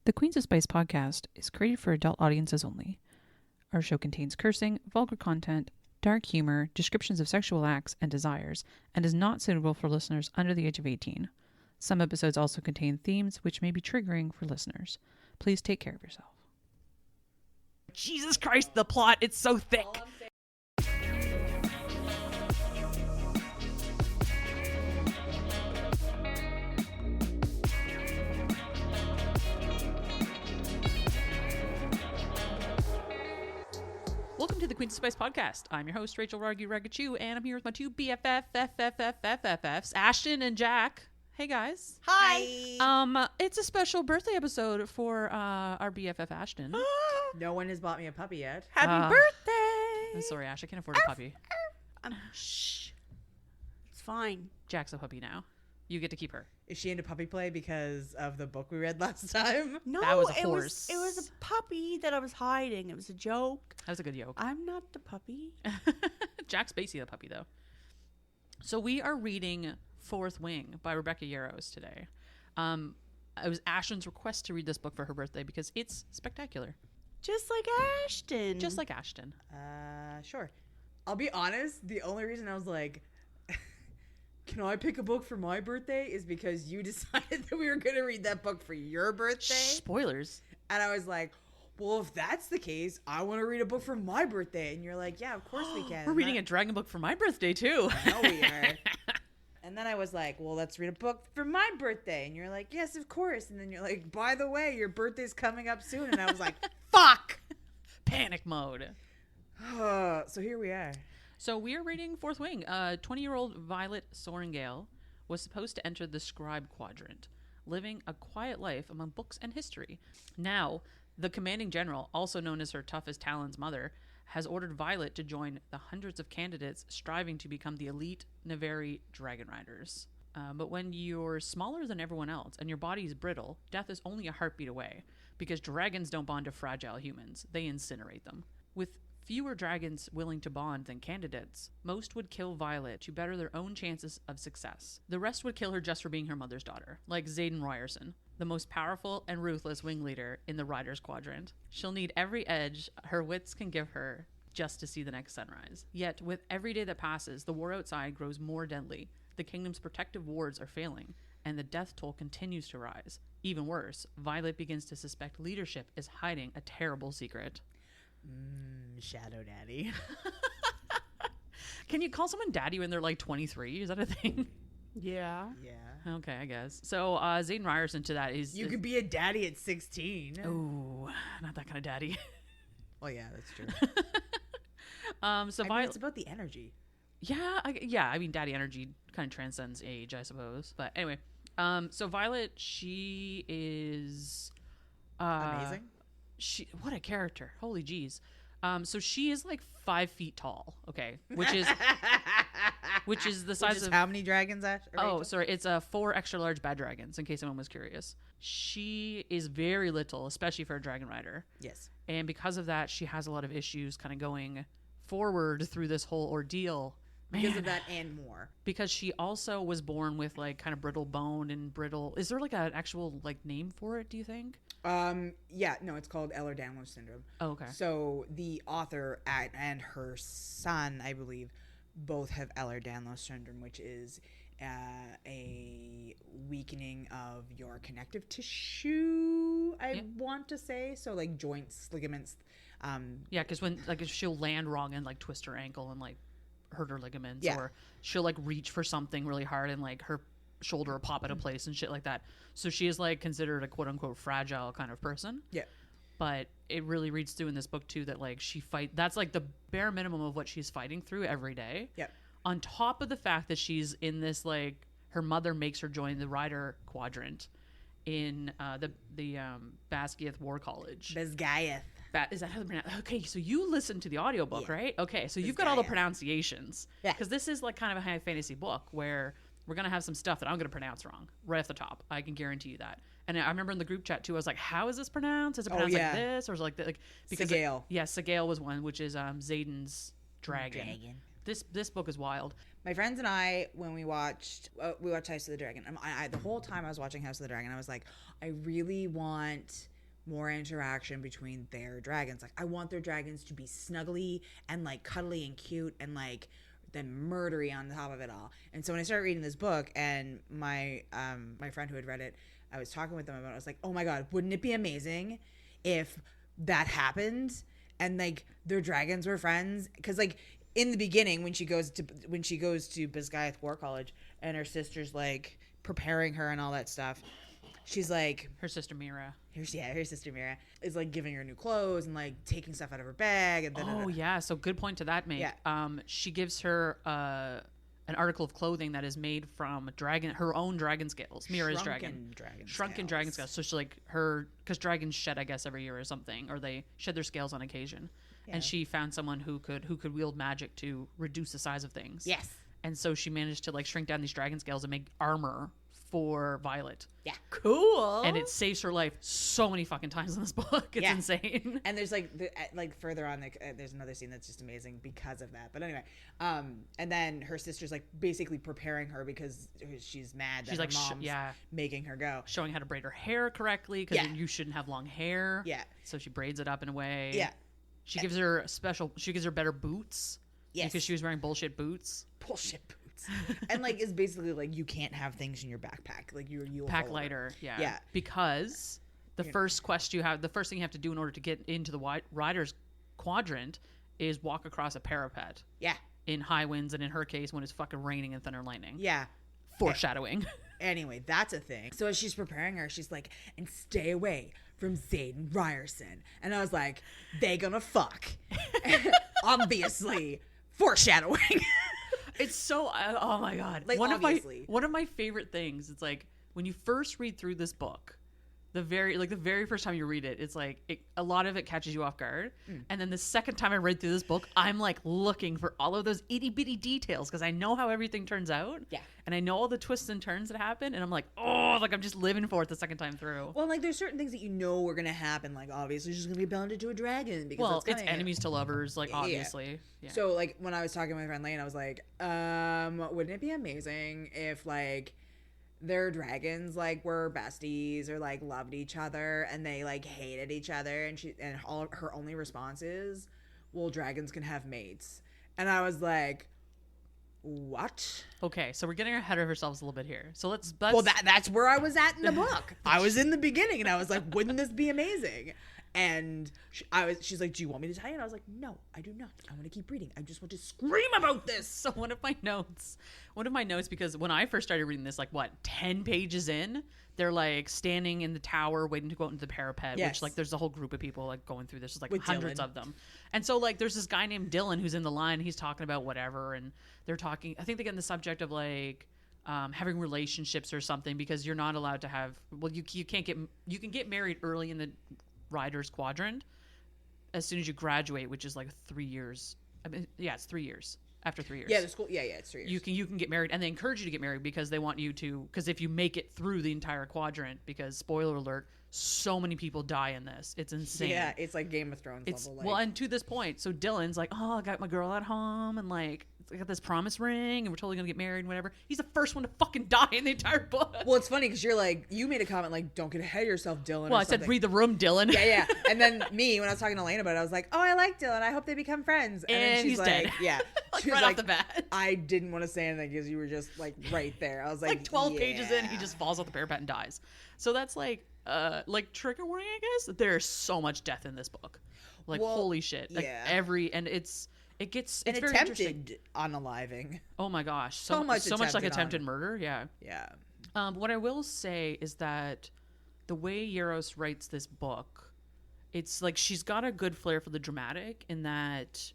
The Queens of Spice podcast is created for adult audiences only. Our show contains cursing, vulgar content, dark humor, descriptions of sexual acts and desires, and is not suitable for listeners under the age of 18. Some episodes also contain themes which may be triggering for listeners. Please take care of yourself. Jesus Christ, the plot, it's so thick. Welcome to the Queens of Spice podcast. I'm your host, Rachel Ragachu, and I'm here with my two BFFs, Ashton and Jack. Hey guys. Hi. It's a special birthday episode for our BFF Ashton. No one has bought me a puppy yet. Happy birthday! I'm sorry, Ash, I can't afford a puppy. Shh. It's fine. Jack's a puppy now. You get to keep her. Is she into puppy play because of the book we read last time? No, That was a horse. It was a puppy that I was hiding. It was a joke. That was a good yoke. I'm not the puppy. Jack's basically the puppy, though. So we are reading Fourth Wing by Rebecca Yarros today. It was Ashton's request to read this book for her birthday because it's spectacular. Just like Ashton. Just like Ashton. Sure. I'll be honest, the only reason I was like, can I pick a book for my birthday is because you decided that we were going to read that book for your birthday. Spoilers. And I was like, well, if that's the case, I want to read a book for my birthday. And you're like, yeah, of course we can. We're reading a dragon book for my birthday, too. No, we are. And then I was like, well, let's read a book for my birthday. And you're like, yes, of course. And then you're like, by the way, your birthday's coming up soon. And I was like, fuck. Panic mode. So here we are. So we are reading Fourth Wing. 20-year-old Violet Sorrengail was supposed to enter the scribe quadrant, living a quiet life among books and history. Now, the commanding general, also known as her toughest Talon's mother, has ordered Violet to join the hundreds of candidates striving to become the elite Navarre dragon riders. But when you're smaller than everyone else and your body is brittle, death is only a heartbeat away, because dragons don't bond to fragile humans. They incinerate them. With fewer dragons willing to bond than candidates, most would kill Violet to better their own chances of success. The rest would kill her just for being her mother's daughter, like Xaden Ryerson, the most powerful and ruthless wing leader in the Riders Quadrant. She'll need every edge her wits can give her just to see the next sunrise. Yet, with every day that passes, the war outside grows more deadly. The kingdom's protective wards are failing, and the death toll continues to rise. Even worse, Violet begins to suspect leadership is hiding a terrible secret. Shadow Daddy. Can you call someone daddy when they're like 23? Is that a thing? Yeah. Yeah. Okay, I guess. So Xaden Ryerson to that is... You could be a daddy at 16. Oh, not that kind of daddy. Well, yeah, that's true. So I mean, it's about the energy. Yeah, I mean, daddy energy kind of transcends age, I suppose. But anyway, so Violet, she is... Amazing. What a character. Holy jeez. So she is like 5 feet tall, okay, which is the size of how many dragons? Sorry, it's 4 extra large bad dragons. In case anyone was curious, she is very little, especially for a dragon rider. Yes, and because of that, she has a lot of issues, kind of going forward through this whole ordeal. Because of that and more. Because she also was born with like kind of brittle bone and brittle. Is there like an actual like name for it? Do you think? Yeah, no, it's called Ehlers-Danlos syndrome. Oh, okay. So the author and her son, I believe, both have Ehlers-Danlos syndrome, which is a weakening of your connective tissue, I want to say. So like joints, ligaments. Yeah, because when like if she'll land wrong and like twist her ankle and like hurt her ligaments, yeah. Or she'll like reach for something really hard and like her shoulder will pop into place and shit like that. So she is like considered a quote unquote fragile kind of person. Yeah. But it really reads through in this book too that like that's like the bare minimum of what she's fighting through every day. Yeah. On top of the fact that she's in this like her mother makes her join the Rider Quadrant in the Basgiath War College. Basgiath. Is that how to pronounce? Okay, so you listened to the audiobook, right? Okay, so you've got all the pronunciations. Yeah. Because this is like kind of a high fantasy book where we're going to have some stuff that I'm going to pronounce wrong right off the top. I can guarantee you that. And I remember in the group chat too, I was like, how is this pronounced? Is it pronounced like this? Or is it like that? Like, because Sorrengail. Sorrengail was one, which is Xaden's dragon. This book is wild. My friends and I, when we watched House of the Dragon, the whole time I was watching House of the Dragon, I was like, I really want more interaction between their dragons. Like, I want their dragons to be snuggly and like cuddly and cute and like then murdery on top of it all. And so when I started reading this book, and my friend who had read it, I was talking with them about it. I was like, oh my God, wouldn't it be amazing if that happened and like their dragons were friends? Because like in the beginning, when she goes to Basgiath War College and her sister's like preparing her and all that stuff, she's like, Her sister Mira. her sister Mira is like giving her new clothes and like taking stuff out of her bag. And Oh yeah, so good point to that, mate. Yeah. She gives her an article of clothing that is made from her own dragon scales. Mira's dragon. Shrunken dragon scales. So she like because dragons shed, I guess, every year or something, or they shed their scales on occasion. Yeah. And she found someone who could wield magic to reduce the size of things. Yes. And so she managed to like shrink down these dragon scales and make armor for Violet. Yeah. Cool. And it saves her life so many fucking times in this book. It's insane. And there's like further on, there's another scene that's just amazing because of that. But anyway, and then her sister's like basically preparing her because she's mad that She's her like, mom's making her go. Showing how to braid her hair correctly because you shouldn't have long hair. Yeah. So she braids it up in a way. Yeah. She gives her better boots. Yes. Because she was wearing bullshit boots. Bullshit boots. And like it's basically like you can't have things in your backpack. Like you'll pack fall lighter. over. Yeah. Yeah. Because the first thing you have to do in order to get into the rider's quadrant is walk across a parapet. Yeah. In high winds, and in her case, when it's fucking raining and thunder and lightning. Yeah. Foreshadowing. Anyway, that's a thing. So as she's preparing her, she's like, and stay away from Zayden Ryerson. And I was like, they gonna fuck. Obviously. Foreshadowing. It's so, oh my God. Like, obviously. One of my favorite things, it's like, when you first read through this book, the very first time you read it, it's like, a lot of it catches you off guard. And then the second time I read through this book, I'm like looking for all of those itty bitty details because I know how everything turns out. Yeah. And I know all the twists and turns that happen. And I'm like, oh, like I'm just living for it the second time through. Well, like there's certain things that you know are going to happen. Like obviously she's going to be bonded to a dragon. Because it's enemies to lovers, like obviously. Yeah. So like when I was talking to my friend Lane, I was like, wouldn't it be amazing if like their dragons like were besties or like loved each other and they like hated each other, and all her only response is, well, dragons can have mates. And I was like, what? Okay, so we're getting ahead of ourselves a little bit here. So let's well, that's where I was at in the book. I was in the beginning and I was like, wouldn't this be amazing? And she's like, do you want me to tell you? And I was like, no, I do not. I want to keep reading. I just want to scream about this. So one of my notes, because when I first started reading this, like 10 pages in, they're like standing in the tower waiting to go out into the parapet, yes. which like there's a whole group of people like going through this. There's like with hundreds Dylan. of them. And so like there's this guy named Dylan who's in the line. He's talking about whatever. And they're talking, I think they get in the subject of like, having relationships or something, because you're not allowed to have, you can get married early in the Rider's Quadrant as soon as you graduate, which is like 3 years. I mean, yeah, it's 3 years. After 3 years, yeah, the school, it's 3 years. You can get married, and they encourage you to get married because they want you to. Because if you make it through the entire quadrant, because spoiler alert, so many people die in this, it's insane. Yeah, it's like Game of Thrones level. Like. Well, and to this point, so Dylan's like, oh, I got my girl at home, and like I got this promise ring, and we're totally gonna get married and whatever. He's the first one to fucking die in the entire book. Well, it's funny because you're like, you made a comment like, don't get ahead of yourself, Dylan. Well, I said, read the room, Dylan. Yeah. And then me, when I was talking to Elaine about it, I was like, oh, I like Dylan. I hope they become friends. And then she's he's like, dead. Yeah. Like, she was right like, off the bat. I didn't want to say anything because you were just like right there. I was like 12 pages in, he just falls off the parapet and dies. So that's like trigger warning, I guess. There's so much death in this book. Like, holy shit. Like it gets it's very attempted unaliving. Oh my gosh. So much like attempted murder. Yeah. Yeah. What I will say is that the way Yarros writes this book, it's like she's got a good flair for the dramatic in that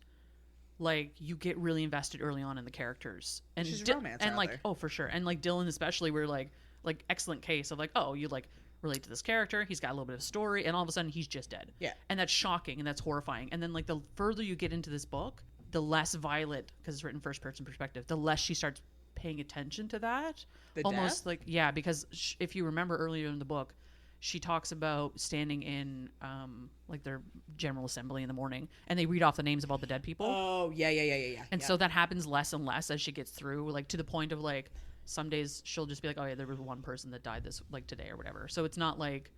like you get really invested early on in the characters. And she's a romance and like author. Oh, for sure. And like Dylan especially, we're like excellent case of like, oh, you like relate to this character, he's got a little bit of story, and all of a sudden he's just dead. Yeah. And that's shocking and that's horrifying. And then like the further you get into this book, the less Violet, because it's written first person perspective, the less she starts paying attention to that. Almost death? Like, yeah, because if you remember earlier in the book, she talks about standing in like their general assembly in the morning, and they read off the names of all the dead people. Oh, yeah. And so that happens less and less as she gets through, like to the point of like some days she'll just be like, oh yeah, there was one person that died this like today or whatever. So it's not like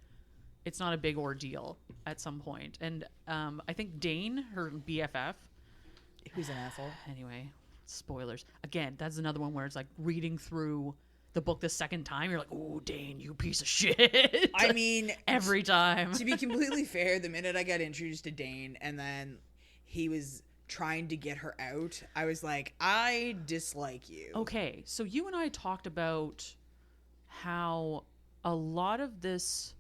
it's not a big ordeal at some point. And I think Dane, her BFF, Who's an asshole? anyway, spoilers. Again, that's another one where it's like reading through the book the second time, you're like, "Ooh, Dane, you piece of shit." I mean, every time. to be completely fair, the minute I got introduced to Dane and then he was trying to get her out, I was like, I dislike you. Okay, so you and I talked about how a lot of this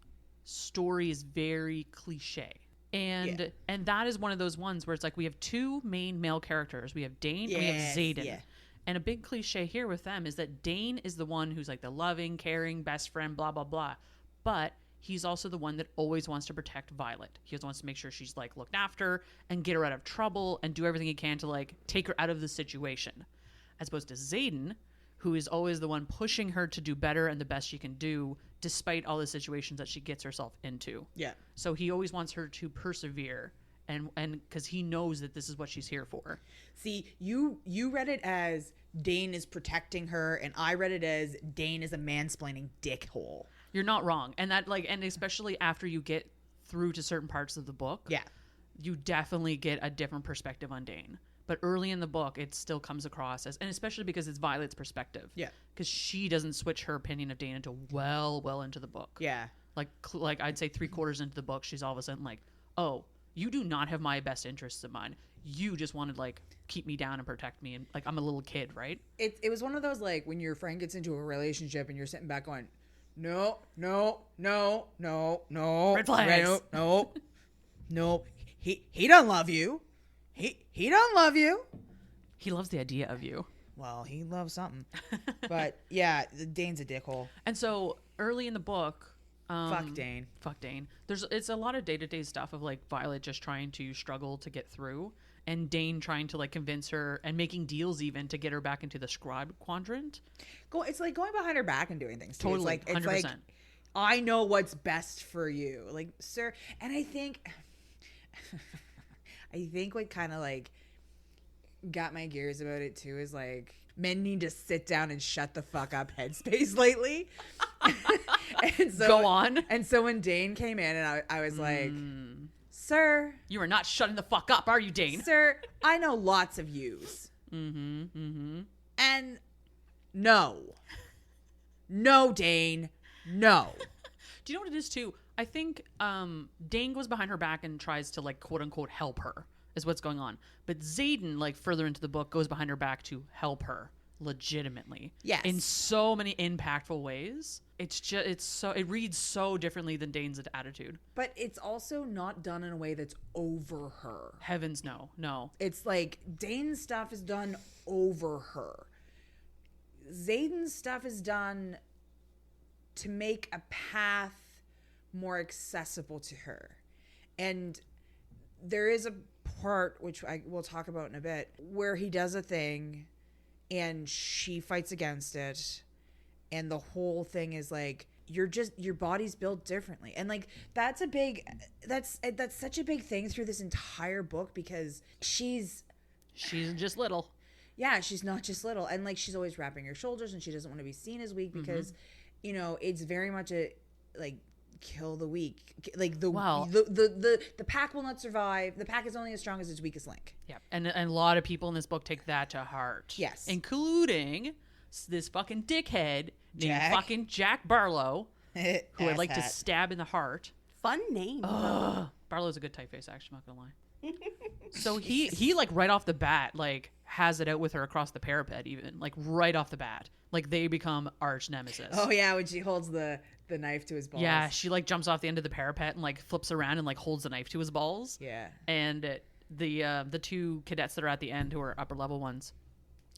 story is very cliche. And that is one of those ones where it's like we have two main male characters. We have Dane and we have Xaden. Yeah. And a big cliche here with them is that Dane is the one who's like the loving, caring, best friend, blah, blah, blah. But he's also the one that always wants to protect Violet. He always wants to make sure she's like looked after and get her out of trouble and do everything he can to like take her out of the situation. As opposed to Xaden, who is always the one pushing her to do better and the best she can do despite all the situations that she gets herself into. Yeah. So he always wants her to persevere and because he knows that this is what she's here for. See, you read it as Dane is protecting her, and I read it as Dane is a mansplaining dickhole. You're not wrong. And that like, and especially after you get through to certain parts of the book, Yeah. you definitely get a different perspective on Dane. But early in the book, it still comes across as, and especially because it's Violet's perspective. Yeah. Because she doesn't switch her opinion of Dane until well into the book. Yeah. Like I'd say 3/4 into the book, she's all of a sudden like, oh, you do not have my best interests in mind. You just want to like keep me down and protect me. And like, I'm a little kid, right? It was one of those like when your friend gets into a relationship and you're sitting back going, no. Red flags. No. He doesn't love you. He doesn't love you. He loves the idea of you. Well, he loves something. But yeah, Dane's a dickhole. And so early in the book, Fuck Dane. Fuck Dane. It's a lot of day-to-day stuff of like Violet just trying to struggle to get through, and Dane trying to like convince her and making deals even to get her back into the scribe quadrant. It's like going behind her back and doing things too. Totally, It's 100%. like I know what's best for you, like, sir. And I think what kind of like got my gears about it too is like men need to sit down and shut the fuck up headspace lately. And so, Go on. And so when Dane came in and I was like, sir, You are not shutting the fuck up, are you, Dane? sir, I know lots of yous. And no, Dane, no. Do you know what it is too? I think Dane goes behind her back and tries to like quote unquote help her is what's going on. But Xaden, like further into the book, goes behind her back to help her legitimately. Yes. In so many impactful ways. It reads so differently than Dane's attitude. But it's also not done in a way that's over her. Heavens no. It's like Dane's stuff is done over her. Xaden's stuff is done to make a path more accessible to her. And there is a part, which I will talk about in a bit, where he does a thing and she fights against it. And the whole thing is like, your body's built differently. And like, that's such a big thing through this entire book because she's just little. Yeah, she's not just little. And like, she's always wrapping her shoulders and she doesn't want to be seen as weak because, you know, it's very much a like kill the weak. Like the pack will not survive. The pack is only as strong as its weakest link. Yeah. And a lot of people in this book take that to heart. Yes. Including this fucking dickhead named Jack. fucking Jack Barlow, who I'd like to stab in the heart. Fun name. Barlow's a good typeface, actually, I'm not gonna lie. So he like right off the bat like has it out with her across the parapet, even like right off the bat, like they become arch nemesis. Oh yeah, when she holds the knife to his balls. Yeah, she like jumps off the end of the parapet and like flips around and like holds the knife to his balls. Yeah. And the two cadets that are at the end, who are upper level ones,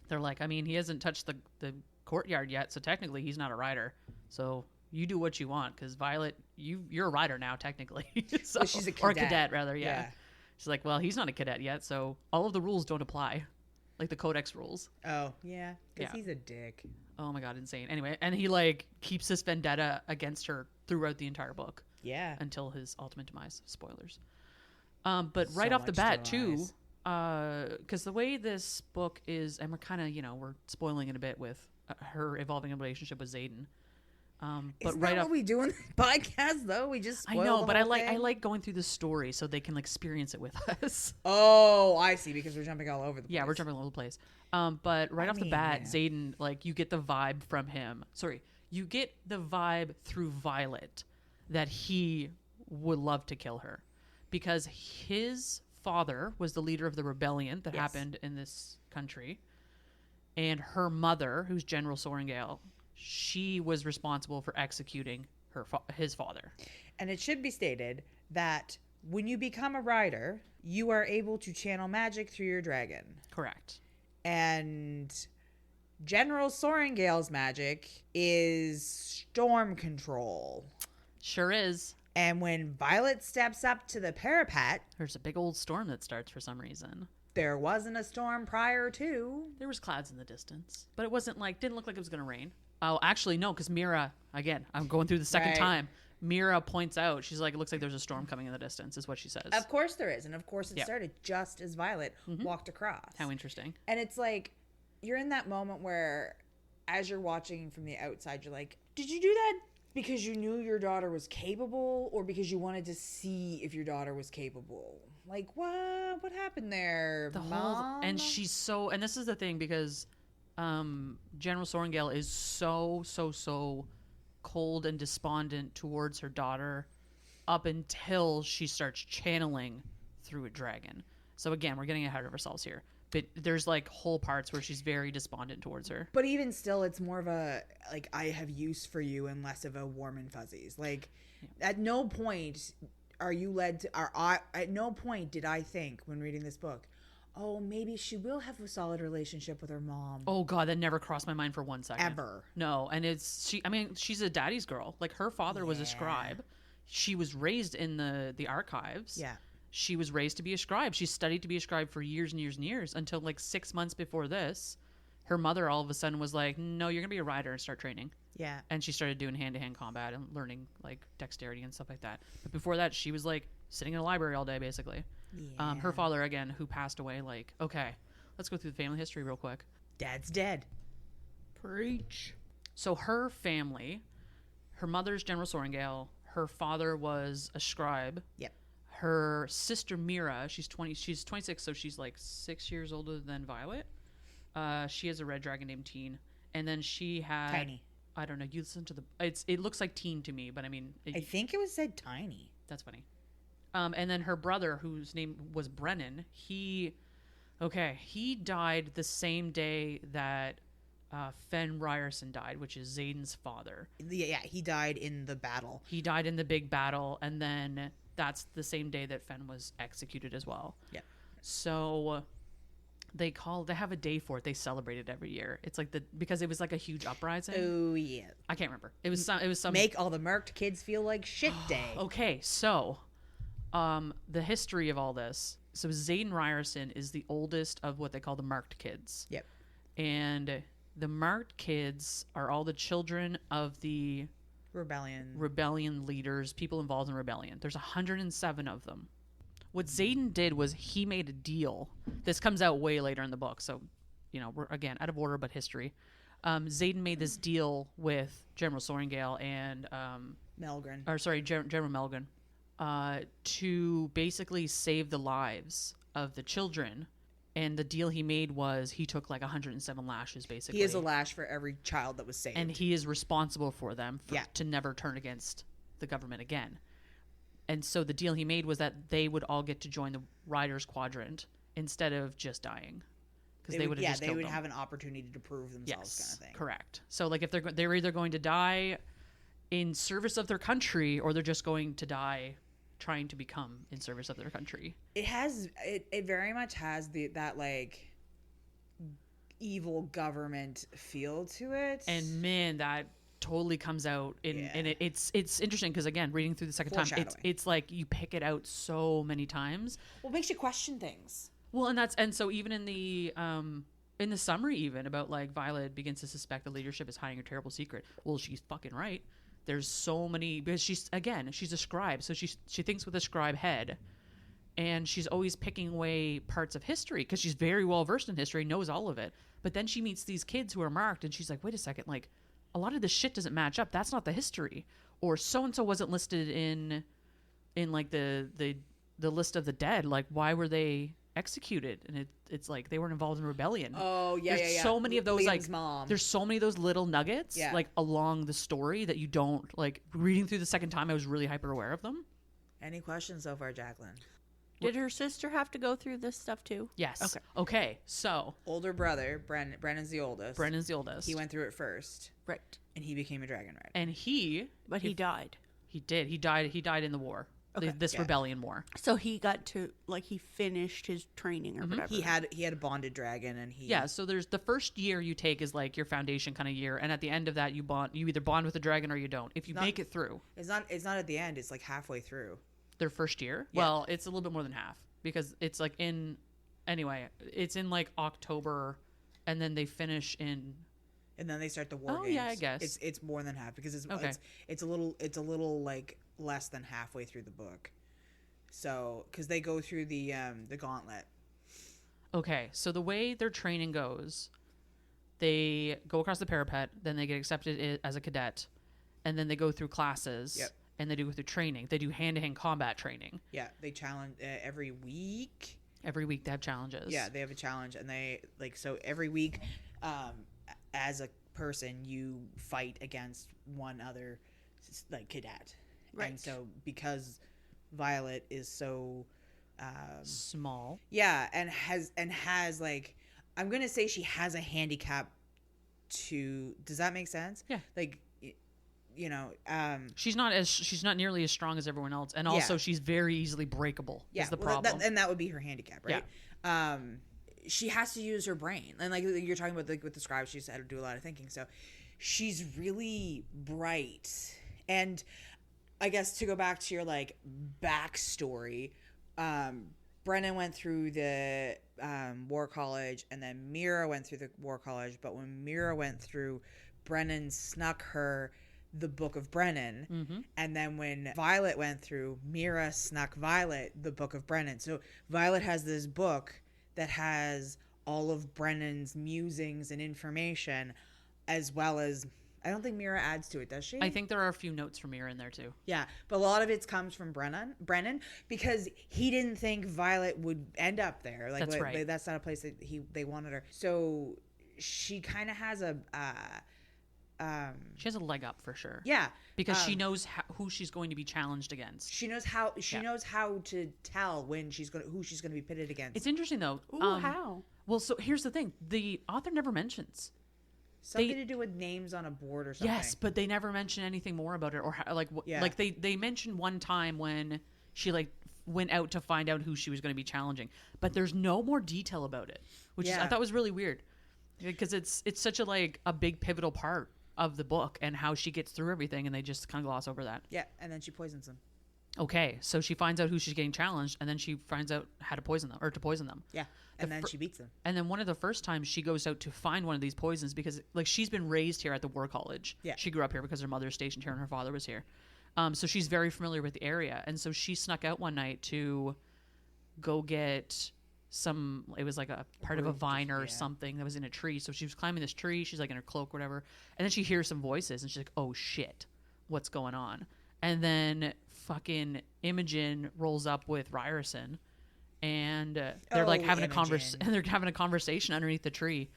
they're like, I mean, he hasn't touched the courtyard yet, so technically he's not a rider. So you do what you want, because Violet, you're a rider now, technically. So, well, she's a cadet. Or a cadet, rather, yeah. She's like, well, he's not a cadet yet, so all of the rules don't apply. Like the Codex rules. Oh, yeah. Because Yeah. he's a dick. Oh my god, insane. Anyway, and he like keeps this vendetta against her throughout the entire book. Yeah. Until his ultimate demise. Spoilers. But right So off the much bat, demise. too, because the way this book is, and we're kind of, we're spoiling it a bit with her evolving relationship with Xaden. But Isn't right that up, what we do in the podcast, though? We just I spoil know, the but I whole like thing? going through the story so they can like experience it with us. Oh, I see. Because we're jumping all over the place. Yeah, we're jumping all over the place. But right off the bat, Xaden, like you get the vibe from him. Sorry, you get the vibe through Violet that he would love to kill her because his father was the leader of the rebellion that happened in this country, and her mother, who's General Sorrengail, she was responsible for executing his father. And it should be stated that when you become a rider, you are able to channel magic through your dragon. Correct. And General Sorrengail's magic is storm control. Sure is. And when Violet steps up to the parapet, There's a big old storm that starts for some reason. there wasn't a storm prior to. There was clouds in the distance, but it wasn't like, didn't look like it was going to rain. Oh, actually, no, because Mira, again, I'm going through the second Right. time. Mira points out, she's like, it looks like there's a storm coming in the distance, is what she says. Of course there is. And of course it Yeah. started just as Violet walked across. How interesting. And it's like, you're in that moment where, as you're watching from the outside, you're like, did you do that because you knew your daughter was capable or because you wanted to see if your daughter was capable? Like, what happened there, The Mom? whole, and she's so, and this is the thing because General Sorrengail is so cold and despondent towards her daughter up until she starts channeling through a dragon. So again, we're getting ahead of ourselves here. But there's like whole parts where she's very despondent towards her. But even still, it's more of a, like, I have use for you and less of a warm and fuzzies. Like, at no point are you led to, at no point did I think when reading this book, oh, maybe she will have a solid relationship with her mom. Oh God, that never crossed my mind for 1 second. Ever. No, and she's a daddy's girl. Like her father was a scribe. She was raised in the archives. Yeah. She was raised to be a scribe. She studied to be a scribe for years and years and years until like 6 months before this. Her mother all of a sudden was like, no, you're going to be a rider and start training. Yeah. And she started doing hand-to-hand combat and learning like dexterity and stuff like that. But before that, she was like sitting in a library all day, basically. Yeah. Her father, again, who passed away, like, okay, let's go through the family history real quick. Dad's dead. Preach. So her family, her mother's General Sorrengail, her father was a scribe. Yep. Her sister Mira, she's 26, so she's like 6 years older than Violet. She has a red dragon named Teen, and then she had Tiny. I don't know. You listen to it looks like Teen to me, but I mean, I think it was said tiny. that's funny. And then her brother, whose name was Brennan, he died the same day that Fen Ryerson died, which is Xaden's father. Yeah, he died in the battle. He died in the big battle, and then that's the same day that Fen was executed as well. Yep. So they have a day for it. They celebrate it every year. It's like because it was like a huge uprising. Oh yeah. I can't remember. It was some Make all the murked kids feel like shit day. Okay, so the history of all this. So Xaden Ryerson is the oldest of what they call the marked kids. Yep. And the marked kids are all the children of the rebellion leaders, people involved in rebellion. There's 107 of them. What Xaden did was he made a deal. This comes out way later in the book, so we're again out of order, but history. Xaden made this deal with General Sorrengail and General Melgren, to basically save the lives of the children. And the deal he made was he took like 107 lashes, basically. He is a lash for every child that was saved. And he is responsible for them to never turn against the government again. And so the deal he made was that they would all get to join the Riders Quadrant instead of just dying. Because they would have just killed them. have an opportunity to prove themselves, kind of thing. Correct. So like if they're either going to die in service of their country or they're just going to die trying to become in service of their country. It very much has that like evil government feel to it. And man, that totally comes out and it's interesting because again, reading through the second time, it's like you pick it out so many times. Well, it makes you question things. Well, and so even in the summary, even about like Violet begins to suspect the leadership is hiding a terrible secret. Well, she's fucking right. There's so many, because she's a scribe, so she thinks with a scribe head, and she's always picking away parts of history because she's very well versed in history, knows all of it. But then she meets these kids who are marked, and she's like, wait a second, like a lot of this shit doesn't match up. That's not the history. Or so and so wasn't listed in like the list of the dead. Like, why were they executed? And it's like they weren't involved in rebellion. Oh yeah, there's yeah. so many of those Liam's like mom. There's so many of those little nuggets Yeah. like along the story that you don't like. Reading through the second time, I was really hyper aware of them. Any questions so far, Jacqueline? Did her sister have to go through this stuff too? Yes. Okay. So Older brother, Brennan's the oldest. Brennan's the oldest. He went through it first, Right. and he became a dragon rider. and he Died. he did. He died in the war. Okay. This Yeah. rebellion war. So he got to, like, he finished his training or whatever. He had a bonded dragon, and he Yeah, so there's the first year you take is like your foundation kind of year, and at the end of that you either bond with the dragon or you don't. If you make it through It's not at the end. It's like halfway through. their first year, Yeah. well, it's a little bit more than half because it's like it's in like October, and then they finish in. And then they start the war Oh, games. yeah, I guess. It's more than half because Okay. it's a little like less than halfway through the book. So because they go through the gauntlet. Okay, so the way their training goes, they go across the parapet, then they get accepted as a cadet, and then they go through classes. Yep. And they go through training. They do hand-to-hand combat training. Yeah, they challenge every week. Every week they have challenges. Yeah, they have a challenge, and they so every week, as a person, you fight against one other like cadet. Right. And so because Violet is so Small. yeah, and has like, I'm gonna say she has a handicap. Does that make sense? Yeah. Like, you know, She's not nearly as strong as everyone else, and also Yeah. she's very easily breakable. yeah, Is the well, problem? and that would be her handicap, right? She has to use her brain, and like you're talking about, like with the scribe, she's had to do a lot of thinking. So she's really bright, and I guess to go back to your like backstory, Brennan went through the War College, and then Mira went through the War College. But when Mira went through, Brennan snuck her the Book of Brennan, and then when Violet went through, Mira snuck Violet the Book of Brennan. So Violet has this book that has all of Brennan's musings and information, as well as, I don't think Mira adds to it, does she? I think there are a few notes from Mira in there too. Yeah, but a lot of it comes from Brennan, because he didn't think Violet would end up there. Like, That's right. That's not a place that they wanted her. So she kind of has a She has a leg up for sure. yeah, Because she knows who she's going to be challenged against. she knows how to tell when who she's going to be pitted against. It's interesting though. Ooh, how? Well, so here's the thing: the author never mentions. Something to do with names on a board or something. Yes, but they never mention anything more about it, or how, like Yeah. like they mentioned one time when she like went out to find out who she was going to be challenging, but there's no more detail about it, which is, I Yeah. thought was really weird, because it's such a like a big pivotal part of the book and how she gets through everything, and they just kind of gloss over that. Yeah, and then she poisons him. Okay, so she finds out who she's getting challenged, and then she finds out how to poison them. Yeah, and then she beats them. And then one of the first times she goes out to find one of these poisons, because like she's been raised here at the War College. Yeah. She grew up here because her mother was stationed here and her father was here. So she's very familiar with the area. And so she snuck out one night to go get it was like a part of a vine or something that was in a tree. So she was climbing this tree. She's like in her cloak, whatever. And then she hears some voices and she's like, oh shit, what's going on? And then fucking Imogen rolls up with Ryerson. And they're like having a conversation underneath the tree.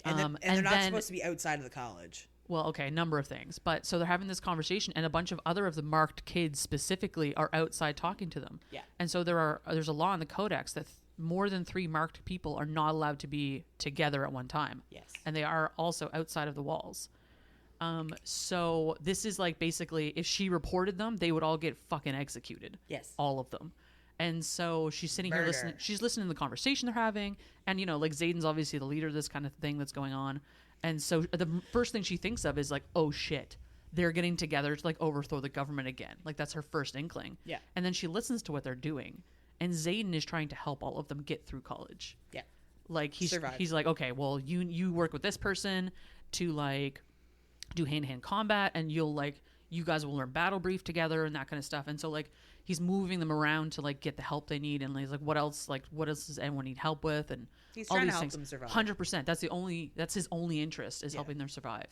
And they're not supposed to be outside of the college. Well, okay, a number of things. But so they're having this conversation, and a bunch of other of the marked kids specifically are outside talking to them. Yeah. And so there's a law in the codex that more than 3 marked people are not allowed to be together at one time. Yes. And they are also outside of the walls. So this is like basically if she reported them, they would all get fucking executed. Yes. All of them. And so she's sitting here listening. She's listening to the conversation they're having. And, you know, like Zayden's obviously the leader of this kind of thing that's going on. And so the first thing she thinks of is like, oh shit, they're getting together to like overthrow the government again. Like that's her first inkling. Yeah. And then she listens to what they're doing. And Zayden is trying to help all of them get through college. Yeah. Like Survive. he's like, okay, well you work with this person to like do hand-to-hand combat, and you guys will learn battle brief together and that kind of stuff. And so like he's moving them around to like get the help they need, and he's like, what else does anyone need help with? And He's all trying these to help things. them survive. 100%. That's his only interest is helping them survive.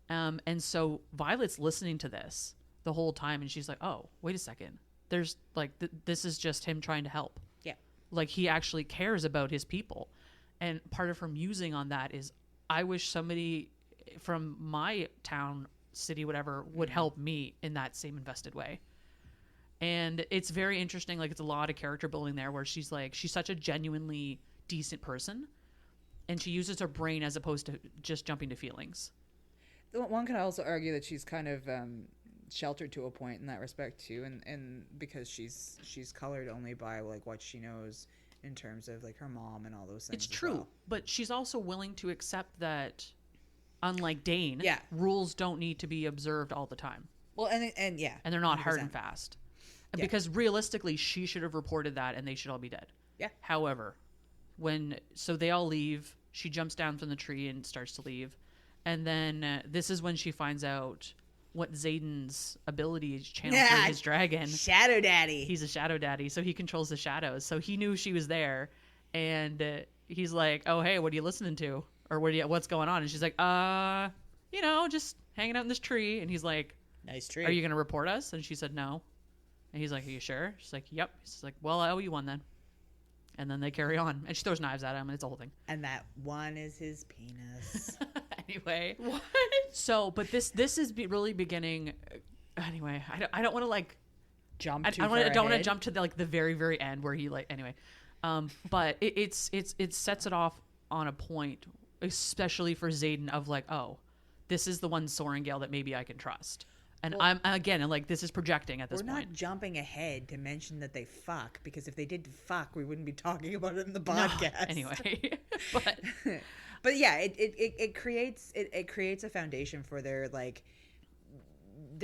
And so Violet's listening to this the whole time, and she's like, oh, wait a second. There's like, this is just him trying to help. Yeah. Like, he actually cares about his people. And part of her musing on that is, I wish somebody from my town, city, whatever, would help me in that same invested way. And it's very interesting. Like, it's a lot of character building there where she's like, she's such a genuinely decent person, and she uses her brain as opposed to just jumping to feelings. One could also argue that she's kind of sheltered to a point in that respect too, and because she's colored only by like what she knows in terms of like her mom and all those things. It's true, well. But she's also willing to accept that, unlike Dane, Yeah. rules don't need to be observed all the time. Well, and yeah, And they're not hard 100%. and fast. Yeah. Because realistically, she should have reported that, and they should all be dead. Yeah. However, so they all leave, she jumps down from the tree and starts to leave. And then this is when she finds out what Zayden's ability is channeled through his dragon. Shadow Daddy. He's a shadow daddy, so he controls the shadows. So he knew she was there, and he's like, "Oh, hey, what are you listening to? Or what's going on?" And she's like, just hanging out in this tree." And he's like, Nice tree. "Are you gonna report us?" And she said, "No." And he's like, "Are you sure?" She's like, "Yep." He's like, "Well, I owe you one then." And then they carry on, and she throws knives at him, and it's a whole thing. And that one is his penis. Anyway, What? so but this is really beginning. Anyway, I don't want to like Jump I too don't far want to ahead. jump to the very very end where he like anyway, but it sets it off on a point, especially for Xaden, of like, oh, this is the one Sorrengail that maybe I can trust. And Well, I'm again, like, this is projecting at this We're point. not jumping ahead to mention that they fuck, because if they did fuck, we wouldn't be talking about it in the No, podcast. anyway, but But yeah, it creates a foundation for their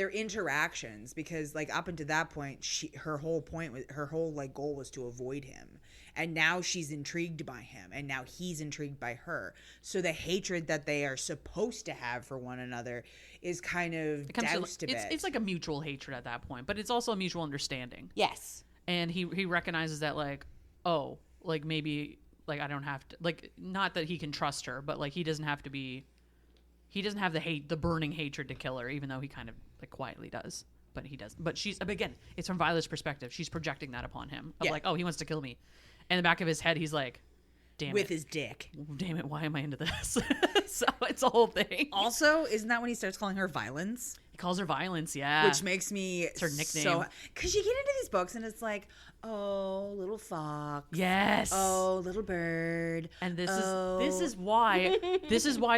interactions, because like up until that point, her whole like goal was to avoid him, and now she's intrigued by him, and now he's intrigued by her. So the hatred that they are supposed to have for one another is kind of doused a bit. it's like a mutual hatred at that point, but it's also a mutual understanding. Yes. And he recognizes that, like, oh, like, maybe, like, I don't have to, like, not that he can trust her, but like, he doesn't have the burning hatred to kill her, even though he kind of like quietly does. But he does. But again, it's from Violet's perspective. She's projecting that upon him of like, oh, he wants to kill me. In the back of his head, he's like, damn With it. his dick. Damn it, why am I into this? So it's a whole thing. Also, isn't that when he starts calling her Violence? He calls her Violence, yeah. Which makes me her nickname. so, because you get into these books and it's like, oh, little fox. Yes. Oh, little bird. And this Oh. is why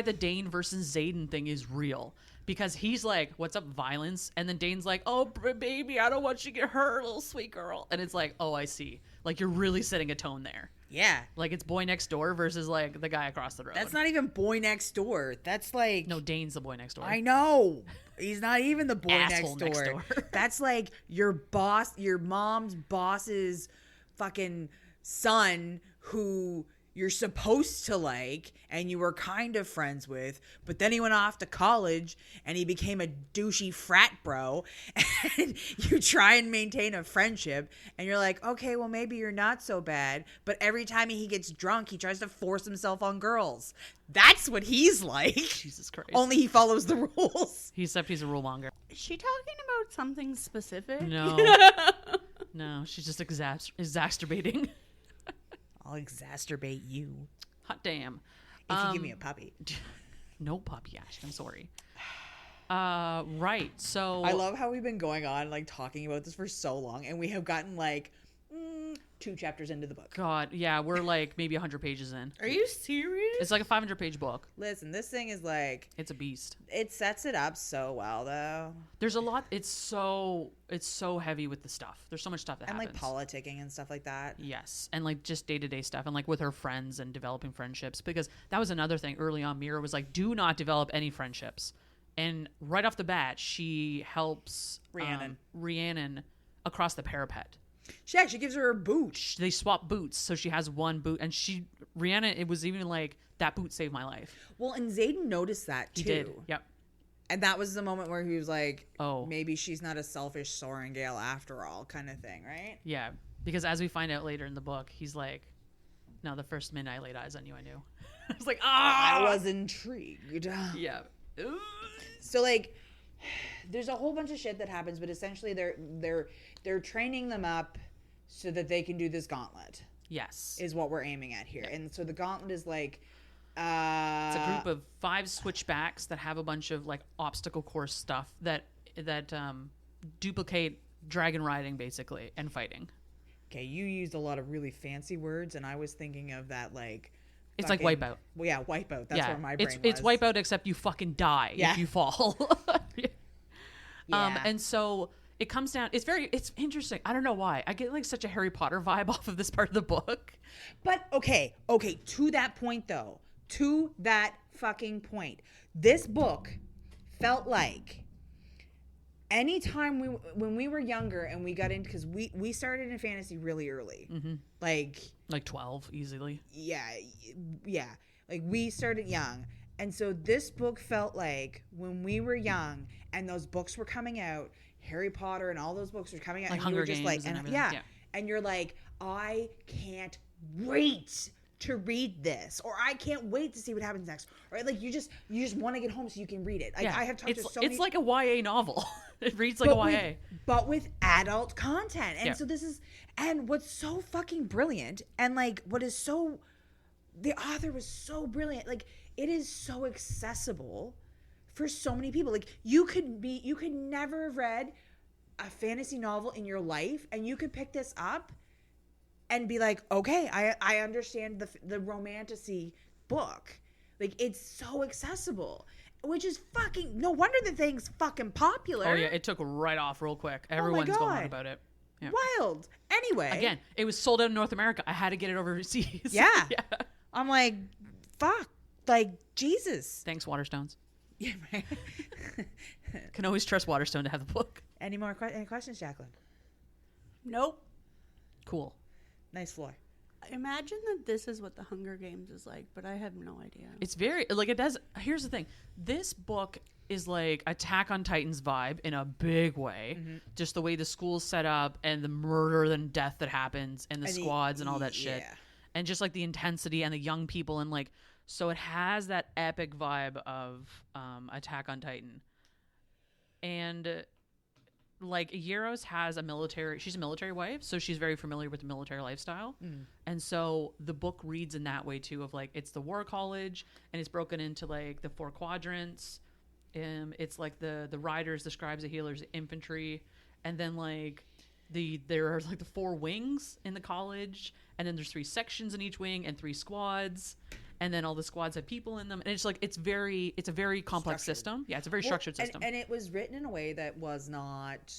the Dane versus Xaden thing is real. Because he's like, what's up, Violence? And then Dane's like, oh, baby, I don't want you to get hurt, little sweet girl. And it's like, oh, I see. Like, you're really setting a tone there. Yeah. Like, it's boy next door versus, like, the guy across the road. That's not even boy next door. That's like... No, Dane's the boy next door. I know. He's not even the boy Asshole next door. next door. That's like your mom's boss's fucking son who you're supposed to like and you were kind of friends with, but then he went off to college and he became a douchey frat bro, and you try and maintain a friendship and you're like, okay, well, maybe you're not so bad, but every time he gets drunk, he tries to force himself on girls. That's what he's like. Jesus Christ. Only he follows the rules. Except he's a rule monger. Is she talking about something specific? No. No, she's just exacerbating. I'll exacerbate you Hot damn. if you give me a puppy. No puppy, Ash. I'm sorry. Right. So I love how we've been going on like talking about this for so long, and we have gotten like 2 chapters into the book. God, yeah, we're like maybe 100 pages in. Are you serious? It's like a 500-page book. Listen, this thing is like, It's a beast. it sets it up so well though, There's a lot. It's so heavy with the stuff. There's so much stuff that and happens. like politicking and stuff like that. Yes, and like just day-to-day stuff, and like with her friends and developing friendships, because that was another thing early on. Mira was like, do not develop any friendships, and right off the bat she helps Rhiannon across the parapet. She actually gives her a boot. They swap boots, so she has one boot, and Rhiannon, it was even like, that boot saved my life. Well, and Xaden noticed that too. He did. Yep. And that was the moment where he was like, Oh. maybe she's not a selfish Sorrengail after all, kind of thing, right? Yeah, because as we find out later in the book, he's like, no, the first minute I laid eyes on you, I knew. I was like, I ah! was intrigued. Yeah. Ooh, So like, there's a whole bunch of shit that happens, but essentially they're training them up so that they can do this gauntlet. Yes. Is what we're aiming at here. And so the gauntlet is like it's a group of 5 switchbacks that have a bunch of like obstacle course stuff that duplicate dragon riding basically and fighting. Okay, you used a lot of really fancy words, and I was thinking of that like it's like Wipeout. Well, yeah, Wipeout. That's where my brain was. It's Wipeout, except you fucking die if you fall. And so it comes down. It's interesting. I don't know why. I get like such a Harry Potter vibe off of this part of the book. But okay. To that point, though, to that fucking point, this book felt like anytime when we were younger and we got into, because we started in fantasy really early, like 12 easily. Yeah, like we started young, and so this book felt like when we were young and those books were coming out, Harry Potter and all those books were coming out, like and Hunger you were just Games like, and and everything. and you're like, I can't wait to read this, or I can't wait to see what happens next, right? Like you just want to get home so you can read it. Like I have talked to so many. It's like a YA novel. It reads like a YA, but with adult content. And so this is, and what's so fucking brilliant, and like the author was so brilliant. Like it is so accessible for so many people. Like you could never have read a fantasy novel in your life, and you could pick this up and be like, okay, I understand the romantasy book. Like it's so accessible, which is fucking no wonder the thing's fucking popular. Oh yeah, it took right off real quick. Everyone's going on about it. Yeah. Wild. Anyway, again, it was sold out in North America. I had to get it overseas. Yeah. I'm like, fuck, like Jesus. Thanks, Waterstones. Yeah, right. Can always trust Waterstone to have the book. Any questions, Jacqueline? Nope. Cool. Nice floor. Imagine that this is what the Hunger Games is like, but I have no idea. It's very like it does. Here's the thing: this book is like Attack on Titan's vibe in a big way. Just the way the school's set up and the murder and death that happens and the squads and all that shit, and just like the intensity and the young people and like so it has that epic vibe of Attack on Titan, and like Yarros has she's a military wife, so she's very familiar with the military lifestyle. And so the book reads in that way too, of like it's the war college and it's broken into like the 4 quadrants. It's like the riders, the scribes, the healers, the infantry, and then like there are like the 4 wings in the college, and then there's 3 sections in each wing and 3 squads. And then all the squads have people in them, and it's like it's a very complex system. Yeah, it's a very structured system. And it was written in a way that was not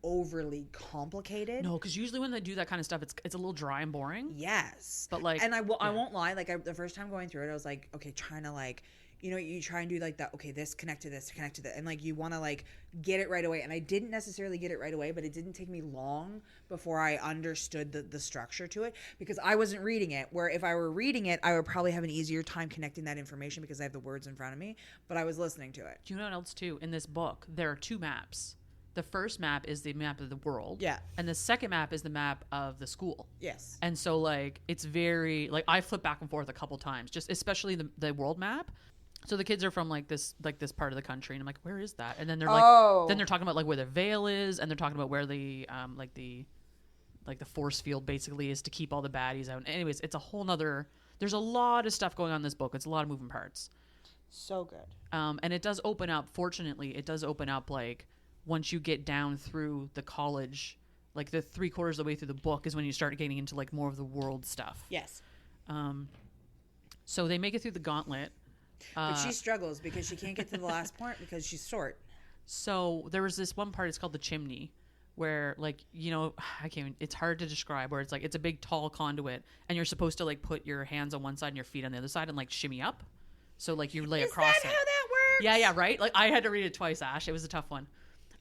overly complicated. No, because usually when they do that kind of stuff, it's a little dry and boring. Yes, but like, and I won't lie. Like the first time going through it, I was like, okay, trying to like, you try and do like that. Okay, this connect to this, connect to that, and like you want to like get it right away. And I didn't necessarily get it right away, but it didn't take me long before I understood the structure to it, because I wasn't reading it. Where if I were reading it, I would probably have an easier time connecting that information because I have the words in front of me. But I was listening to it. Do you know what else too? In this book, there are 2 maps. The first map is the map of the world. Yeah. And the second map is the map of the school. Yes. And so like it's very like I flip back and forth a couple times, just especially the world map. So the kids are from like this part of the country, and I'm like, where is that? And then they're like, then they're talking about like where the veil is, and they're talking about where the the force field basically is to keep all the baddies out. Anyways, it's a whole nother. There's a lot of stuff going on in this book. It's a lot of moving parts. So good. And it does open up. Fortunately, it does open up like once you get down through the college, like the 3/4 of the way through the book is when you start getting into like more of the world stuff. Yes. So they make it through the gauntlet. But she struggles because she can't get to the last point because she's short. So there was this one part, it's called the chimney, where like, it's hard to describe, where it's like, it's a big tall conduit and you're supposed to like put your hands on one side and your feet on the other side and like shimmy up. So like you lay across it. Is that how that works? Yeah, right? Like I had to read it twice, Ash. It was a tough one.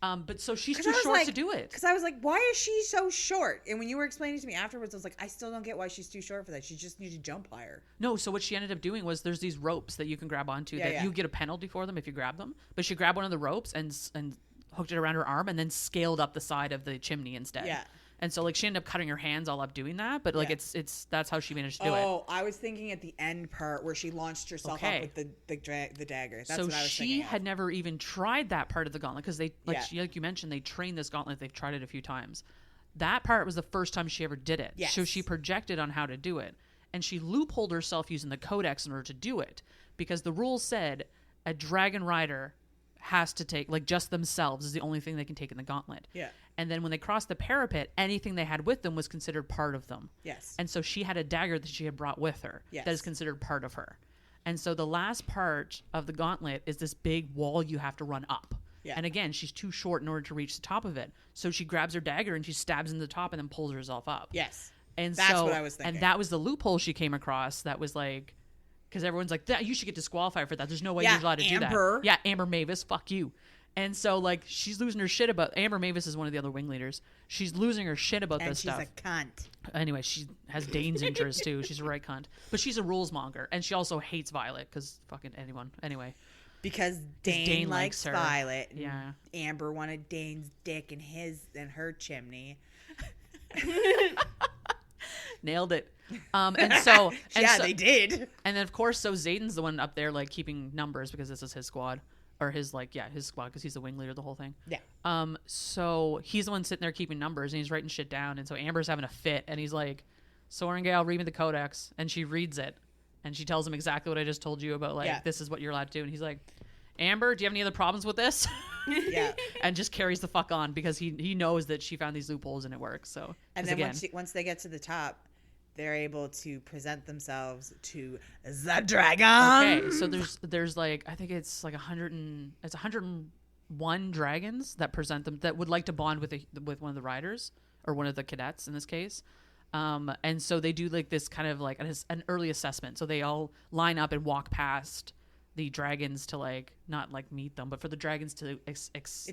But so she's too short to do it. Because I was like, why is she so short? And when you were explaining to me afterwards, I was like, I still don't get why she's too short for that. She just needs to jump higher. No, so what she ended up doing was there's these ropes that you can grab onto you get a penalty for them if you grab them. But she grabbed one of the ropes and hooked it around her arm and then scaled up the side of the chimney instead. Yeah. And so like she ended up cutting her hands all up doing that, but like it's that's how she managed to do it. Oh, I was thinking at the end part where she launched herself up with the dagger. That's what I was thinking. She had never even tried that part of the gauntlet because they like Yeah. like you mentioned, they trained this gauntlet. They've tried it a few times. That part was the first time she ever did it. Yes. So she projected on how to do it, and she loopholed herself using the codex in order to do it because the rules said a dragon rider has to take like just themselves is the only thing they can take in the gauntlet. Yeah. And then when they crossed the parapet, anything they had with them was considered part of them. Yes. And so she had a dagger that she had brought with her Yes. that is considered part of her. And so the last part of the gauntlet is this big wall you have to run up. Yeah. And again, she's too short in order to reach the top of it. So she grabs her dagger and she stabs in the top and then pulls herself up. Yes. And That's so, what I was thinking. And that was the loophole she came across that was like, because everyone's like, that you should get disqualified for that. There's no way Yeah, you're allowed to do Amber. that. Yeah, Amber Mavis, fuck you. And so, like, she's losing her shit about... Amber Mavis is one of the other wing leaders. She's losing her shit about And this she's stuff. a cunt. Anyway, she has Dane's interest, too. She's a right cunt. But she's a rules monger. And she also hates Violet, because fucking anyone. Anyway. Because Dane, Dane likes likes her. Violet. And Yeah. Amber wanted Dane's dick in her chimney. Nailed it. And so... And yeah, so, they did. And then, of course, so Zayden's the one up there, like, keeping numbers, because this is his squad. Or his, like, yeah, his squad, because he's the wing leader of the whole thing. Yeah. So he's the one sitting there keeping numbers, and he's writing shit down. And so Amber's having a fit, and he's like, Sorrengail, read me the codex. And she reads it. And she tells him exactly what I just told you about, like, this is what you're allowed to do. And he's like, Amber, do you have any other problems with this? Yeah. And just carries the fuck on because he knows that she found these loopholes and it works. So, And then again, once they get to the top, they're able to present themselves to the dragon. okay, so there's like, I think it's like 101 dragons that present them that would like to bond with one of the riders or one of the cadets in this case. And so they do like this kind of like an early assessment. So they all line up and walk past the dragons to like not like meet them, but for the dragons to It's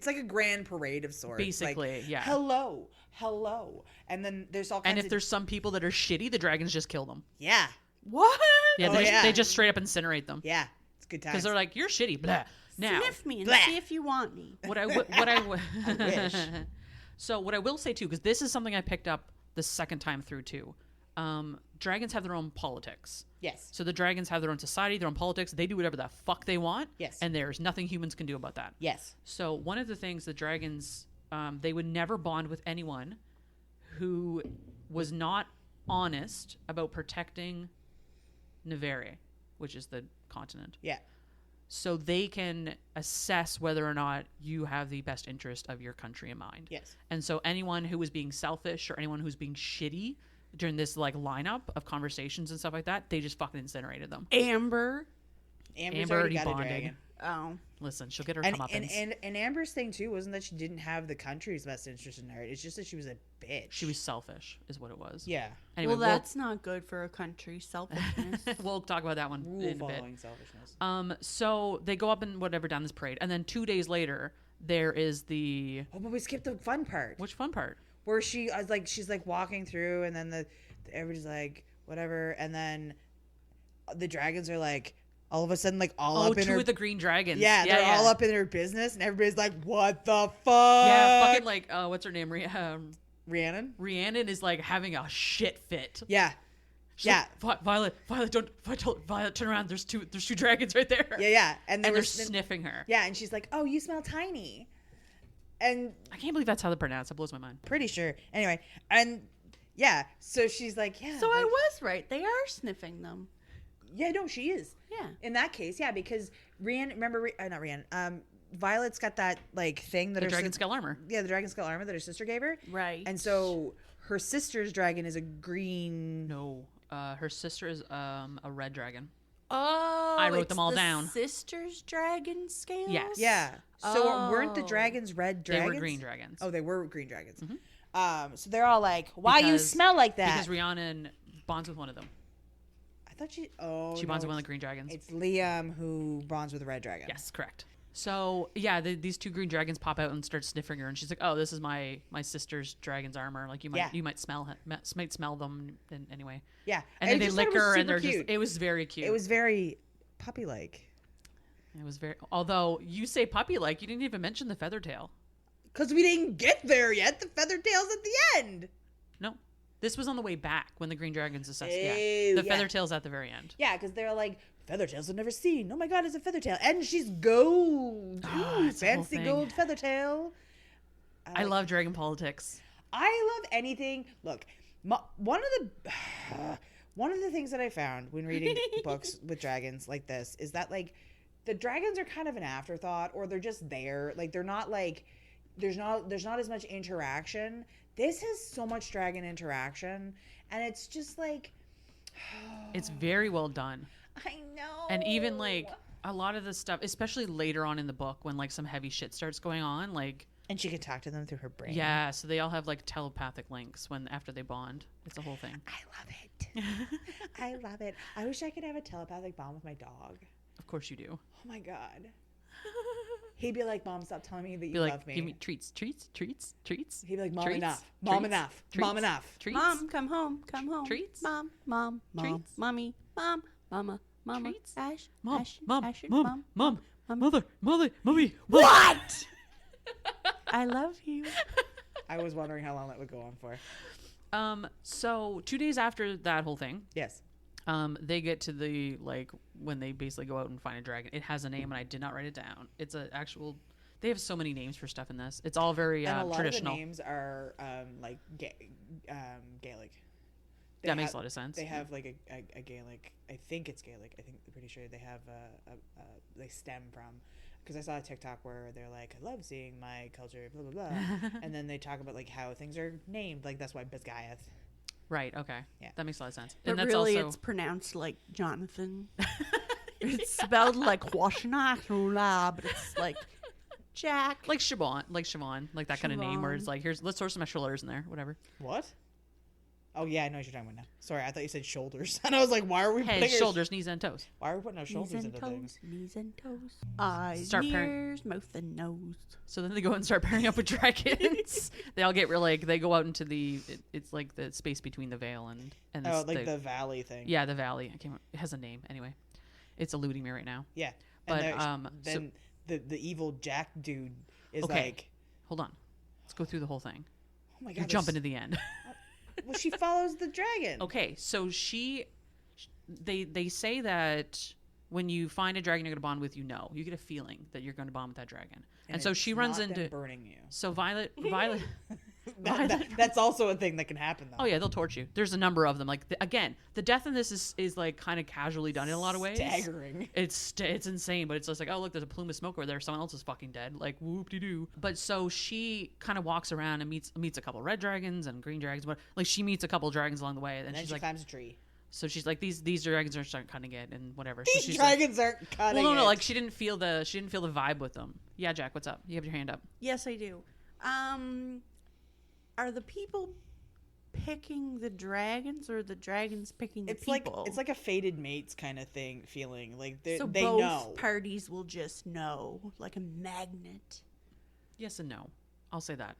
like a grand parade of sorts. basically, like, yeah. Hello, and then there's all kinds And if of there's some people that are shitty, the dragons just kill them. yeah, What? Yeah, Oh, they, yeah. they just straight up incinerate them yeah, it's good times. because they're like, you're shitty. Blah. Now, Sniff me and Bleh. see if you want me. what I wish. So what I will say too, because this is something I picked up the second time through too. Dragons have their own politics. Yes. So the dragons have their own society, their own politics. They do whatever the fuck they want. Yes. And there's nothing humans can do about that. Yes. So one of the things the dragons, they would never bond with anyone who was not honest about protecting Navarre, which is the continent. Yeah. So they can assess whether or not you have the best interest of your country in mind. Yes. And so anyone who was being selfish or anyone who's being shitty during this like lineup of conversations and stuff like that, they just fucking incinerated them. Amber. Amber's Amber already already got a bonded. dragon. Oh. Listen, she'll get her And, comeuppance. and Amber's thing too wasn't that she didn't have the country's best interest in her. It's just that she was a bitch. She was selfish, is what it was. yeah. Anyway, Well, that's not good for a country. Selfishness. we'll talk about that one Rule in a bit. following selfishness. So they go up and whatever down this parade, and then 2 days later, there is the Oh, but we skipped the fun part which fun part? where she's like walking through, and then everybody's like whatever, and then the dragons are like all of a sudden like all up in two her. of the green dragons. Yeah, they're all up in her business, and everybody's like, "What the fuck?" Yeah, fucking like what's her name? Rhiannon. Rhiannon is like having a shit fit. Yeah, She's yeah, like, Violet, Violet, turn around. There's two dragons right there. yeah, and And they're were sniffing her. Yeah, and she's like, "Oh, you smell tiny," and I can't believe that's how they pronounce it. Blows my mind. pretty sure. Anyway, and yeah, so she's like, "Yeah." So I like, was right. They are sniffing them. Yeah, no, she is. Yeah. In that case, yeah, because not Rhiannon. Violet's got that like thing that The her dragon scale armor. Yeah, the dragon skull armor that her sister gave her. Right. And so her sister's dragon is a green. No, her sister is a red dragon. Oh, I wrote it's them all the down. Sister's dragon scales? Yes. Yeah. So weren't the Oh. dragons red dragons? They were green dragons. Oh, they were green dragons. So they're all like, "Why you Because- smell like that?" Because Rhiannon bonds with one of them. I thought she. Oh, She bonds no, with one of the green dragons. It's Liam who bonds with the red dragon. Yes, correct. So yeah, these two green dragons pop out and start sniffing her, and she's like, "Oh, this is my sister's dragon's armor. Like you might smell them anyway." Yeah. And then I they just lick thought it was her, and super they're cute. just. It was very cute. It was very puppy-like. It was very. Although you say puppy like, you didn't even mention the feather tail. Because we didn't get there yet. The Feathertail's at the end. No. This was on the way back when the Green Dragons assessed. Oh, The yeah. Feathertail's at the very end. Yeah, because they're like, Feathertails I've never seen. Oh my god, it's a Feathertail. And she's gold. Oh, Ooh, it's a whole fancy thing. gold Feathertail. I love dragon politics. I love anything. Look, one of the things that I found when reading books with dragons like this is that like the dragons are kind of an afterthought, or they're just there. Like they're not like there's not as much interaction. This has so much dragon interaction, and it's just like It's very well done. I know. And even like a lot of the stuff, especially later on in the book when like some heavy shit starts going on, like and she can talk to them through her brain. yeah, so they all have like telepathic links after they bond. It's a whole thing. I love it. I love it. I wish I could have a telepathic bond with my dog. Of course you do. Oh my god. He'd be like, Mom, stop telling me that you Be like, love me. give me treats. He'd be like, Mom, treats, enough. Mom, treats, enough. treats, Mom, enough. Treats. Mom, come home. Come home. Treats. Mom, mom, mom, Treats. mommy, mom, mama, mama, Treats. Ash, Mom, Ash, mom, Asher, mom, mom, mom. mother, mommy. What? I love you. I was wondering how long that would go on for. So 2 days after that whole thing, Yes. they get to the like when they basically go out and find a dragon. It has a name, and I did not write it down. It's an actual. They have so many names for stuff in this. It's all very And a lot traditional. of the names are like Gaelic. That makes a lot of sense. They have like a Gaelic. I think it's Gaelic. I'm pretty sure they have they stem from. Because I saw a TikTok where they're like, I love seeing my culture, blah, blah, blah. And then they talk about like how things are named. Like that's why Basgiath. Right. Okay. Yeah. That makes a lot of sense. But And that's really, also it's pronounced like Jonathan. It's spelled like Washanakula, but it's like Jack. like Siobhan, like that kind of name where it's Siobhan. like, let's throw some extra letters in there, whatever. What? Oh yeah, I know what you're talking about now. Sorry, I thought you said shoulders, and I was like, why are we Head, putting shoulders, knees, and toes. Why are we putting our shoulders Knees and into toes, things? knees and toes, eyes, Start pairing- ears, mouth, and nose. So then they go and start pairing up with dragons. They all get real like they go out into it's like the space between the Vale and Oh, like the valley thing. yeah, the valley. I can't. It has a name anyway. It's eluding me right now. Yeah. But, And then the evil Jack dude is Okay. like, Hold on, let's go through the whole thing. oh my god, You're jumping to the end. well, she follows the dragon. Okay, so they say that when you find a dragon you're going to bond with, you get a feeling that you're going to bond with that dragon. And so it's she runs not them into burning you. so Violet That's also a thing that can happen though. Oh yeah, they'll torch you. There's a number of them. Like again, the death in this is like kind of casually done in a lot of ways. Staggering. It's insane, but it's just like, oh look, there's a plume of smoke over there. Someone else is fucking dead. Like whoop de doo. But so she kind of walks around and meets a couple red dragons and green dragons. But like she meets a couple dragons along the way, and And then she's she like, climbs a tree. so she's like, these dragons are starting cutting it and whatever. So These she's like, dragons aren't cutting well, no, it. like she didn't feel the vibe with them. Yeah, Jack, what's up? You have your hand up. Yes, I do. Are the people picking the dragons, or the dragons picking the people? It's like a fated mates kind of feeling. Like they so they both know. parties will just know, like a magnet. Yes and no. I'll say that.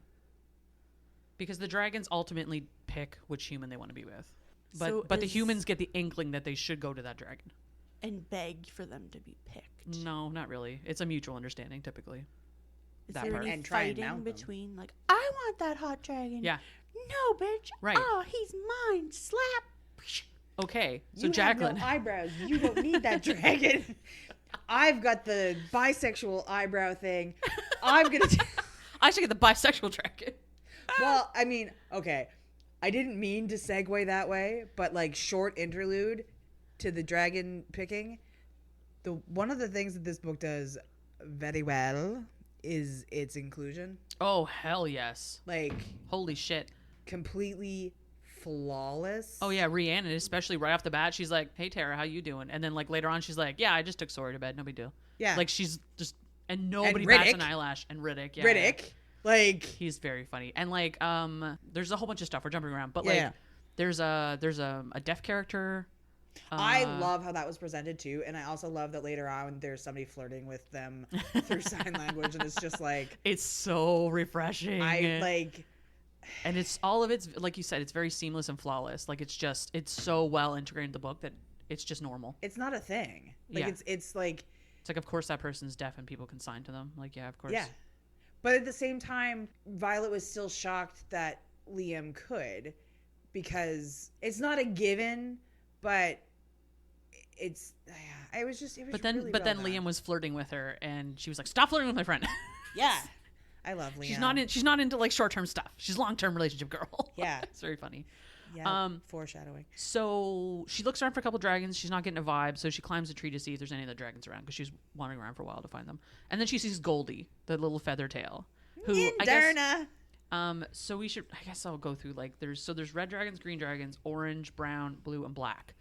Because the dragons ultimately pick which human they want to be with. But the humans get the inkling that they should go to that dragon. And beg for them to be picked. No, not really. It's a mutual understanding typically. Is that there part. any And try and fighting mount them. between, like, I want that hot dragon. Yeah. No, bitch. Right. Oh, he's mine. Slap. Okay. So You Jacqueline. have no eyebrows. You don't need that dragon. I've got the bisexual eyebrow thing. I'm gonna. I should get the bisexual dragon. Well, I mean, okay. I didn't mean to segue that way, but like short interlude to the dragon picking. One of the things that this book does very well is its inclusion. Oh hell yes. Like Holy shit. completely flawless. Oh yeah, Rhiannon, especially right off the bat, she's like, "Hey Tara, how you doing?" And then like later on, she's like, "Yeah, I just took Sora to bed, no big deal." Yeah. Like she's just and nobody And bats Riddick. an eyelash. And Riddick, yeah, Riddick. yeah. Like He's very funny. And like there's a whole bunch of stuff we're jumping around, but like Yeah. there's a deaf character. I love how that was presented too, and I also love that later on there's somebody flirting with them through sign language, and it's just like It's so refreshing. I like. And it's all of it's like you said, it's very seamless and flawless. Like it's so well integrated in the book that it's just normal. It's not a thing. Like Yeah. it's like It's like of course that person's deaf and people can sign to them. Like yeah, of course. yeah, But at the same time, Violet was still shocked that Liam could, because it's not a given, but it's it was but then really but well then done. Liam was flirting with her, and she was like, "Stop flirting with my friend." Yeah. I love Liam. She's not into like short-term stuff. She's a long-term relationship girl. Yeah. It's very funny. Yeah. Foreshadowing. So she looks around for a couple dragons. She's not getting a vibe, so she climbs a tree to see if there's any other dragons around, because she's wandering around for a while to find them. And then she sees Goldie, the little feather tail, who I guess. So I guess I'll go through like there's red dragons, green dragons, orange, brown, blue, and black.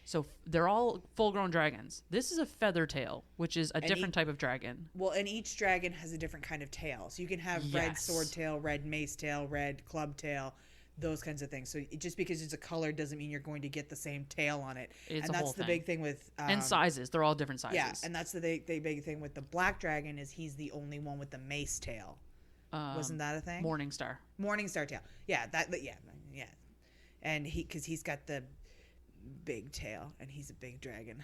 So they're all full-grown dragons. This is a feather tail, which is a different type of dragon. Well, and each dragon has a different kind of tail. So you can have red sword tail, red mace tail, red club tail, those kinds of things. So just because it's a color doesn't mean you're going to get the same tail on it. It's and a that's whole the thing. big thing with And sizes. They're all different sizes. Yeah, and that's the big thing with the black dragon is he's the only one with the mace tail. Wasn't that a thing? Morningstar tail. Yeah, yeah. And because he's got the big tail and he's a big dragon.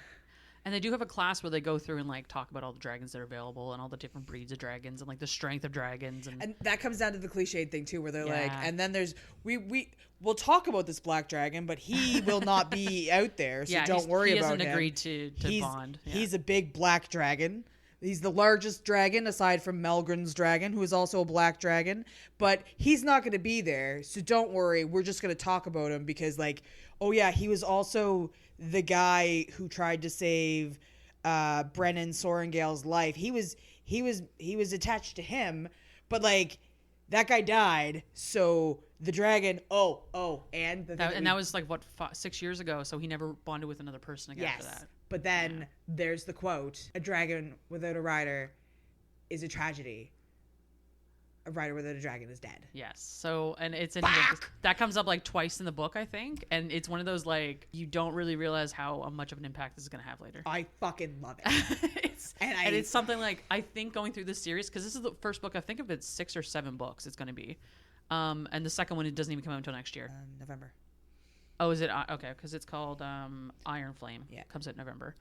And they do have a class where they go through and like talk about all the dragons that are available and all the different breeds of dragons and like the strength of dragons, and that comes down to the cliched thing too, where they're like, and then there's we'll talk about this black dragon, but he will not be out there, so don't worry about him. He hasn't agreed to bond. Yeah. He's a big black dragon. He's the largest dragon aside from Melgren's dragon, who is also a black dragon, but he's not going to be there, so don't worry. We're just going to talk about him because, like, oh yeah, he was also the guy who tried to save Brennan Sorrengail's life. He was attached to him, but like that guy died, so the dragon. That was like what 6 years ago. So he never bonded with another person again after that. But then there's the quote: "A dragon without a rider is a tragedy. A rider without a dragon is dead." Yes. So, and it's that comes up like twice in the book, I think, and it's one of those like you don't really realize how much of an impact this is going to have later. I fucking love it. and it's something like I think going through this series, because this is the first book. I think of it 6 or 7 books. It's going to be, and the second one it doesn't even come out until next year. November. Oh, is it okay? Because it's called Iron Flame. Yeah, comes out in November.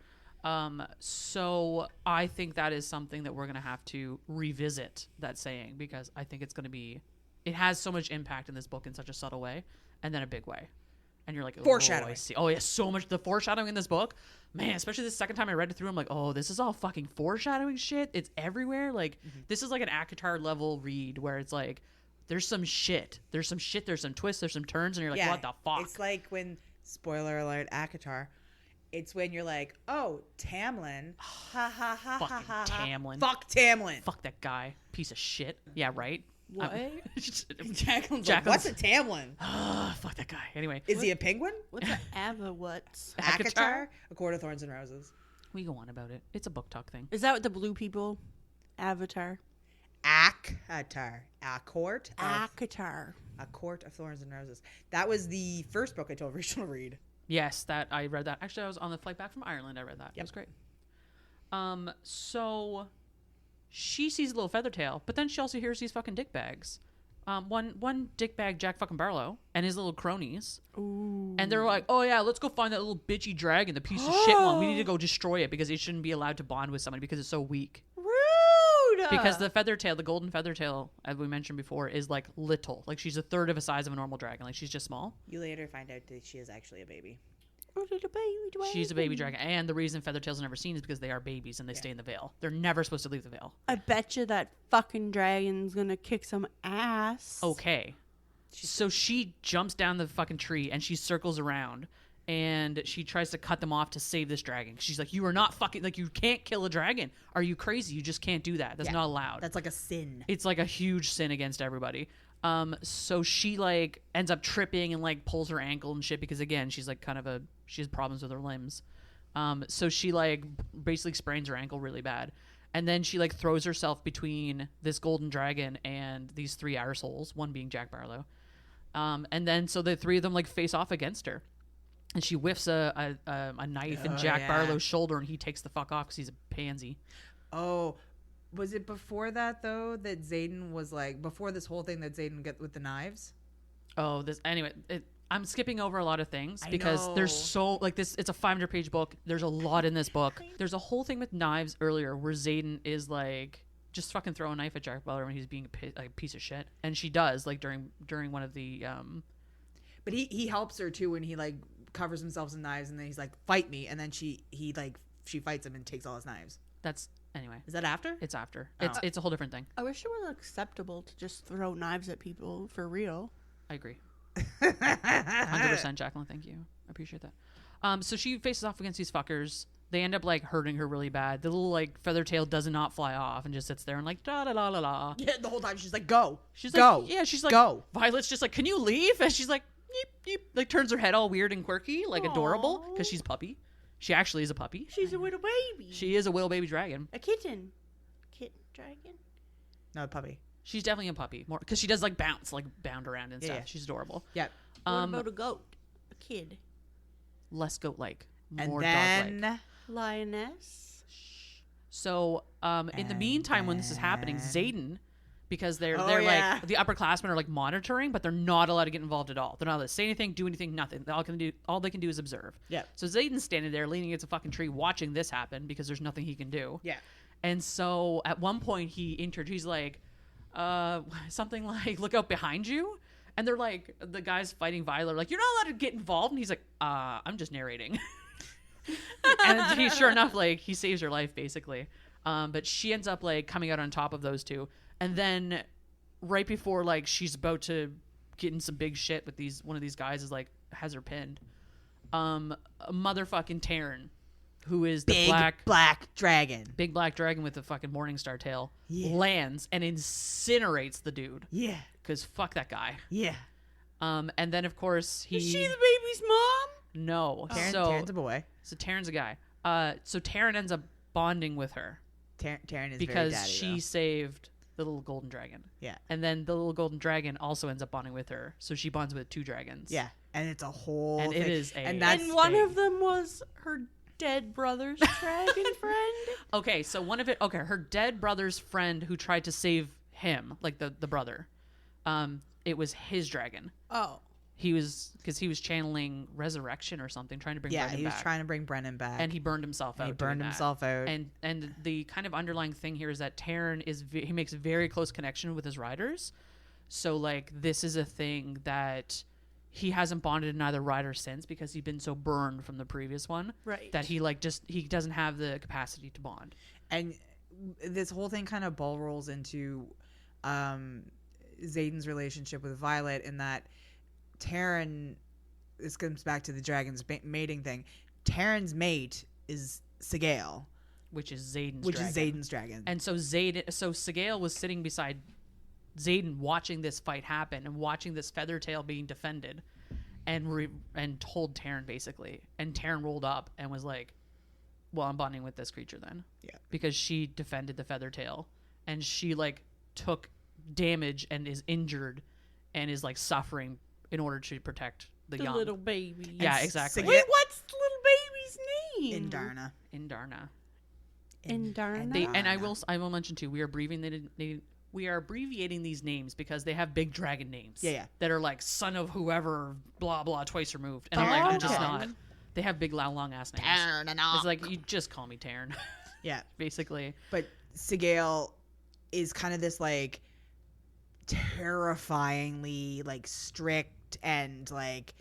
So I think that is something that we're going to have to revisit that saying, because I think it has so much impact in this book in such a subtle way and then a big way. And you're like, foreshadowing. I see. Oh yeah, so much. The foreshadowing in this book, man, especially the second time I read it through, I'm like, oh, this is all fucking foreshadowing shit. It's everywhere. Like this is like an ACOTAR level read where it's like, there's some shit. There's some twists, there's some turns, and you're like, what the fuck? It's like when, spoiler alert, ACOTAR, it's when you're like, oh, Tamlin. Ha ha ha ha ha. Tamlin. Fuck Tamlin. Fuck that guy. Piece of shit. Yeah, right? What? Jacqueline's like, what's a Tamlin? Fuck that guy. Anyway. Is he a penguin? What's an Ava? What's ACOTAR? A Court of Thorns and Roses. We go on about it. It's a book talk thing. Is that what the blue people? Avatar. ACOTAR. A Court of Thorns and Roses. That was the first book I told Rachel to read. Yes, that I read that. Actually, I was on the flight back from Ireland. I read that. Yep. It was great. So she sees a little feather tail, but then she also hears these fucking dickbags. One dickbag, Jack fucking Barlow, and his little cronies. Ooh. And they're like, oh yeah, let's go find that little bitchy dragon, the piece of shit one. We need to go destroy it because it shouldn't be allowed to bond with somebody because it's so weak. Rude! Because the feather tail, the golden feather tail, as we mentioned before, is like little. Like she's a third of the size of a normal dragon. Like she's just small. You later find out that she is actually a baby. She's a baby dragon. And the reason feathertails are never seen is because they are babies and they stay in the veil. They're never supposed to leave the veil. I bet you that fucking dragon's gonna kick some ass. Okay. So she jumps down the fucking tree and she circles around and she tries to cut them off to save this dragon. She's like, you are not fucking, like, you can't kill a dragon. Are you crazy? You just can't do that. That's not allowed. That's like a sin. It's like a huge sin against everybody. So she like ends up tripping and like pulls her ankle and shit because again, she's like she has problems with her limbs. So she like basically sprains her ankle really bad. And then she like throws herself between this golden dragon and these 3 arseholes, one being Jack Barlow. And then so the 3 of them like face off against her. And she whiffs a knife in Jack Barlow's shoulder and he takes the fuck off because he's a pansy. Oh, was it before that though that Xaden was like, before this whole thing that Xaden got with the knives? Oh, anyway, I'm skipping over a lot of things because there's so like this. It's a 500-page book. There's a lot in this book. There's a whole thing with knives earlier where Xaden is like just fucking throw a knife at Jack Butler when he's being a piece of shit. And she does, like, during one of the But he helps her too when he like covers himself in knives, and then he's like, fight me, and then she fights him and takes all his knives. that's anyway. Is that after? It's after. Oh. It's a whole different thing. I wish it was acceptable to just throw knives at people for real. I agree. 100%, Jacqueline. Thank you. I appreciate that. So she faces off against these fuckers. They end up like hurting her really bad. The little like feather tail does not fly off and just sits there and like da la la la la. Yeah, the whole time she's like, go. She's go. like, yeah, she's like, go. Violet's just like, can you leave? And she's like, yeep, yeep. Like turns her head all weird and quirky, like adorable, because she's puppy. She actually is a puppy. She's a little baby. She is a little baby dragon. A kitten. Kitten dragon. No, puppy. She's definitely a puppy, more because she does like bound around and stuff. Yeah. She's adorable. Yep. What about a goat? A kid. Less goat-like, And more then dog-like. Lioness. So, in the meantime, when this is happening, Xaden, because they're yeah. like the upperclassmen are like monitoring, but they're not allowed to get involved at all. They're not allowed to say anything, do anything, nothing. All they can do is observe. Yeah. So Xaden's standing there leaning against a fucking tree, watching this happen because there's nothing he can do. Yeah. And so at one point he's like, something like, "Look out behind you." And they're like, the guys fighting Violet are like, "You're not allowed to get involved." And he's like, I'm just narrating. And he, sure enough, like, he saves her life, basically. But she ends up, like, coming out on top of those two. And then right before, like, she's about to get in some big shit with one of these guys is, like, has her pinned. A motherfucking Terran, who is the Big black dragon. big black dragon with the fucking Morningstar tail, Yeah. lands and incinerates the dude. Yeah. Because fuck that guy. Yeah. And then, of course, Is she the baby's mom? No. Terran's a boy. So Terran's a guy. So Terran ends up bonding with her Terran is because very daddy, she though. saved the little golden dragon. Yeah. And then the little golden dragon also ends up bonding with her. So she bonds with two dragons. Yeah. And it's a whole And thing. it is and that's And one thing. of them was her dead brother's dragon friend. Okay, so her dead brother's friend who tried to save him, like the brother, it was his dragon. Oh. Because he was channeling resurrection or something, trying to bring Brennan he was back. trying to bring Brennan back. And he burned himself out. He burned doing that. himself out. And the kind of underlying thing here is that Terran he makes a very close connection with his riders. So like this is a thing that he hasn't bonded another rider since because he's been so burned from the previous one. Right. That he he doesn't have the capacity to bond. And this whole thing kind of ball rolls into Xaden's relationship with Violet, in that Terran, this comes back to the dragon's mating thing. Terran's mate is Sorrengail, Which is Xaden's dragon. dragon. And so Sorrengail was sitting beside Xaden watching this fight happen and watching this feather tail being defended and told Terran basically. And Terran rolled up and was like, well, I'm bonding with this creature then. Yeah. Because she defended the feather tail and she like took damage and is injured and is like suffering in order to protect the young. little baby. Yeah, exactly. Wait, what's the little baby's name? Indarna. Indarna. And I will mention too, we are abbreviating these names because they have big dragon names. Yeah. That are like son of whoever, blah blah, twice removed. And I'm like, I'm just Okay. not. They have big long ass names. It's like, you just call me Terran. Yeah. Basically. But Sorrengail is kind of this like terrifyingly like strict and like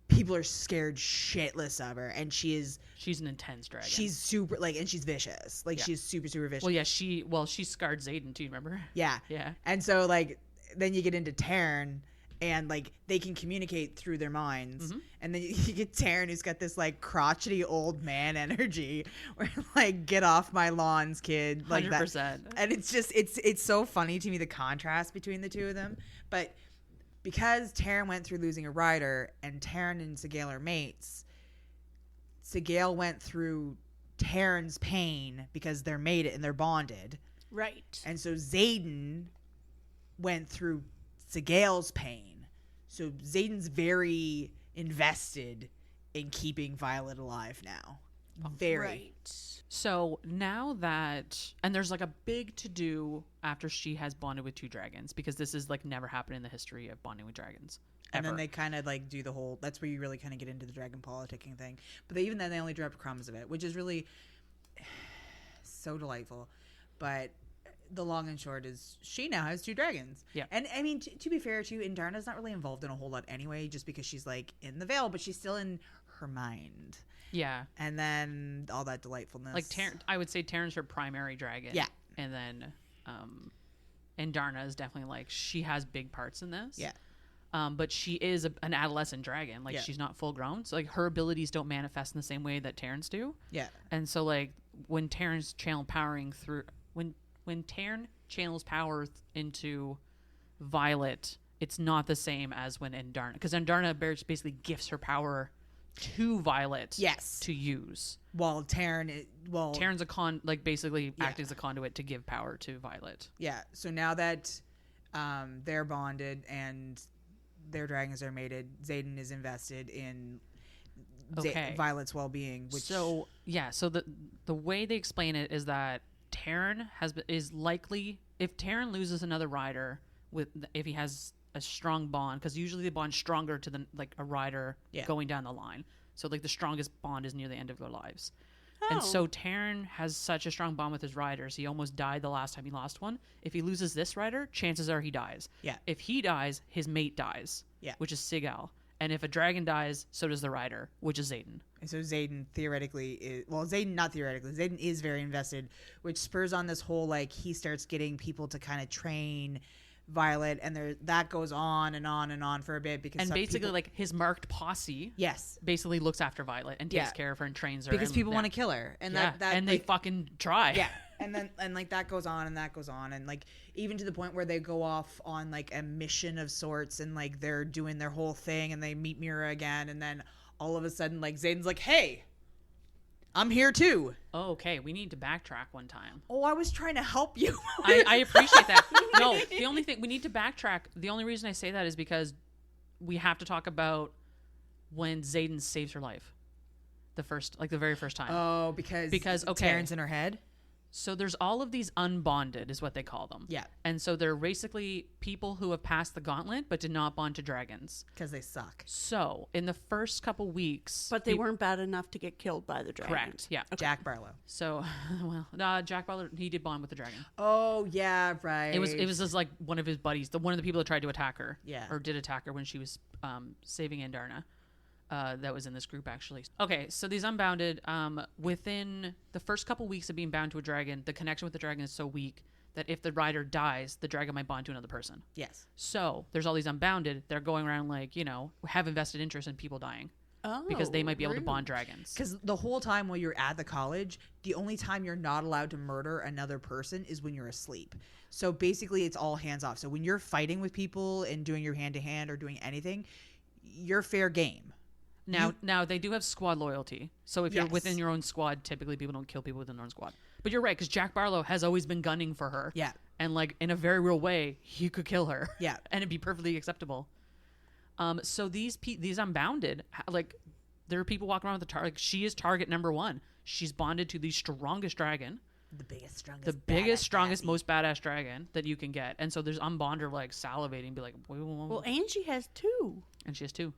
people are scared shitless of her, and she's an intense dragon. She's super like, and she's vicious. Like she's super vicious. Well, yeah, she scarred Xaden too, remember? Yeah. Yeah. And so like then you get into Terran, and like they can communicate through their minds. Mm-hmm. And then you get Terran, who's got this like crotchety old man energy where like, get off my lawns, kid. Like 100%. that. And it's just it's so funny to me, the contrast between the two of them. But because Terran went through losing a rider and Terran and Sorrengail are mates, Sorrengail went through Terran's pain because they're mated and they're bonded. Right. And so Xaden went through Sorrengail's pain. So Xaden's very invested in keeping Violet alive now. Very. Right. So now that, and there's like a big to do after she has bonded with two dragons, because this is like never happened in the history of bonding with dragons. And ever. then they kind of like do the whole, that's where you really kind of get into the dragon politicking thing. But even then they only dropped crumbs of it, which is really so delightful. But the long and short is she now has 2 dragons. Yeah. And I mean, to be fair, too, Indarna's not really involved in a whole lot anyway, just because she's like in the veil, but she's still in her mind. Yeah. And then all that delightfulness. Like I would say Taryn's her primary dragon. Yeah. And then Indarna is definitely like, she has big parts in this. Yeah. But she is an adolescent dragon. Like, she's not full grown. So, like, her abilities don't manifest in the same way that Taryn's do. Yeah. And so, like, when Taryn's powering through... When Taryn channels power into Violet, it's not the same as when Indarna... Because Indarna basically gifts her power to Violet to use. While Taryn's basically acting as a conduit to give power to Violet. Yeah. So now that they're bonded and their dragons are mated, Xaden is invested in Violet's well-being. So the way they explain it is that Taryn is likely, if Taryn loses another rider, if he has a strong bond, because usually they bond stronger to a rider going down the line. So like the strongest bond is near the end of their lives. And so Taryn has such a strong bond with his riders. He almost died the last time he lost one. If he loses this rider, chances are he dies. Yeah. If he dies, his mate dies. Yeah. Which is Sorrengail. And if a dragon dies, so does the rider, which is Xaden. And so Xaden theoretically is... Well, Xaden, not theoretically. Xaden is very invested, which spurs on this whole, like, he starts getting people to kind of train Violet, and that goes on and on and on for a bit. Because basically, like, his marked posse basically looks after Violet and takes care of her and trains her. Because people want to kill her. And they fucking try. Yeah. And like that goes on and that goes on, and like even to the point where they go off on like a mission of sorts, and like they're doing their whole thing, and they meet Mira again, and then all of a sudden like Xaden's like, "Hey, I'm here too." Oh, okay, we need to backtrack one time. Oh, I was trying to help you. I appreciate that. No, the only thing we need to backtrack. The only reason I say that is because we have to talk about when Xaden saves her life, the very first time. Oh, because Taryn's in her head. So there's all of these unbonded, is what they call them. Yeah. And so they're basically people who have passed the gauntlet but did not bond to dragons. Because they suck. So in the first couple weeks... But they weren't bad enough to get killed by the dragon. Correct, yeah. Okay. Jack Barlow. So, Jack Barlow, he did bond with the dragon. Oh, yeah, right. It was just like one of his buddies, one of the people that tried to attack her. Yeah. Or did attack her when she was saving Indarna. That was in this group, actually. Okay, so these unbounded, within the first couple weeks of being bound to a dragon, the connection with the dragon is so weak that if the rider dies, the dragon might bond to another person. Yes. So there's all these unbounded. They're going around like, have invested interest in people dying. Oh, because they might be able to bond dragons. Because the whole time while you're at the college, the only time you're not allowed to murder another person is when you're asleep. So basically, it's all hands off. So when you're fighting with people and doing your hand-to-hand or doing anything, you're fair game. Now they do have squad loyalty. So if you're within your own squad, typically people don't kill people within their own squad. But you're right, because Jack Barlow has always been gunning for her. Yeah. And like in a very real way, he could kill her. Yeah. And it'd be perfectly acceptable. So these unbounded, like there are people walking around with the target. Like, she is target number 1. She's bonded to the strongest dragon. The biggest, strongest, most badass dragon that you can get. And so there's unbonder like salivating, be like, well, Angie has 2. And she has 2.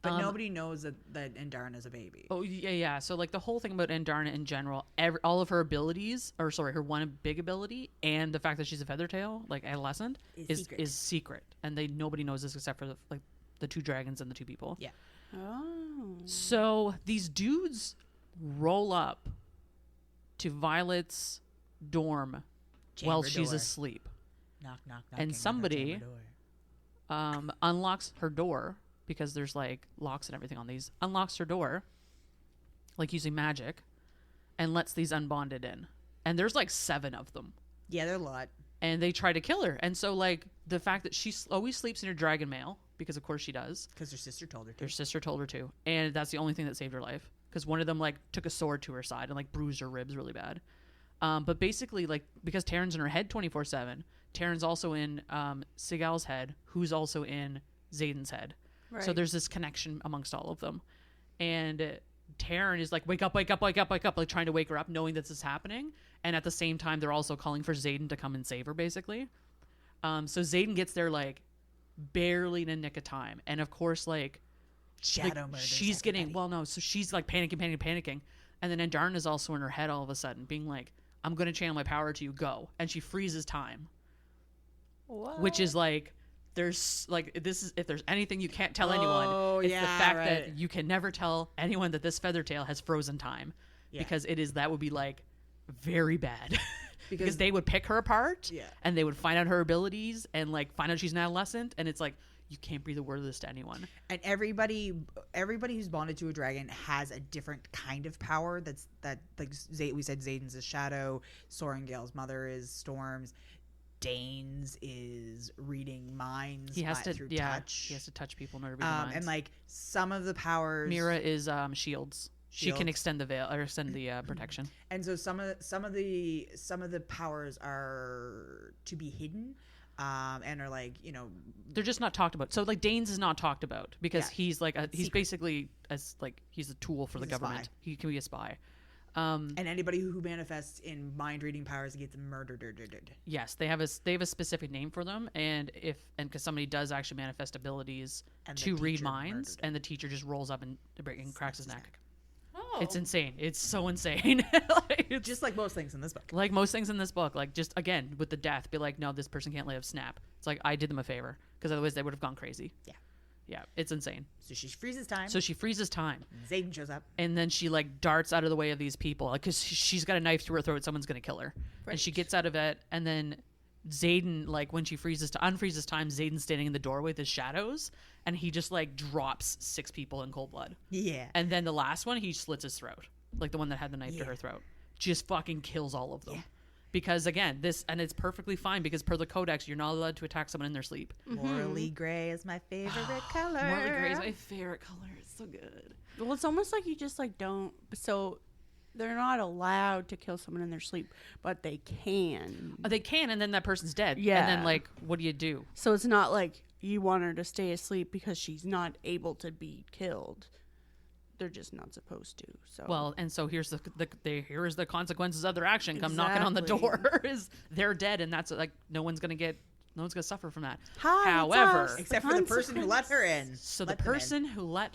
But nobody knows that Indarna is a baby. Oh, yeah. So, like, the whole thing about Indarna in general, all of her abilities, her one big ability, and the fact that she's a feathertail, like, adolescent, is secret. And nobody knows this except for, the 2 dragons and the 2 people. Yeah. Oh. So, these dudes roll up to Violet's dorm while she's asleep. Knock, and somebody unlocks her door, because there's like locks and everything on these, unlocks her door, like using magic, and lets these unbonded in. And there's like 7 of them. Yeah, there are a lot. And they try to kill her. And so like the fact that she always sleeps in her dragon mail, because of course she does. Because her sister told her to. Her sister told her to. And that's the only thing that saved her life. Because one of them like took a sword to her side and like bruised her ribs really bad. But basically like, because Taryn's in her head 24/7, Taryn's also in Sorrengail's head, who's also in Xaden's head. Right. So there's this connection amongst all of them. And Taryn is like, wake up, like trying to wake her up, knowing that this is happening. And at the same time, they're also calling for Xaden to come and save her, basically. So Xaden gets there like barely in a nick of time. And of course, like, shadow murders she's getting, so she's like panicking. And then Indarna is also in her head all of a sudden, being like, I'm going to channel my power to you, go. And she freezes time, What? which is like, there's like, this is, if there's anything you can't tell anyone, it's the fact that you can never tell anyone that this Feathertail has frozen time, because that would be like very bad. Because they would pick her apart, and they would find out her abilities and like find out she's an adolescent, and it's like, you can't breathe a word of this to anyone. And everybody who's bonded to a dragon has a different kind of power. That like we said, Zayden's is Shadow, Sorrengail's mother is Storms, Dane's is reading minds. He has to through touch. He has to touch people in order to read minds. And like some of the powers, Mira is shields. She can extend the veil or extend the protection. And so some of the powers are to be hidden. And are like, you know, they're just not talked about. So like Dane's is not talked about because he's like he's basically he's a tool for the government. He can be a spy. And anybody who manifests in mind reading powers gets murdered. Yes, they have a specific name for them, and because somebody does actually manifest abilities to read minds, and the teacher just rolls up and cracks his neck. Oh. It's insane. It's so insane. It's just like most things in this book. Like most things in this book, like just again with the death, be like, no, this person can't live. Snap. It's like I did them a favor because otherwise they would have gone crazy. Yeah, it's insane. So she freezes time. Zayden shows up, and then she like darts out of the way of these people, like because she's got a knife through her throat. Someone's gonna kill her, and she gets out of it, and then Zayden, like when she unfreezes time, Zayden's standing in the doorway with his shadows, and he just like drops 6 people in cold blood. Yeah. And then the last one, he slits his throat, like the one that had the knife to her throat. Just fucking kills all of them. Yeah. Because again, it's perfectly fine because per the codex, you're not allowed to attack someone in their sleep. Morally gray is my favorite color. Morally gray is my favorite color. It's so good. Well, it's almost like you just like don't. So they're not allowed to kill someone in their sleep, but they can. They can, and then that person's dead. Yeah. And then like, what do you do? So it's not like you want her to stay asleep because she's not able to be killed. They're just not supposed to. So well, and so here's here's the consequences of their action. Come knocking on the door is they're dead, and that's like no one's gonna suffer from that. However, except for the person who let her in. So the person who let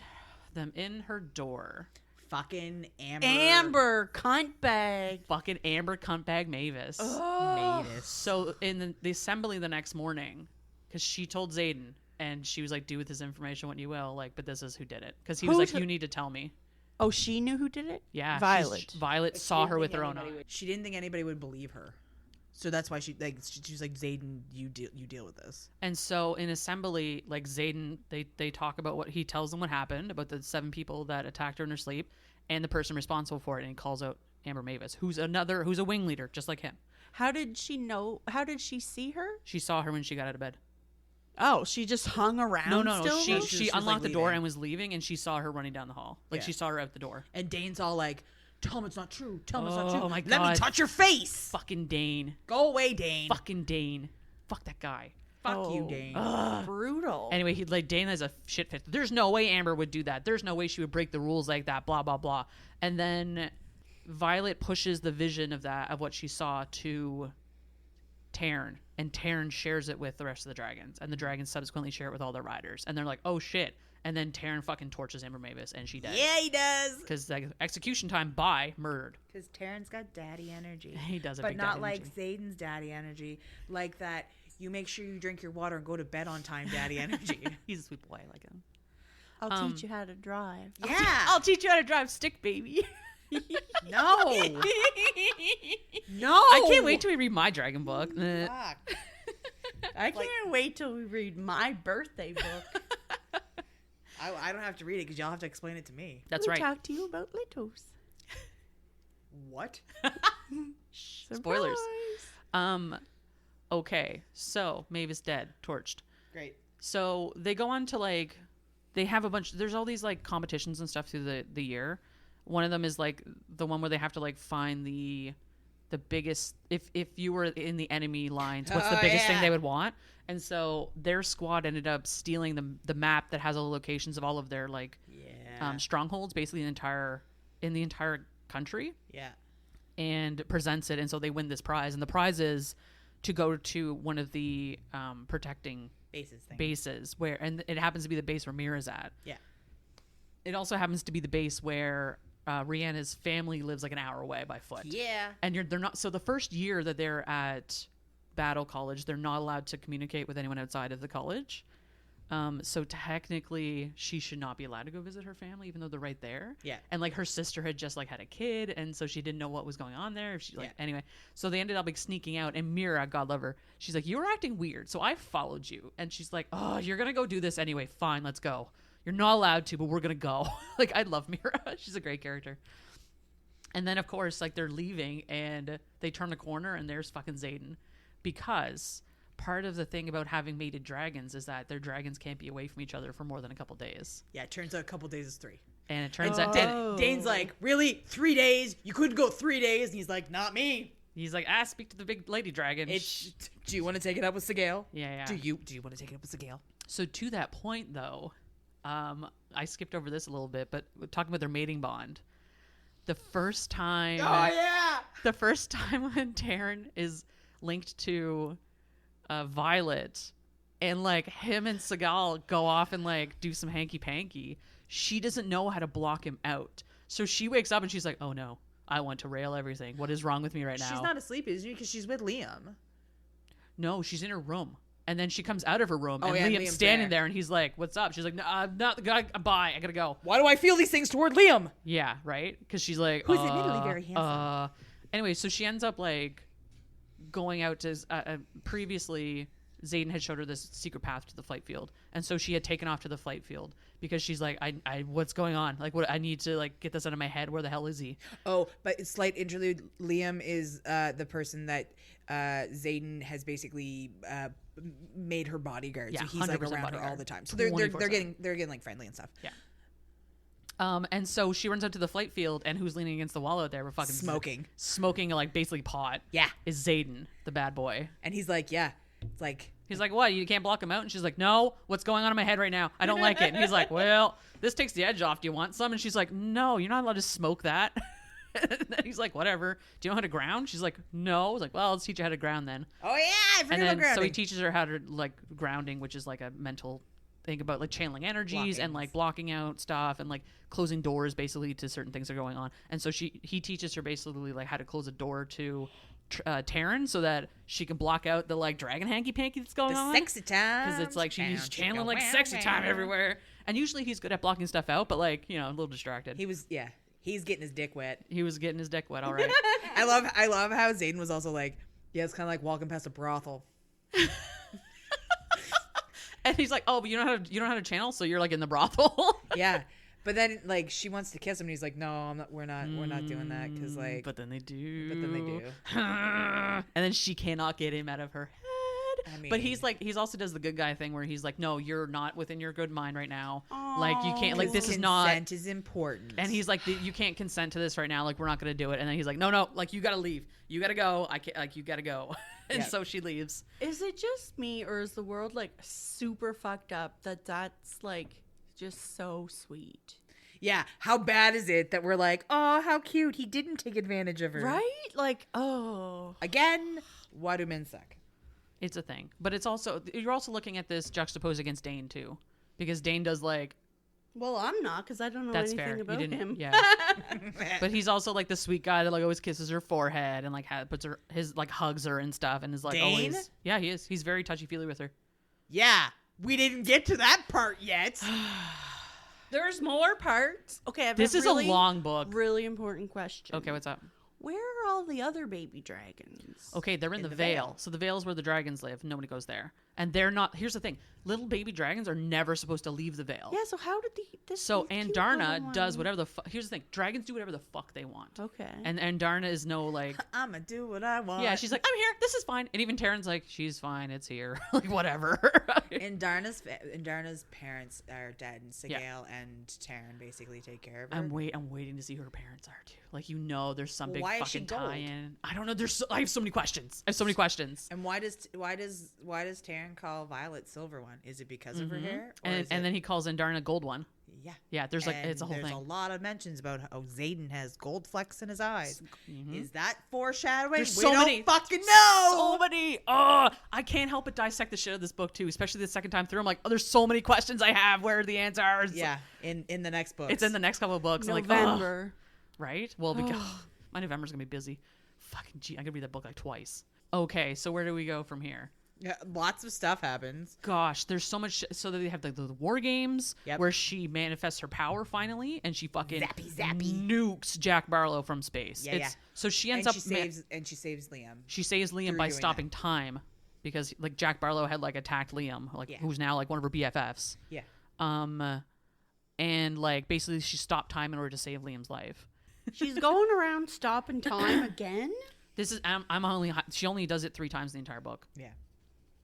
them in her door, fucking Amber cuntbag, fucking Amber cuntbag Mavis. Mavis. So in the assembly the next morning, because she told Zayden. And she was like, do with this information what you will. Like, but this is who did it. Because he was like, you need to tell me. Oh, she knew who did it? Yeah. Violet. Violet saw her with her own eyes. She didn't think anybody would believe her. So that's why she was like, Zayden, you deal with this. And so in assembly, like Zayden, they talk about what he tells them what happened, about the 7 people that attacked her in her sleep, and the person responsible for it. And he calls out Amber Mavis, who's a wing leader, just like him. How did she know? How did she see her? She saw her when she got out of bed. Oh, she just hung around. No. Still? She unlocked the door and was leaving, and she saw her running down the hall. Like she saw her out the door. And Dane's all like, "Tell him it's not true. Tell him it's not true. Oh my God! Let me touch your face. Fucking Dane. Go away, Dane. Fucking Dane. Fuck that guy. Fuck you, Dane. Brutal. Anyway, Dane has a shit fit. There's no way Amber would do that. There's no way she would break the rules like that. Blah blah blah. And then Violet pushes the vision of what she saw to Taryn, and Taryn shares it with the rest of the dragons, and the dragons subsequently share it with all their riders, and they're like, oh shit. And then Taryn fucking torches Amber Mavis, and she dies. Yeah, he does. Because like, execution time by murdered. Because Taryn's got daddy energy. He does have but big not daddy like energy. Zayden's daddy energy, like that you make sure you drink your water and go to bed on time daddy energy. He's a sweet boy, I like him. I'll teach you how to drive. Yeah. I'll teach you how to drive stick, baby. No. No. I can't wait till we read my dragon book. Fuck. I can't wait till we read my birthday book. I don't have to read it because y'all have to explain it to me. That's right. Talk to you about littles. What? Spoilers. Okay, so Mavis dead, torched. Great. So they go on to like, they have a bunch. There's all these like competitions and stuff through the year. One of them is like the one where they have to like find the biggest. If you were in the enemy lines, what's the biggest thing they would want? And so their squad ended up stealing the map that has all the locations of all of their like strongholds, basically in the entire country. Yeah. And presents it, and so they win this prize. And the prize is to go to one of the protecting bases where, and it happens to be the base where Mira's at. Yeah. It also happens to be the base where Rihanna's family lives like an hour away by foot. Yeah. And they're not. So the first year that they're at Battle College, they're not allowed to communicate with anyone outside of the college. So technically, she should not be allowed to go visit her family, even though they're right there. Yeah. And like her sister had just like had a kid, and so she didn't know what was going on there. If she like anyway, so they ended up like sneaking out. And Mira, God love her, she's like, "You were acting weird, so I followed you." And she's like, "Oh, you're gonna go do this anyway? Fine, let's go. You're not allowed to, but we're gonna go." Like, I love Mira. She's a great character. And then of course, like they're leaving, and they turn the corner, and there's fucking Xaden, because part of the thing about having mated dragons is that their dragons can't be away from each other for more than a couple days. Yeah, it turns out a couple days is 3. And it turns out Dane's like, really? 3 days? You couldn't go 3 days? And he's like, not me. he's like, speak to the big lady dragon. Do you want to take it up with Sorrengail? Yeah. Do you want to take it up with Sorrengail? So to that point, though, I skipped over this a little bit, but we're talking about their mating bond. The first time... Oh, yeah! The first time when Taryn is linked to Violet, and like him and Seagal go off and like do some hanky-panky, she doesn't know how to block him out. So she wakes up and she's like, oh no, I want to rail everything. What is wrong with me right now? She's not asleep, is she? Because she's with Liam. No, she's in her room. And then she comes out of her room, and and Liam's standing there, and he's like, what's up? She's like, no, I'm not, bye, I gotta go. Why do I feel these things toward Liam? Yeah, right? Because she's like, who's admittedly very handsome. Anyway, so she ends up like going out to, previously, Xaden had showed her this secret path to the flight field. And so she had taken off to the flight field because she's like, I what's going on? Like, what, I need to like get this out of my head. Where the hell is he? Oh, but slight interlude. Liam is the person that Xaden has basically made her bodyguard. Yeah, so he's like around her all the time. So they're getting like friendly and stuff. Yeah. And so she runs out to the flight field, and who's leaning against the wall out there? We're fucking smoking like basically pot. Yeah, is Xaden, the bad boy. And he's like, yeah, it's like he's like, what? You can't block him out? And she's like, no. What's going on in my head right now? I don't like it. And he's like, well, this takes the edge off. Do you want some? And she's like, no, you're not allowed to smoke that. And then he's like, whatever. Do you know how to ground? She's like, no. He's like, well, let's teach you how to ground then. Oh yeah, I forgot about grounding. So he teaches her how to like grounding, which is like a mental thing about like channeling energies and like blocking out stuff and like closing doors basically to certain things that are going on. And so he teaches her basically like how to close a door to Taryn so that she can block out the like dragon hanky panky that's going on. Sexy time. Because it's like she's channeling like sexy time everywhere. And usually he's good at blocking stuff out, but like, you know, a little distracted. He's getting his dick wet. He was getting his dick wet, all right. I love how Xaden was also like, yeah, it's kind of like walking past a brothel. And he's like, oh, but you don't know how to channel, so you're like in the brothel. Yeah. But then like she wants to kiss him, and he's like, no, I'm not. We're not doing that because like. But then they do. And then she cannot get him out of her head. I mean, but he's also does the good guy thing where he's like, no, you're not within your good mind right now. Like you can't, like this is not. Consent is important. And he's like, you can't consent to this right now. Like we're not gonna do it. And then he's like, no, like you gotta leave. You gotta go. I can't. Like you gotta go. And so she leaves. Is it just me, or is the world like super fucked up that's like just so sweet? Yeah. How bad is it that we're like, oh, how cute. He didn't take advantage of her. Right? Like, oh. Again, why do men suck? It's a thing. But it's also, you're also looking at this juxtaposed against Dane too. Because Dane does like. Well, I'm not, because I don't know anything about him. Yeah. But he's also like the sweet guy that like always kisses her forehead and like puts his like hugs her and stuff and is like Dane? always. Yeah, he is. He's very touchy-feely with her. Yeah. We didn't get to that part yet. There's more parts. Okay, this is a long book. Really important question. Okay, what's up? Where are all the other baby dragons? Okay, they're in the Vale. So the Vale is where the dragons live. Nobody goes there. And they're not... Here's the thing. Little baby dragons are never supposed to leave the Vale. Yeah, so how did So Andarna does whatever the fuck... Here's the thing. Dragons do whatever the fuck they want. Okay. And Andarna is no, like... I'ma do what I want. Yeah, she's like, I'm here. This is fine. And even Taryn's like, she's fine. It's here. Like, whatever. Andarna's parents are dead, and Sorrengail and Taryn basically take care of her. I'm waiting to see who her parents are, too. Like, you know, there's some big why fucking is she gold? tie-in. I don't know. I have so many questions. I have so many questions. And why does Taryn call Violet Silver One? Is it because of her hair? And then he calls Andarna Gold One. Yeah. Yeah, there's like, it's a whole thing. There's a lot of mentions about how Xaden has gold flecks in his eyes. Is that foreshadowing? There's so many. Fucking know. So many. Oh, I can't help but dissect the shit of this book too, especially the second time through. I'm like, oh, there's so many questions I have. Where are the answers? Yeah, in the next book. It's in the next couple of books. November. I'm like, right? Well, because my November's gonna be busy. Fucking gee, I could read that book like twice. Okay, so where do we go from here? Yeah, lots of stuff happens. Gosh, there's so much. So they have the war games where she manifests her power finally, and she fucking zappy nukes Jack Barlow from space. Yeah. So she ends and up she saves Liam. She saves Liam through by doing stopping time, because like Jack Barlow had like attacked Liam, like who's now like one of her BFFs. Yeah. And like basically she stopped time in order to save Liam's life. She's going around stopping time again. This is she only does it 3 times in the entire book. Yeah.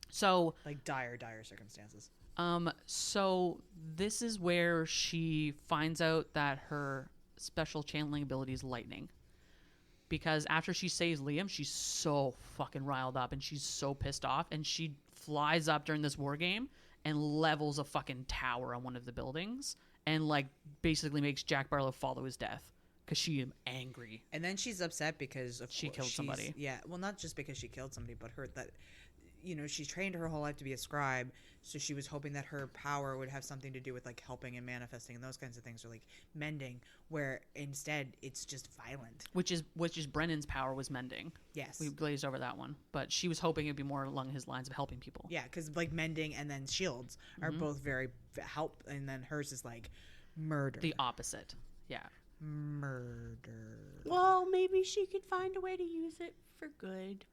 So like dire circumstances. So this is where she finds out that her special channeling ability is lightning. Because after she saves Liam, she's so fucking riled up and she's so pissed off, and she flies up during this war game and levels a fucking tower on one of the buildings and like basically makes Jack Barlow follow his death because she is angry. And then she's upset because she killed somebody. Yeah, well, not just because she killed somebody, but she's trained her whole life to be a scribe, so she was hoping that her power would have something to do with like helping and manifesting and those kinds of things, or like mending, where instead it's just violent. Which is Brennan's power was mending. Yes. We glazed over that one, but she was hoping it'd be more along his lines of helping people. Yeah, because like mending and then shields are both very help, and then hers is like murder. The opposite. Yeah. Murder. Well, maybe she could find a way to use it for good.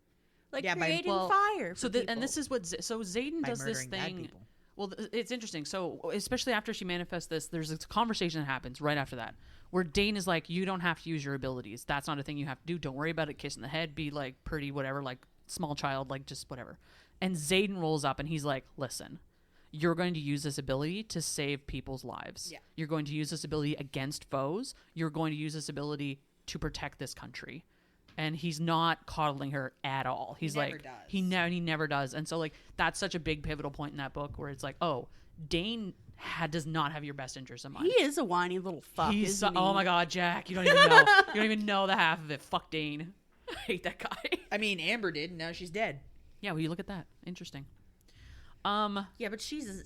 Like creating fire. So this is what Xaden does this thing. Well, it's interesting. So especially after she manifests this, there's a conversation that happens right after that, where Dane is like, "You don't have to use your abilities. That's not a thing you have to do. Don't worry about it. Kiss in the head. Be like pretty, whatever. Like small child. Like just whatever." And Xaden rolls up and he's like, "Listen, you're going to use this ability to save people's lives. Yeah. You're going to use this ability against foes. You're going to use this ability to protect this country." And he's not coddling her at all. He's like, he never does. And so like that's such a big pivotal point in that book where it's like, oh, Dane does not have your best interest in mind. He is a whiny little fuck. Oh my god, Jack, you don't even know. You don't even know the half of it. Fuck Dane. I hate that guy. I mean, Amber did, and now she's dead. Yeah, well, you look at that. Interesting. Yeah, but she's a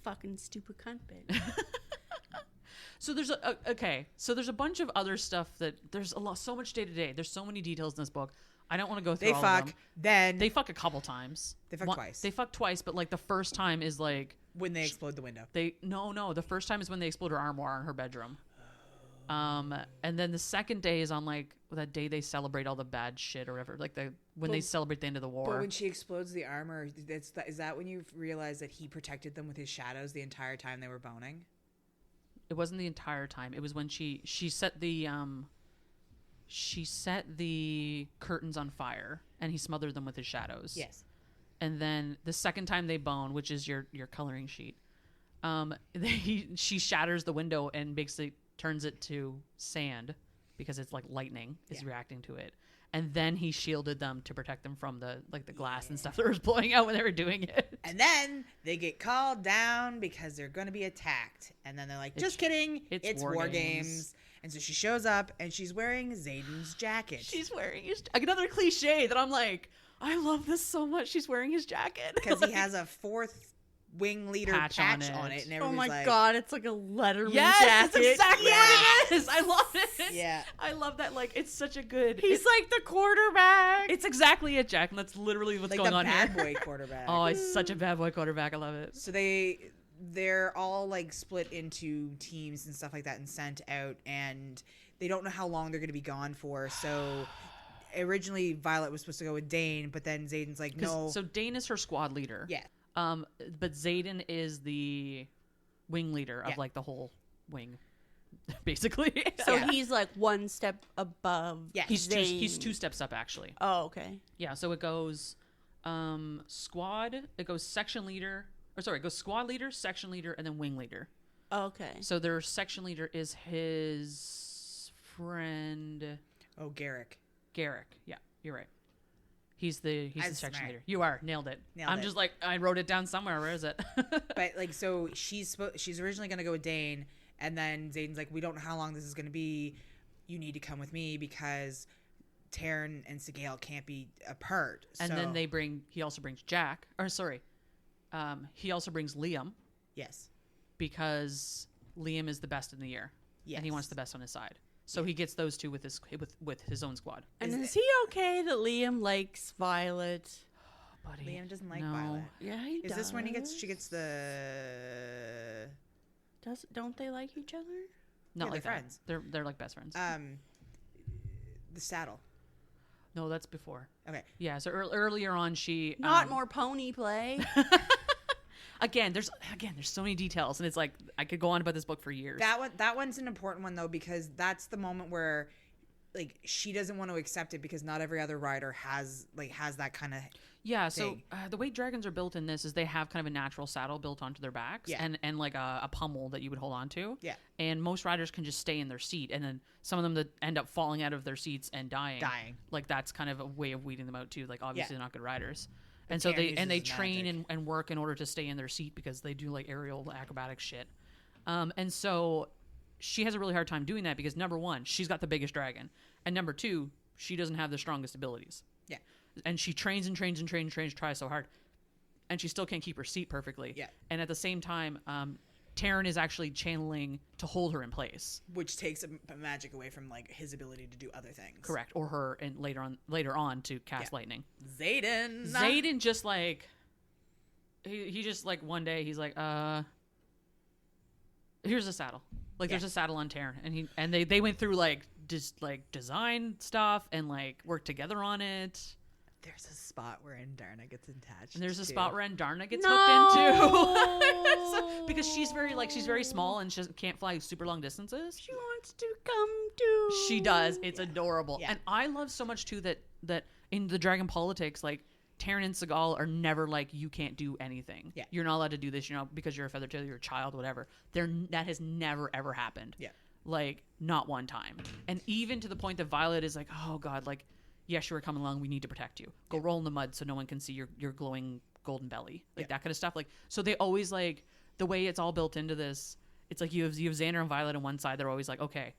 fucking stupid cunt bitch. So there's there's a bunch of other stuff that there's so much day to day. There's so many details in this book. I don't want to go through all of them. They fuck a couple times. They fuck twice. They fuck twice, but like the first time is like when they explode the window. No. The first time is when they explode her armoire in her bedroom. And then the second day is on like that day they celebrate all the bad shit or whatever. Like when they celebrate the end of the war. But when she explodes the armor, is that when you realize that he protected them with his shadows the entire time they were boning? It wasn't the entire time. It was when she set the curtains on fire and he smothered them with his shadows. Yes. And then the second time they bone, which is your coloring sheet, she shatters the window and basically turns it to sand because it's like lightning is reacting to it. And then he shielded them to protect them from the glass and stuff that was blowing out when they were doing it. And then they get called down because they're going to be attacked. And then they're like, just kidding. It's war games. And so she shows up and she's wearing Xaden's jacket. She's wearing another cliche that I'm like, I love this so much. She's wearing his jacket. Because he has a 4th wing leader patch on it. And oh my like, god, it's like a Letterman jacket. That's exactly what it is. I love it. Yeah. I love that. Like, it's such a good... He's like the quarterback. It's exactly it, Jack. And that's literally what's going on here. Like the bad boy quarterback. Oh, he's such a bad boy quarterback. I love it. So they're all like split into teams and stuff like that and sent out, and they don't know how long they're going to be gone for. So originally Violet was supposed to go with Dane, but then Xaden's like, no. So Dane is her squad leader. Yeah. But Xaden is the wing leader of like the whole wing, basically. So he's like one step above. Yeah, he's 2 steps up actually. Oh, okay. Yeah, so it goes squad. It goes section leader. It goes squad leader, section leader, and then wing leader. Oh, okay. So their section leader is his friend. Oh, Garrick. Yeah, you're right. He's the section leader. You are nailed it. I'm just like, I wrote it down somewhere. Where is it? But like, so she's originally gonna go with Dane, and then Xaden's like, we don't know how long this is gonna be. You need to come with me because Taryn and Sorrengail can't be apart. And then he also brings Jack. Or sorry, he also brings Liam. Yes. Because Liam is the best in the year. Yes. And he wants the best on his side. So he gets those two with his own squad. And is he okay that Liam likes Violet? Buddy, Liam doesn't like no. Violet. Yeah, he does. Is this when she gets the Don't they like each other? Not Yeah, like they're that. friends. They're like best friends. the saddle? No, that's before. Okay. Yeah, so earlier on she Not more pony play. Again, there's so many details, and it's like I could go on about this book for years. That one's an important one though, because that's the moment where like she doesn't want to accept it because not every other rider has that kind of So thing. the way dragons are built in this is they have kind of a natural saddle built onto their backs, Yeah. and like a pummel that you would hold on to. Yeah. And most riders can just stay in their seat, and then some of them that end up falling out of their seats and dying. Like that's kind of a way of weeding them out too. Like obviously they're not good riders. And so Taryn they uses train and work in order to stay in their seat because they do like aerial acrobatic shit. And so she has a really hard time doing that because number one, she's got the biggest dragon, and number two, she doesn't have the strongest abilities. Yeah. And she trains and trains and trains and trains, tries so hard, and she still can't keep her seat perfectly. Yeah. And at the same time, Taryn is actually channeling to hold her in place. which takes a magic away from like his ability to do other things. Correct. Or her, and later on to cast lightning. Zayden just like he just like one day he's like here's a saddle. Like there's a saddle on Taryn, and they went through like just like design stuff and like worked together on it. There's a spot where Andarna gets attached. And there's a to. spot where Andarna gets hooked into because she's very small and she can't fly super long distances. She wants to come to. She does. It's adorable. Yeah. And I love so much too that in the dragon politics, like Taryn and Seagal are never like, you can't do anything. Yeah. You're not allowed to do this, because you're a feather tail, you're a child, whatever. That has never ever happened. Yeah. Like not one time. And even to the point that Violet is like, oh God, like, yes, you were coming along. We need to protect you. Go roll in the mud so no one can see your glowing golden belly. Like that kind of stuff. Like, so they always like the way it's all built into this. It's like you have Xander and Violet on one side. They're always like, okay,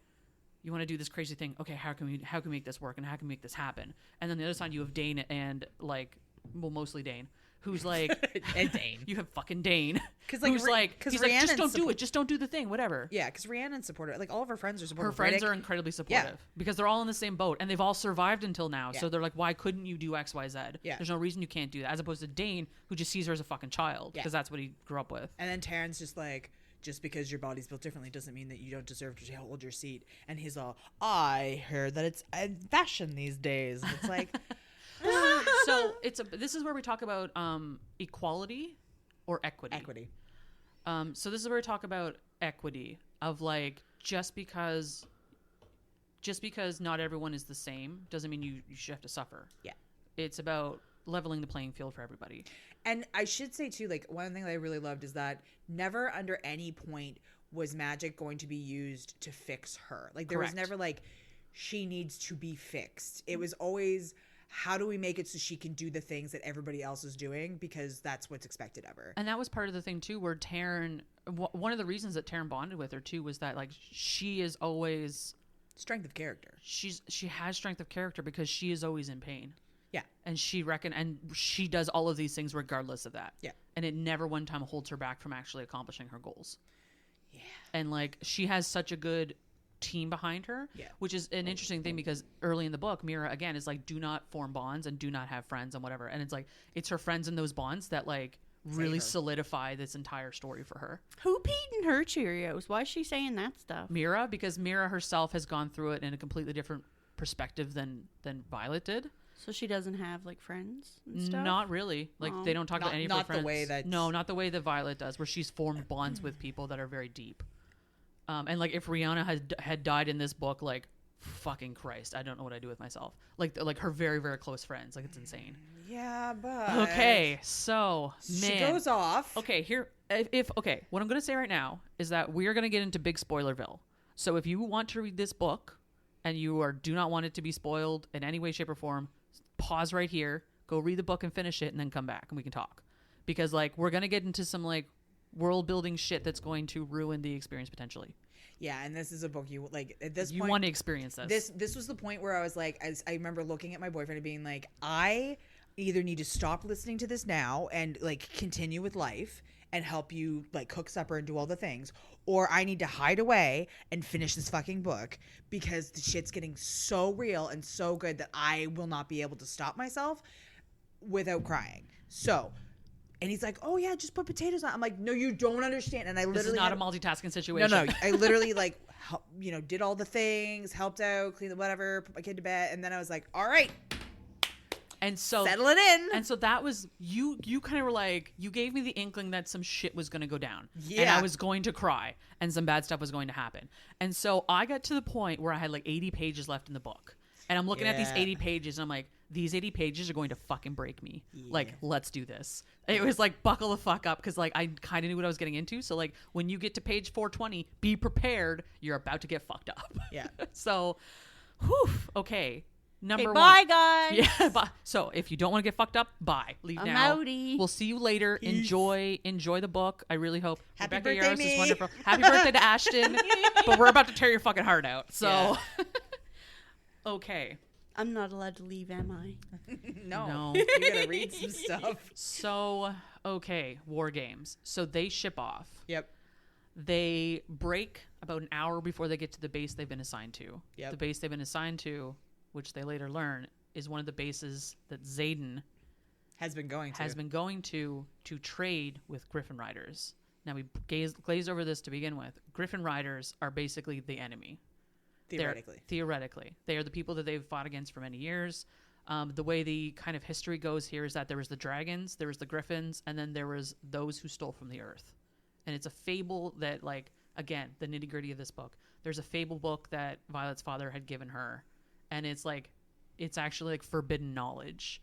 you want to do this crazy thing. Okay, how can we make this work and how can we make this happen? And then the other side you have Dane and like, well, mostly Dane, who's like, And Dane. you have fucking Dane, Because like, who's like, he's like, just don't do it. Just don't do the thing. Whatever. Yeah, because Rhiannon's supportive. Like all of her friends are supportive. Her friends Riddick- are incredibly supportive because they're all in the same boat and they've all survived until now. Yeah. So they're like, why couldn't you do X, Y, Z? Yeah. There's no reason you can't do that. As opposed to Dane, who just sees her as a fucking child because that's what he grew up with. And then Taryn's just like, just because your body's built differently doesn't mean that you don't deserve to hold your seat. And he's all, I heard that it's fashion these days. And it's like, So this is where we talk about equality or equity. equity. So this is where we talk about equity of like just because not everyone is the same doesn't mean you should have to suffer. Yeah. It's about leveling the playing field for everybody. And I should say too, like one thing that I really loved is that never under any point was magic going to be used to fix her. Like there was Correct. never like she needs to be fixed. It was always, how do we make it so she can do the things that everybody else is doing because that's what's expected of her. And that was part of the thing too, where Taryn, one of the reasons that Taryn bonded with her too was that like she is always Strength of character. she has strength of character because she is always in pain. Yeah. And she does all of these things regardless of that. Yeah. And it never one time holds her back from actually accomplishing her goals. Yeah. And like she has such a good team behind her, which is an interesting thing because early in the book, Mira again is like, do not form bonds and do not have friends and whatever. And it's like, it's her friends in those bonds that like really solidify this entire story for her. Who peed in her Cheerios? Why is she saying that stuff? Mira, because Mira herself has gone through it in a completely different perspective than Violet did. So she doesn't have like friends and stuff? Not really. Like they don't talk about any of her not friends. the way that not the way that Violet does, where she's formed bonds with people that are very deep. And like if Rihanna had died in this book, like fucking Christ, I don't know what I'd do with myself. Like her very, very close friends. Like it's insane. Yeah, but Okay, so she man. goes off. Okay, what I'm gonna say right now is that we are gonna get into big spoilerville. So if you want to read this book and do not want it to be spoiled in any way, shape, or form, pause right here, go read the book and finish it, and then come back and we can talk. Because like we're gonna get into some like world building shit that's going to ruin the experience potentially. Yeah, and this is a book you like at this You point. want to experience this. This was the point where I was like, I remember looking at my boyfriend and being like, I either need to stop listening to this now and like continue with life and help you like cook supper and do all the things, or I need to hide away and finish this fucking book because the shit's getting so real and so good that I will not be able to stop myself without crying. So, and he's like, oh yeah, just put potatoes on. I'm like, no, you don't understand. And I literally This is not a multitasking situation. No, I literally like, did all the things, helped out, cleaned the whatever, put my kid to bed, and then I was like, all right. And so settle it in. And so that was you kind of were like, you gave me the inkling that some shit was going to go down. Yeah. And I was going to cry and some bad stuff was going to happen. And so I got to the point where I had like 80 pages left in the book. And I'm looking at these 80 pages and I'm like, these 80 pages are going to fucking break me. Yeah. Like, let's do this. It was like, buckle the fuck up, because like I kind of knew what I was getting into. So like when you get to page 420, be prepared. You're about to get fucked up. Yeah. So, whew, okay. Number one. Bye, guys. Yeah. Bye. So if you don't want to get fucked up, bye. Leave I'm now. outie. We'll see you later. Peace. Enjoy the book. I really hope. Happy Rebecca birthday, Yarros me. is wonderful. Happy birthday to Ashton. But we're about to tear your fucking heart out. So, Yeah. Okay. I'm not allowed to leave, am I? No. You gotta read some stuff. So, okay. War games. So they ship off. Yep. They break about an hour before they get to the base they've been assigned to. Yep. The base they've been assigned to, which they later learn, is one of the bases that Xaden Has been going to trade with Griffin Riders. Now we glaze over this to begin with. Griffin Riders are basically the enemy. Theoretically. They are the people that they've fought against for many years. The way the kind of history goes here is that there was the dragons, there was the griffins, and then there was those who stole from the earth. And it's a fable that, like, again, the nitty-gritty of this book. There's a fable book that Violet's father had given her. And it's like, it's actually like forbidden knowledge.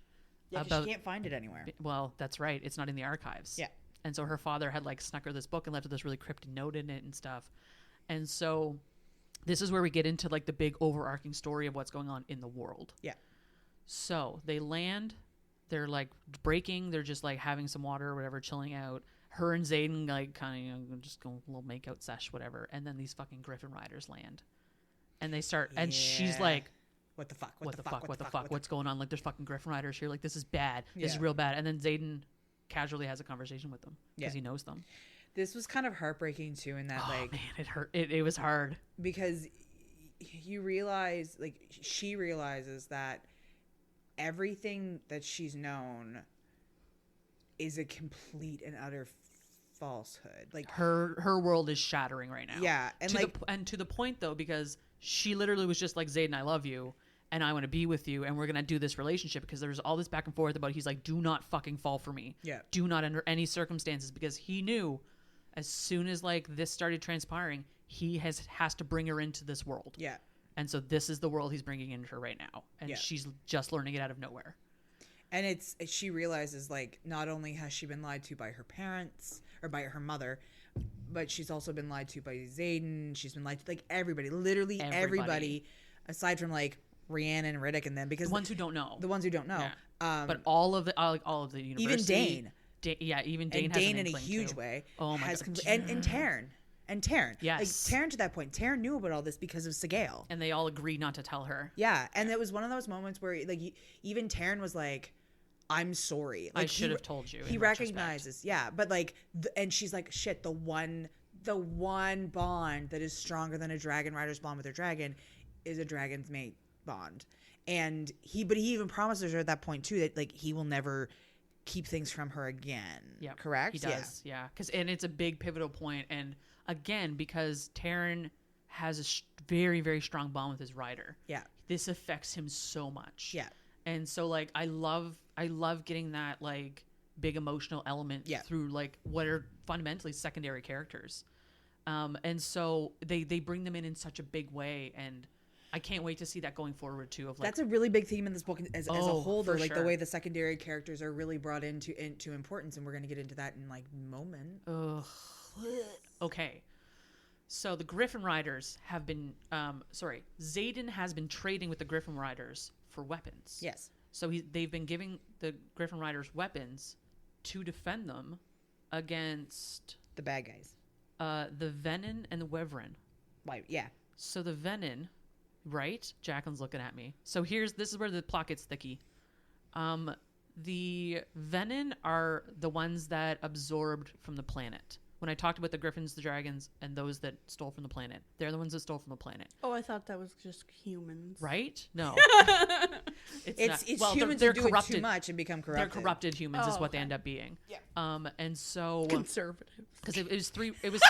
Yeah, because she can't find it anywhere. Well, that's right. It's not in the archives. Yeah. And so her father had like snuck her this book and left this really cryptic note in it and stuff. And so this is where we get into like the big overarching story of what's going on in the world. Yeah. So they land, they're like breaking, they're just like having some water or whatever, chilling out. Her and Xaden like kind of just go a little make out sesh, whatever. And then these fucking Griffin Riders land. And they start, and she's like, what the fuck? What the fuck? What's going on? Like, there's fucking Griffin Riders here. Like, this is bad. This is Yeah. real bad. And then Xaden casually has a conversation with them because he knows them. This was kind of heartbreaking too, in that like, man, it hurt. It was hard because you realize, like, she realizes that everything that she's known is a complete and utter falsehood. Like, her world is shattering right now. Yeah, and to the point though, because she literally was just like, Xaden, I love you and I want to be with you and we're gonna do this relationship, because there's all this back and forth about, he's like, do not fucking fall for me. Yeah. Do not under any circumstances, because he knew as soon as like this started transpiring, he has to bring her into this world. Yeah. And so this is the world he's bringing into her right now, and she's just learning it out of nowhere. And she realizes, like, not only has she been lied to by her parents or by her mother, but she's also been lied to by Xaden. She's been lied to, like, everybody, literally everybody, aside from like Rhiannon and Riddick and them, because the ones who don't know. Yeah. But all of the university, even Dane. Even Dane and has Dane an in a huge too. way. Oh my god. And Taryn. And Taryn. Yes. Like, Taryn, to that point, Taryn knew about all this because of Sorrengail. And they all agreed not to tell her. Yeah. And it was one of those moments where, like, even Taryn was like, I'm sorry. Like, I should have told you. He recognizes. Yeah. But, like, and she's like, shit, the one bond that is stronger than a dragon rider's bond with her dragon is a dragon's mate bond. And he even promises her at that point too that, like, he will never keep things from her again. Yeah. Correct? He does. Yeah. And it's a big pivotal point. And again, because Taryn has a very, very strong bond with his rider. Yeah. This affects him so much. Yeah. And so, like, I love getting that, like, big emotional element through, like, what are fundamentally secondary characters. And so they bring them in such a big way, and I can't wait to see that going forward too. Of, like, that's a really big theme in this book as a whole, though, like, sure. the way the secondary characters are really brought into importance, and we're going to get into that in, like, a moment. Ugh. Okay. So the Griffin Riders have been Xaden has been trading with the Griffin Riders for weapons. Yes. So they've been giving the Griffin Riders weapons to defend them against the bad guys. The Venin and the Wyvern. Right, yeah. So the Venin, right? Jacqueline's looking at me. So this is where the plot gets thicky. The Venin are the ones that absorbed from the planet. When I talked about the griffins, the dragons, and those that stole from the planet, they're the ones that stole from the planet. Oh, I thought that was just humans. Right? No. It's well, humans they're who do it corrupted. too much and become corrupted. They're corrupted humans is Oh, what they okay. end up being. Yeah. And so Conservative. because it was three, it was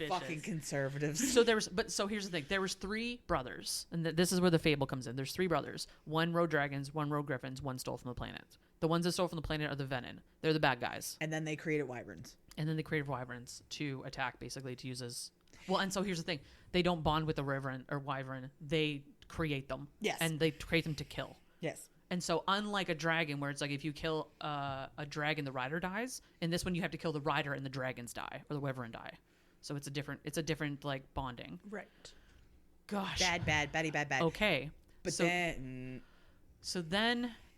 Fucking conservatives. So so here's the thing. There was 3 brothers, and this is where the fable comes in. There's 3 brothers. 1 rode dragons, 1 rode griffins, 1 stole from the planet. The ones that stole from the planet are the Venin. They're the bad guys. And then they created wyverns. And then they created wyverns to attack, basically, to use as... Well, and so here's the thing. They don't bond with the wyvern. They create them. Yes. And they create them to kill. Yes. And so unlike a dragon, where it's like if you kill a dragon, the rider dies. In this one, you have to kill the rider and the dragons die, or the wyvern die. So it's a different like bonding. Right. Gosh. Bad, bad. Okay. But so, then...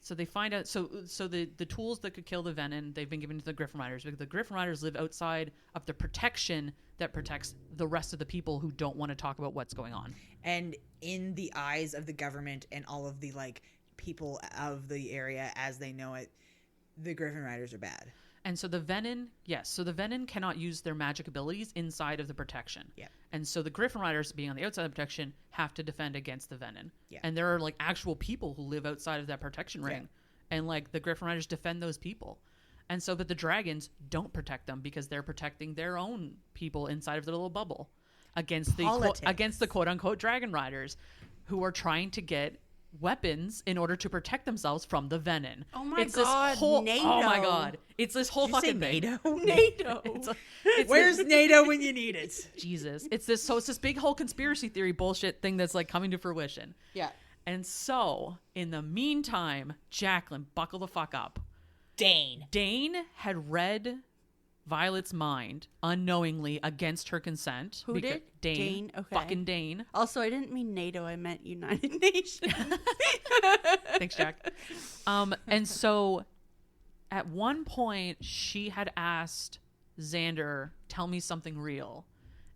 So they find out. So the tools that could kill the Venin, they've been given to the Griffin Riders, because the Griffin Riders live outside of the protection that protects the rest of the people who don't want to talk about what's going on. And in the eyes of the government and all of the like people of the area as they know it, the Griffin Riders are bad. And so the Venin, so the Venin cannot use their magic abilities inside of the protection. Yeah. And so the Griffin Riders, being on the outside of the protection, have to defend against the Venin. Yeah. And there are like actual people who live outside of that protection ring. Yeah. And like the Griffin Riders defend those people. And so, but the dragons don't protect them because they're protecting their own people inside of their little bubble against the quote unquote Dragon Riders, who are trying to get weapons in order to protect themselves from the Venin. Oh my it's God, this whole, NATO. Oh my God. It's this whole Did you say fucking thing. NATO. Where's NATO when you need it? Jesus. It's this big whole conspiracy theory bullshit thing that's like coming to fruition. Yeah. And so, in the meantime, Jacqueline, buckle the fuck up. Dane had read Violet's mind unknowingly against her consent. Who did? Dane. Okay. Fucking Dane. Also, I didn't mean NATO. I meant United Nations. Thanks, Jack. And so, at one point, she had asked Xander, "Tell me something real."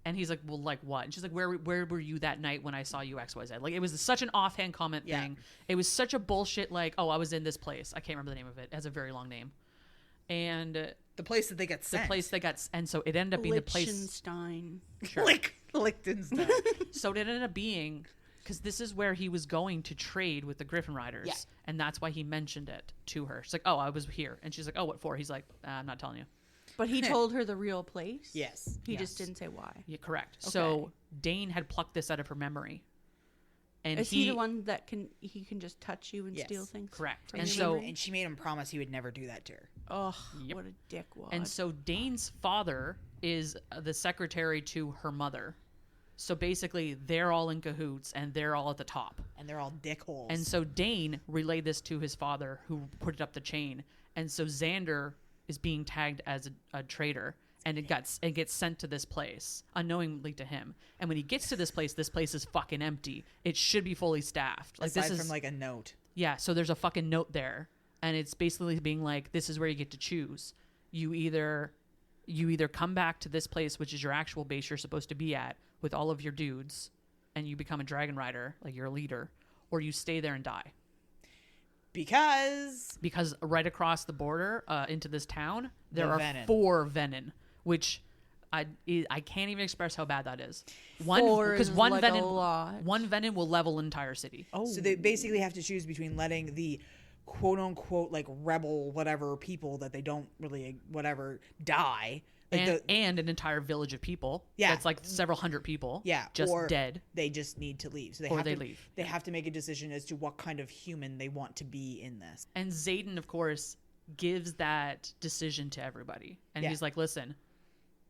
And he's like, "Well, like what?" And she's like, where were you that night when I saw you XYZ? Like, it was such an offhand comment thing. It was such a bullshit, like, "Oh, I was in this place." I can't remember the name of it. It has a very long name. And the place that they got sent. And so it ended up being the place. Liechtenstein. Sure. Liechtenstein. So it ended up being, because this is where he was going to trade with the Griffin Riders. Yeah. And that's why he mentioned it to her. She's like, "Oh, I was here." And she's like, "Oh, what for?" He's like, "I'm not telling you." But he told her the real place? Yes. He just didn't say why. Yeah, correct. Okay. So Dane had plucked this out of her memory. And Is he the one that can just touch you and Yes. steal things? Correct. from And your so memory? And she made him promise he would never do that to her. Oh, Yep. what a dickwad. And so Dane's father is the secretary to her mother. So basically, they're all in cahoots and they're all at the top. And they're all dickholes. And so Dane relayed this to his father, who put it up the chain. And so Xander is being tagged as a traitor, and it gets sent to this place unknowingly to him. And when he gets to this place is fucking empty. It should be fully staffed. Like, aside this is from like a note. Yeah, so there's a fucking note there, and it's basically being like, this is where you get to choose. You either come back to this place, which is your actual base you're supposed to be at, with all of your dudes, and you become a dragon rider, like you're a leader, or you stay there and die. Because right across the border into this town, there are Venin. 4 Venin, which I can't even express how bad that is. Four Because is one like a Venin, lot. one Venin will level an entire city. Oh. So they basically have to choose between letting the quote unquote like rebel whatever people that they don't really whatever die. Like And an entire village of people. Yeah. That's like several hundred people. Yeah, Just or dead. They just need to leave. So they Or have they to leave. They have to make a decision as to what kind of human they want to be in this. And Xaden, of course, gives that decision to everybody. And Yeah. he's like, "Listen,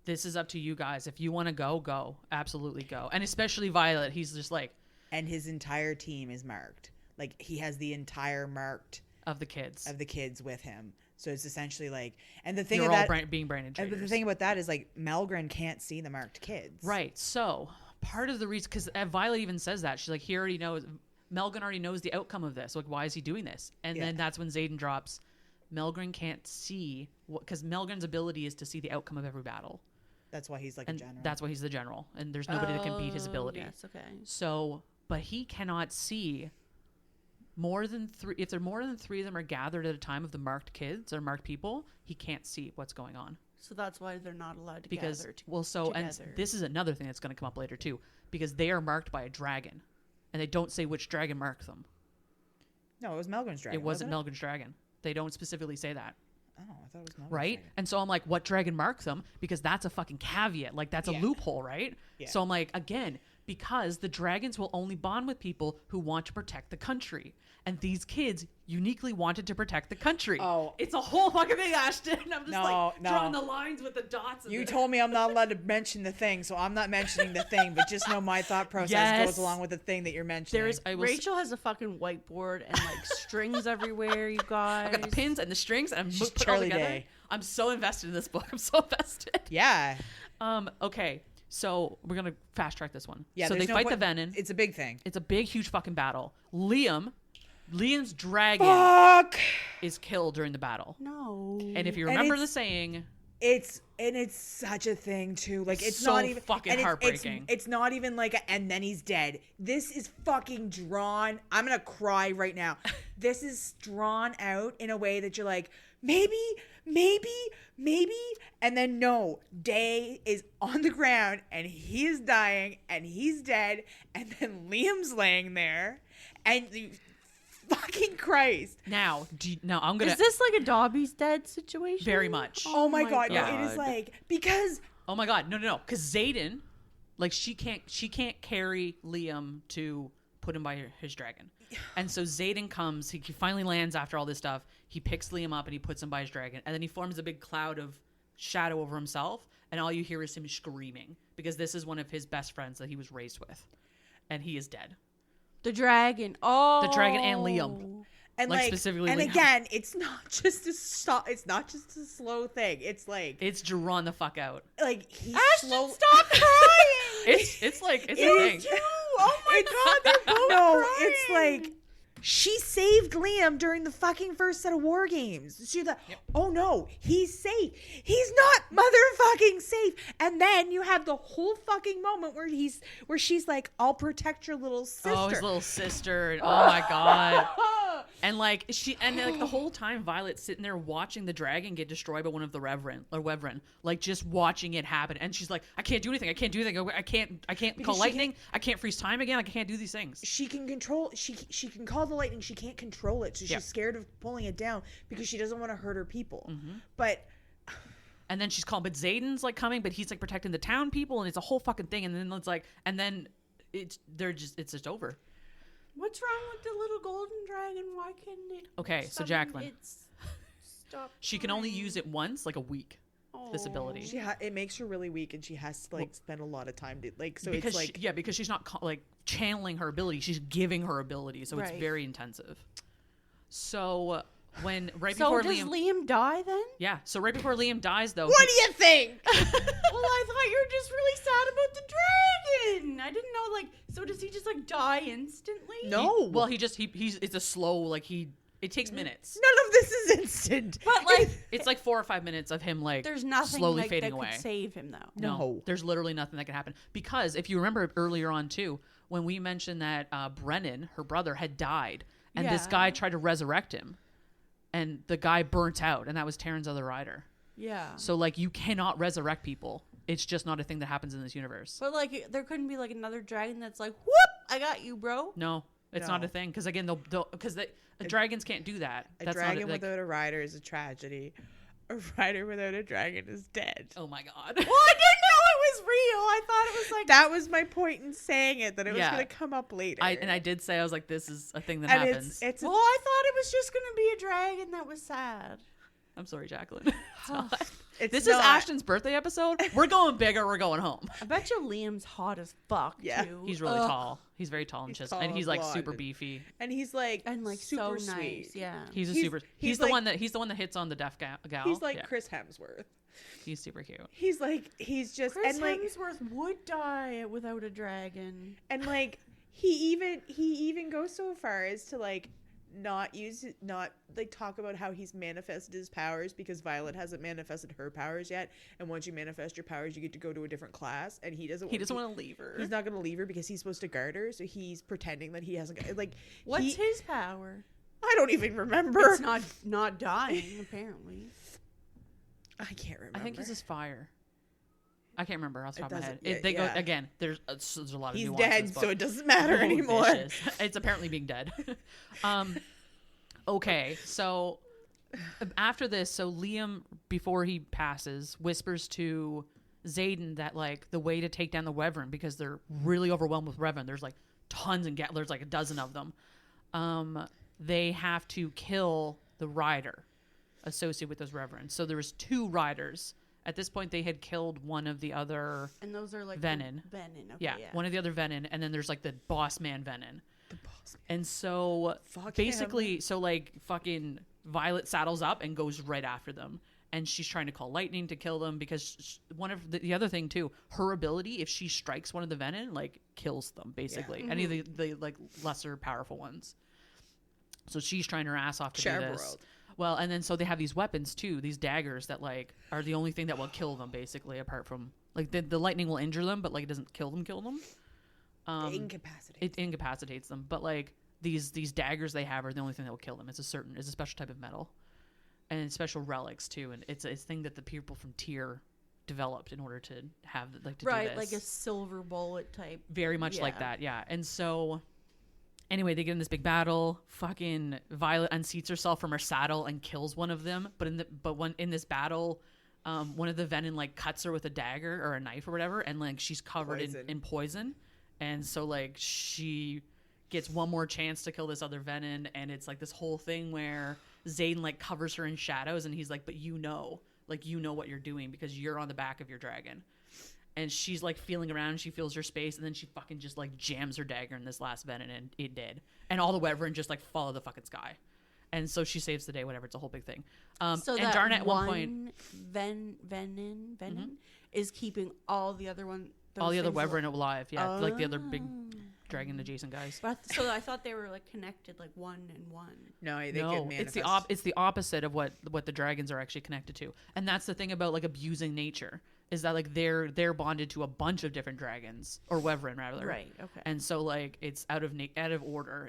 this is up to you guys. If you want to go. Absolutely go." And especially Violet, he's just like, And his entire team is marked. Like he has the entire marked of the kids. of the kids with him. So it's essentially like, and the thing They're of all that, being branded and traitors. the thing about that is like Melgren can't see the marked kids. Right. So part of the reason, because Violet even says that, she's like, he already knows, Melgren already knows the outcome of this. Like, why is he doing this? And then that's when Xaden drops, Melgren can't see, because Melgren's ability is to see the outcome of every battle. That's why he's like And a general. that's why he's the general. And there's nobody that can beat his ability. Yes, okay. So, but he cannot see if there are more than 3 of them are gathered at a time of the marked kids or marked people, he can't see what's going on. So that's why they're not allowed to Because gather and together. this is another thing that's going to come up later too, because they are marked by a dragon, and they don't say which dragon marked them. No, it was Melgren's dragon. It wasn't Melgren's dragon. They don't specifically say that. Oh, I thought it was Melgren's Right? dragon. And so I'm like, what dragon marked them? Because that's a fucking caveat. Like, that's a Yeah. loophole, right? Yeah. So I'm like, again, because the dragons will only bond with people who want to protect the country. And these kids uniquely wanted to protect the country. Oh. It's a whole fucking thing, Ashton. I'm just No. drawing the lines with the dots. You told me I'm not allowed to mention the thing, so I'm not mentioning the thing, but just know my thought process Yes. goes along with the thing that you're mentioning. Rachel has a fucking whiteboard and like strings everywhere, you guys. I've got the pins and the strings, and I'm She's put it all Charlie together. Day. I'm so invested in this book. I'm so invested. Yeah. Okay. So we're going to fast track this one. Yeah. So they there's no fight point- the Venin. It's a big thing. It's a big, huge fucking battle. Liam's dragon Fuck. is killed during the battle. No. And if you And remember the it's- saying, It's such a thing too. Like it's So not even fucking and heartbreaking. It's not even like and then he's dead. This is fucking drawn. I'm gonna cry right now. This is drawn out in a way that you're like maybe, and then no. Day is on the ground and he is dying and he's dead and then Liam's laying there and fucking Christ. now I'm going Is to, this like a Dobby's dead situation? very much. Oh my god, no, God. it is like because Oh my God. No. Because Xaden, like she can't carry Liam to put him by his dragon. And so Xaden comes, he finally lands after all this stuff. He picks Liam up and he puts him by his dragon. And then he forms a big cloud of shadow over himself. And all you hear is him screaming because this is one of his best friends that he was raised with. And he is dead. The dragon. Oh. The dragon and Liam. and Like, like specifically and Liam. again, it's not just a stop. It's not just a slow thing. It's like It's drawn the fuck out. he's Ashton, slow. stop crying. It's like, it's It a is thing. too. Oh my god, they're both No, crying. it's like she saved Liam during the fucking first set of war games. She thought, oh no, he's safe. He's not motherfucking safe. And then you have the whole fucking moment where she's like, I'll protect your little sister. Oh, his little sister. And, oh my God. And like the whole time Violet's sitting there watching the dragon get destroyed by one of the Wyvern, like just watching it happen. And she's like, I can't do anything. I can't Because call she lightning. I can't freeze time again. I can't do these things. She can control. She can call the lightning. She can't control it, so Yeah. she's scared of pulling it down because she doesn't want to hurt her people. Mm-hmm. But And then she's calling, but Xaden's like coming, but he's like protecting the town people, and it's a whole fucking thing. And then it's like, it's just over. What's wrong with the little golden dragon? Why can't it? Okay, so summon Jacqueline. its- Stop. She can only use it once, like a week. This ability. it makes her really weak, and she has to spend a lot of time to So because it's like because she's not channeling her ability, she's giving her ability, so Right. it's very intensive. So when So before does Liam, Liam die then? yeah, so right before Liam dies though, what do you think? Well, I thought you were just really sad about the dragon. I didn't know. Like, so does he just like die instantly? No. well he's it's a slow it takes minutes, None of this is instant. But like, it's like 4 or 5 minutes of him like there's nothing slowly like, fading that away. could save him though. No. There's literally nothing that can happen because if you remember earlier on too, when we mentioned that Brennan, her brother, had died, and this Yeah. guy tried to resurrect him, and the guy burnt out, and that was Taryn's other rider. Yeah. So like you cannot resurrect people. It's just not a thing that happens in this universe. But like, there couldn't be like another dragon that's like, whoop, I got you, bro. No, it's No. not a thing because again, the dragons can't do that. A That's dragon not without a rider is a tragedy. A rider without a dragon is dead. Oh my god. Well, I didn't know it was real. I thought it was like That was my point in saying it, that it was Yeah. going to come up later. I did say I was like, this is a thing that and happens. it's Well, I thought it was just gonna be a dragon that was sad. I'm sorry, Jacqueline. It's not. it's This not. is Ashton's birthday episode. We're going big or we're going home. I bet you Liam's hot as fuck Yeah. too. He's really Ugh. tall. He's very tall and He's chiseled, tall and he's and like super blonde. beefy. And he's like and like super so sweet. nice. Yeah. He's He's- super. he's He's the like- one that hits on the deaf gal. He's like Yeah. Chris Hemsworth. He's super cute. He's just Chris and like Hemsworth would die without a dragon. and like he even goes so far as to like not like talk about how he's manifested his powers, because Violet hasn't manifested her powers yet, and once you manifest your powers you get to go to a different class, and he doesn't want to leave her. He's not going to leave her because he's supposed to guard her, so he's pretending that he hasn't, like, what's his power? I don't even remember. It's not dying, apparently. I can't remember. I think it's his fire. I can't remember off the top of my head. Yeah, Go again. There's a lot of he's nuances. dead, so it doesn't matter anymore. Vicious. It's apparently being dead. Okay, so after this, so Liam, before he passes, whispers to Xaden that like the way to take down the Wyvern, because they're really overwhelmed with Wyvern. There's like tons and there's like a dozen of them. They have to kill the rider associated with those Wyverns. So there was 2 riders. At this point, they had killed one of the other. And those are like Venin. Venin. Okay, Yeah, one of the other Venin, and then there's like the boss man Venin. The boss man. And so Fuck basically, so like fucking Violet saddles up and goes right after them. And she's trying to call lightning to kill them, because one of the other thing too, her ability, if she strikes one of the Venin, like kills them basically. Yeah. Any of the like lesser powerful ones. So she's trying her ass off to do this. Well, and then so they have these weapons too, these daggers that like are the only thing that will kill them basically, apart from like the lightning will injure them, but like it doesn't kill them. It incapacitates them, but like these daggers they have are the only thing that will kill them. It's a special type of metal, and special relics too, and it's a thing that the people from Tyr developed in order to have like to do this. like a silver bullet type. Very much like that, yeah. And so anyway, they get in this big battle. Fucking Violet unseats herself from her saddle and kills one of them. But in this battle, one of the Venin like cuts her with a dagger or a knife or whatever, and like she's covered in poison. And so like she gets one more chance to kill this other Venin, and it's like this whole thing where Xaden like covers her in shadows, and he's like, "But you know what you're doing because you're on the back of your dragon." And she's like feeling around, she feels her space, and then she fucking just like jams her dagger in this last Venin, and it did. And all the Wyvern just like follow the fucking sky. And so she saves the day, whatever. It's a whole big thing. So and that Darna at one point, Venin is keeping all the other one. all the other Wyvern alive, yeah, like the other big dragon adjacent guys. So I thought they were like connected, like 1 and 1. No, they get manifest. It's the opposite of what the dragons are actually connected to. And that's the thing about like abusing nature, is that like they're bonded to a bunch of different dragons, or Wyvern rather. Right. Okay. And so like it's out of order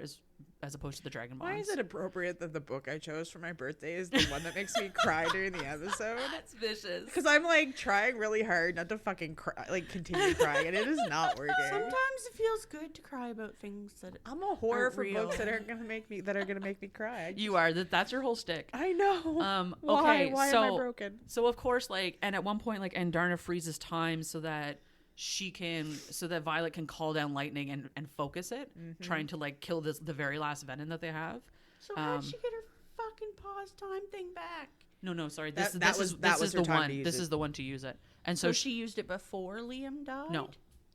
as opposed to the dragon bonds. Why is it appropriate that the book I chose for my birthday is the one that makes me cry during the episode? That's vicious. Because I'm like trying really hard not to fucking cry, like continue crying, and it is not working. Sometimes it feels good to cry about things that I'm a whore for real. books that are gonna make me cry. You are that's your whole shtick. I know. Okay. Why am I broken? So of course, like, and at one point, like, and Darna freezes time so that Violet can call down lightning and focus it, trying to like kill the very last Venin that they have. So how did she get her fucking pause time thing back? No, sorry. This This was is her the time one. to use This it. is the one to use it. And So so she used it before Liam died? no,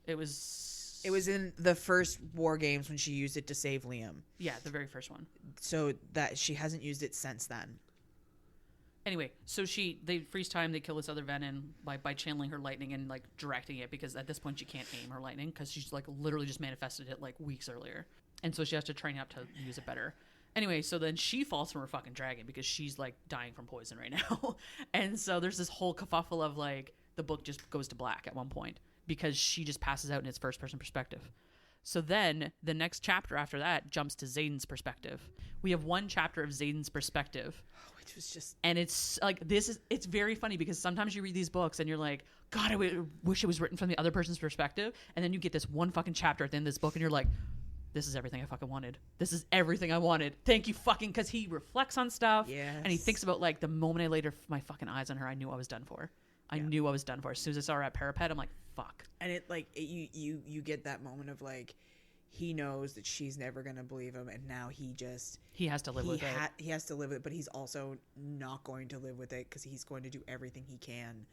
it was in the first War Games when she used it to save Liam. Yeah, the very first one. So that she hasn't used it since then. Anyway, so they freeze time. They kill this other Venin by channeling her lightning and like directing it, because at this point she can't aim her lightning because she's like literally just manifested it like weeks earlier, and so she has to train up to use it better. Anyway, so then she falls from her fucking dragon because she's like dying from poison right now, and so there's this whole kerfuffle of like the book just goes to black at one point because she just passes out in its first person perspective. So then the next chapter after that jumps to Xaden's perspective. We have one chapter of Xaden's perspective. Which was just... And it's like, it's very funny because sometimes you read these books and you're like, God, I wish it was written from the other person's perspective. And then you get this one fucking chapter at the end of this book and you're like, this is everything I fucking wanted. This is everything I wanted. Thank you fucking, because he reflects on stuff. Yes. And he thinks about like the moment I laid my fucking eyes on her, I knew I was done for. I knew I was done for. As soon as I saw her at parapet, I'm like, fuck. And you get that moment of like, he knows that she's never gonna believe him, and now he has to live with it. He has to live with it, but he's also not going to live with it because he's going to do everything he can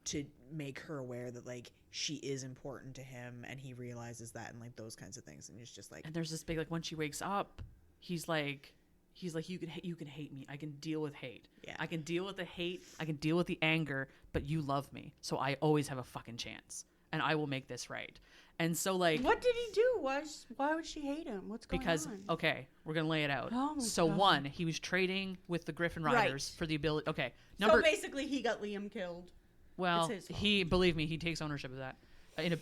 to make her aware that like she is important to him, and he realizes that, and like those kinds of things. And it's just like, and there's this big like when she wakes up, he's like you can hate me. I can deal with hate. Yeah. I can deal with the hate. I can deal with the anger, but you love me, so I always have a fucking chance. and I will make this right. And so, like, What did he do? Why would she hate him? What's going because on? okay, we're gonna lay it out. Oh my So God. one, he was trading with the Griffin Riders Right. for the ability. Okay, So basically, he got Liam killed. well, it's his fault. he believe me, he takes ownership of that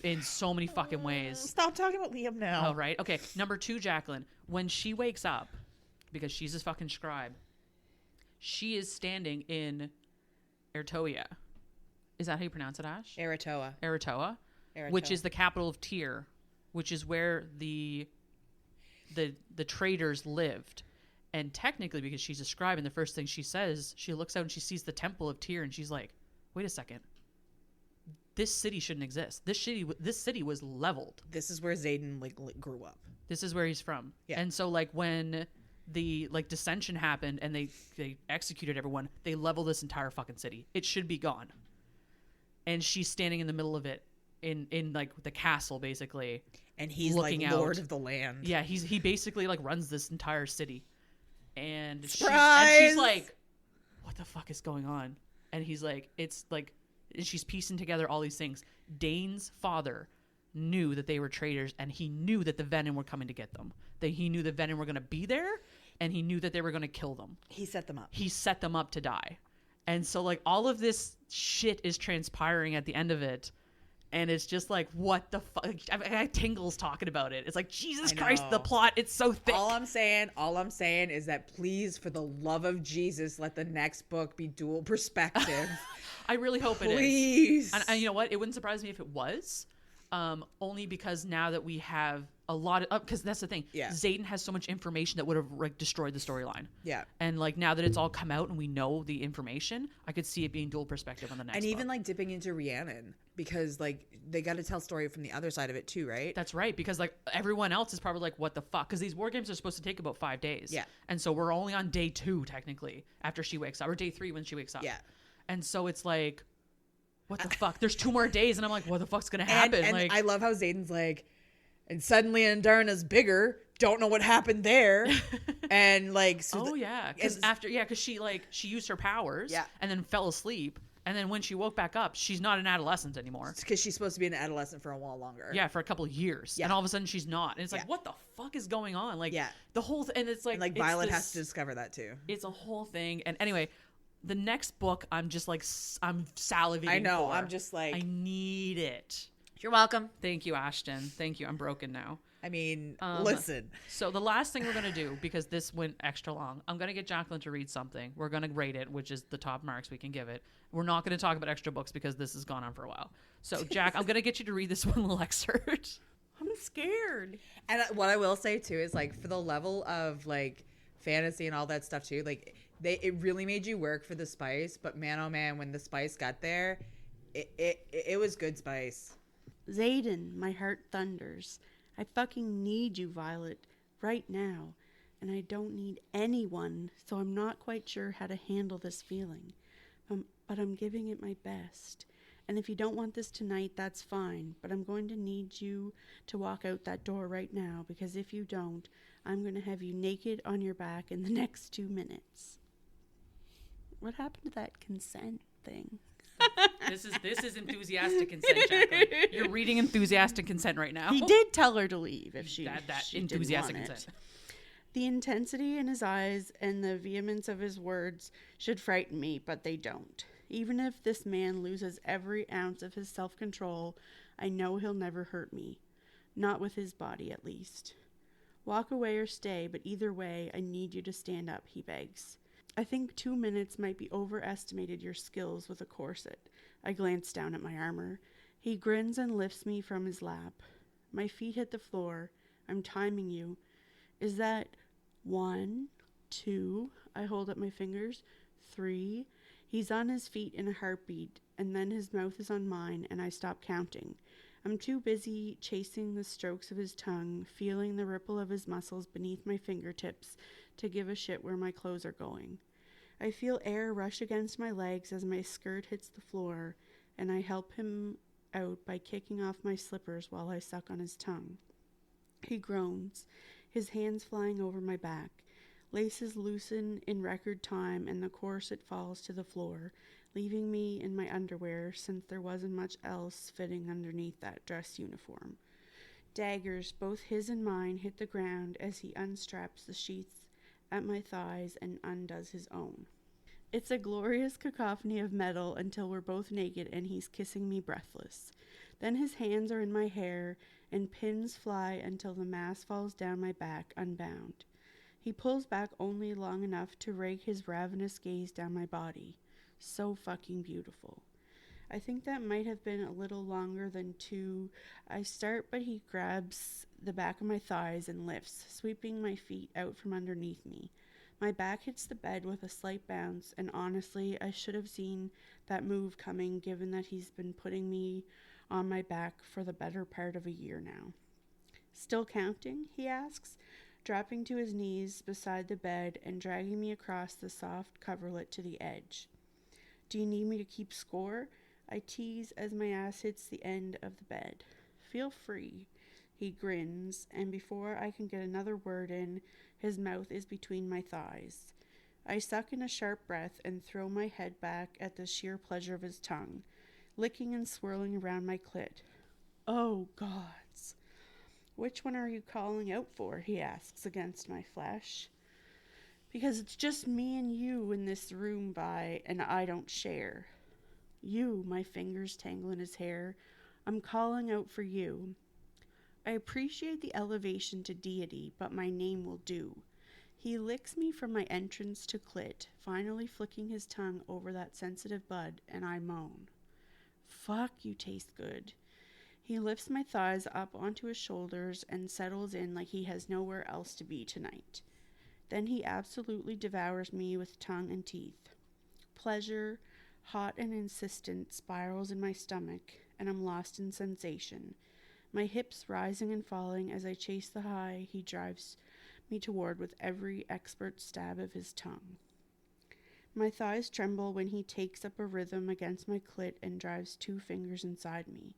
in so many fucking ways. Stop talking about Liam now. Oh, right. Okay. Number 2, Jacqueline. When she wakes up, because she's a fucking scribe, she is standing in Ertoia. Is that how you pronounce it, Ash? Eritoa. Eritoa, which is the capital of Tyr, which is where the traders lived. And technically, because she's a scribe, and the first thing she says, she looks out and she sees the temple of Tyr, and she's like, wait a second. This city shouldn't exist. This city was leveled. This is where Xaden grew up. This is where he's from. Yeah. And so, like, when the dissension happened and they executed everyone, they leveled this entire fucking city. It should be gone. And she's standing in the middle of it in like the castle, basically. And he's looking like out. lord of the land. Yeah, he basically like runs this entire city. And she's like, what the fuck is going on? And he's like, it's like, and she's piecing together all these things. Dane's father knew that they were traitors, and he knew that the Venom were coming to get them. He knew the Venom were going to be there, and he knew that they were going to kill them. He set them up. He set them up to die. And so, like, all of this shit is transpiring at the end of it. And it's just like, what the fuck? I got tingles talking about it. It's like, Jesus Christ, the plot, it's so thick. All I'm saying is that please, for the love of Jesus, let the next book be dual perspective. I really hope it is. Please. And you know what? It wouldn't surprise me if it was. Only because now that we have a lot of, because that's the thing. Yeah. Xaden has so much information that would have like destroyed the storyline. Yeah. And like now that it's all come out and we know the information, I could see it being dual perspective on the next And even book. like dipping into Rhiannon, because like they got to tell story from the other side of it too, right? That's right, because like everyone else is probably like, what the fuck? Because these war games are supposed to take about 5 days. Yeah. And so we're only on day 2 technically after she wakes up, or day 3 when she wakes up. Yeah. And so it's like, what the fuck? There's 2 more days, and I'm like, what the fuck's gonna happen? And like, I love how Xaden's like, and suddenly Andarna's bigger. Don't know what happened there. And like, so because she used her powers, Yeah. and then fell asleep, and then when she woke back up, she's not an adolescent anymore. because she's supposed to be an adolescent for a while longer. Yeah, for a couple of years, Yeah. and all of a sudden she's not, and it's like, Yeah. what the fuck is going on? Like, Yeah. the whole and it's like, And like it's Violet this- has to discover that too. It's a whole thing, and anyway. The next book, I'm just like, I'm salivating. I know. for. I'm just like, I need it. you're welcome. Thank you, Ashton. Thank you. I'm broken now. I mean, Um, listen. So the last thing we're going to do, because this went extra long, I'm going to get Jacqueline to read something. We're going to rate it, which is the top marks we can give it. We're not going to talk about extra books because this has gone on for a while. So, Jack, I'm going to get you to read this one little excerpt. I'm scared. And what I will say too is like for the level of like fantasy and all that stuff too, like it really made you work for the spice. But man, oh man, when the spice got there, it was good spice. Xaden, my heart thunders. I fucking need you, Violet, right now. And I don't need anyone, so I'm not quite sure how to handle this feeling. But I'm giving it my best. And if you don't want this tonight, that's fine. But I'm going to need you to walk out that door right now, because if you don't, I'm going to have you naked on your back in the next 2 minutes. What happened to that consent thing? This is enthusiastic consent, Jacqueline. You're reading enthusiastic consent right now. He did tell her to leave if she that she enthusiastic didn't want consent. it. The intensity in his eyes and the vehemence of his words should frighten me, but they don't. Even if this man loses every ounce of his self-control, I know he'll never hurt me. Not with his body, at least. Walk away or stay, but either way, I need you to stand up, he begs. I think 2 minutes might be overestimated your skills with a corset. I glance down at my armor. He grins and lifts me from his lap. My feet hit the floor. I'm timing you. Is that 1, 2? I hold up my fingers. 3. He's on his feet in a heartbeat, and then his mouth is on mine, and I stop counting. I'm too busy chasing the strokes of his tongue, feeling the ripple of his muscles beneath my fingertips, to give a shit where my clothes are going. I feel air rush against my legs as my skirt hits the floor, and I help him out by kicking off my slippers while I suck on his tongue. He groans, his hands flying over my back. Laces loosen in record time, and the corset falls to the floor, leaving me in my underwear since there wasn't much else fitting underneath that dress uniform. Daggers, both his and mine, hit the ground as he unstraps the sheaths at my thighs and undoes his own. It's a glorious cacophony of metal until we're both naked and he's kissing me breathless. Then his hands are in my hair and pins fly until the mass falls down my back unbound. He pulls back only long enough to rake his ravenous gaze down my body. So fucking beautiful. I think that might have been a little longer than 2. I start, but he grabs the back of my thighs and lifts, sweeping my feet out from underneath me. My back hits the bed with a slight bounce, and honestly, I should have seen that move coming given that he's been putting me on my back for the better part of a year now. Still counting? He asks, dropping to his knees beside the bed and dragging me across the soft coverlet to the edge. Do you need me to keep score? I tease as my ass hits the end of the bed. Feel free. He grins, and before I can get another word in, his mouth is between my thighs. I suck in a sharp breath and throw my head back at the sheer pleasure of his tongue, licking and swirling around my clit. Oh, gods. Which one are you calling out for? He asks against my flesh. Because it's just me and you in this room, and I don't share. You, my fingers tangle in his hair. I'm calling out for you. I appreciate the elevation to deity, but my name will do. He licks me from my entrance to clit, finally flicking his tongue over that sensitive bud, and I moan. Fuck, you taste good. He lifts my thighs up onto his shoulders and settles in like he has nowhere else to be tonight. Then he absolutely devours me with tongue and teeth. Pleasure, hot and insistent, spirals in my stomach, and I'm lost in sensation. My hips rising and falling as I chase the high he drives me toward with every expert stab of his tongue. My thighs tremble when he takes up a rhythm against my clit and drives 2 fingers inside me.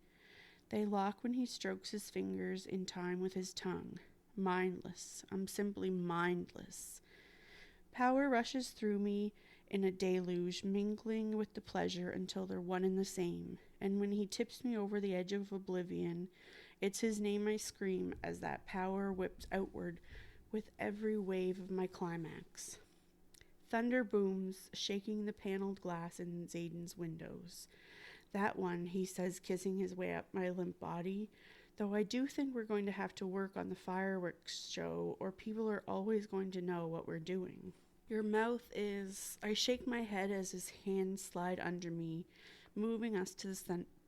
They lock when he strokes his fingers in time with his tongue. Mindless. I'm simply mindless. Power rushes through me in a deluge, mingling with the pleasure until they're one and the same. And when he tips me over the edge of oblivion, it's his name I scream as that power whips outward with every wave of my climax. Thunder booms, shaking the paneled glass in Zayden's windows. That one, he says, kissing his way up my limp body, though I do think we're going to have to work on the fireworks show, or people are always going to know what we're doing. Your mouth is... I shake my head as his hands slide under me, moving us to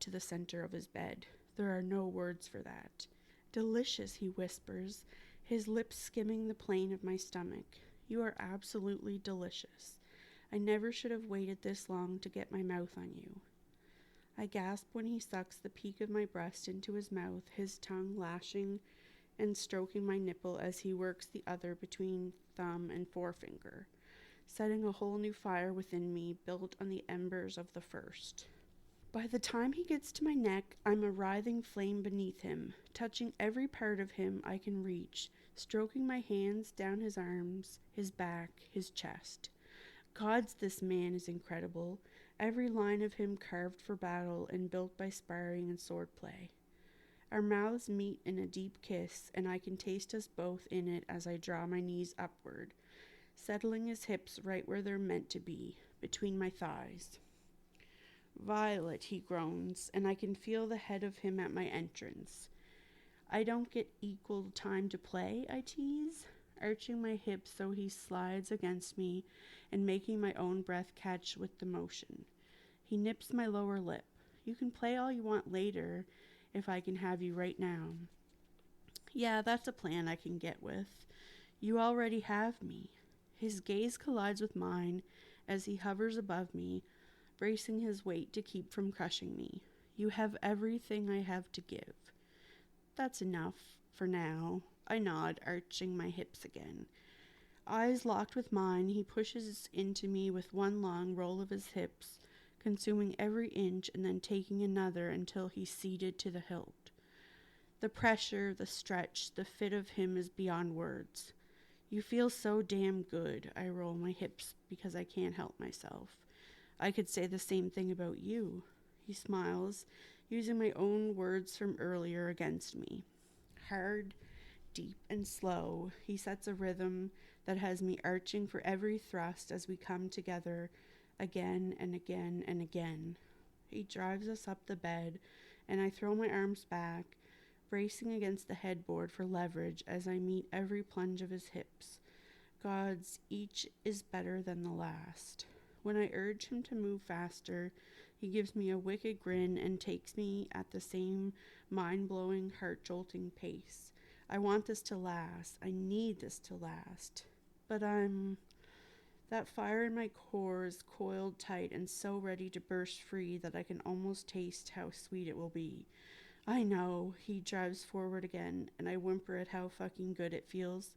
the center of his bed. There are no words for that. Delicious, he whispers, his lips skimming the plane of my stomach. You are absolutely delicious. I never should have waited this long to get my mouth on you. I gasp when he sucks the peak of my breast into his mouth, his tongue lashing and stroking my nipple as he works the other between thumb and forefinger, setting a whole new fire within me built on the embers of the first. By the time he gets to my neck, I'm a writhing flame beneath him, touching every part of him I can reach, stroking my hands down his arms, his back, his chest. Gods, this man is incredible, every line of him carved for battle and built by sparring and swordplay. Our mouths meet in a deep kiss, and I can taste us both in it as I draw my knees upward, settling his hips right where they're meant to be, between my thighs. Violet, he groans, and I can feel the head of him at my entrance. I don't get equal time to play, I tease, arching my hips so he slides against me and making my own breath catch with the motion. He nips my lower lip. You can play all you want later if I can have you right now. Yeah, that's a plan I can get with. You already have me. His gaze collides with mine as he hovers above me, bracing his weight to keep from crushing me. You have everything I have to give. That's enough, for now. I nod, arching my hips again. Eyes locked with mine, he pushes into me with one long roll of his hips, consuming every inch and then taking another until he's seated to the hilt. The pressure, the stretch, the fit of him is beyond words. You feel so damn good. I roll my hips because I can't help myself. I could say the same thing about you. He smiles, using my own words from earlier against me. Hard, deep, and slow, he sets a rhythm that has me arching for every thrust as we come together again and again and again. He drives us up the bed, and I throw my arms back, bracing against the headboard for leverage as I meet every plunge of his hips. God's, each is better than the last. When I urge him to move faster, he gives me a wicked grin and takes me at the same mind-blowing, heart-jolting pace. I want this to last. I need this to last. But that fire in my core is coiled tight and so ready to burst free that I can almost taste how sweet it will be. I know. He drives forward again, and I whimper at how fucking good it feels.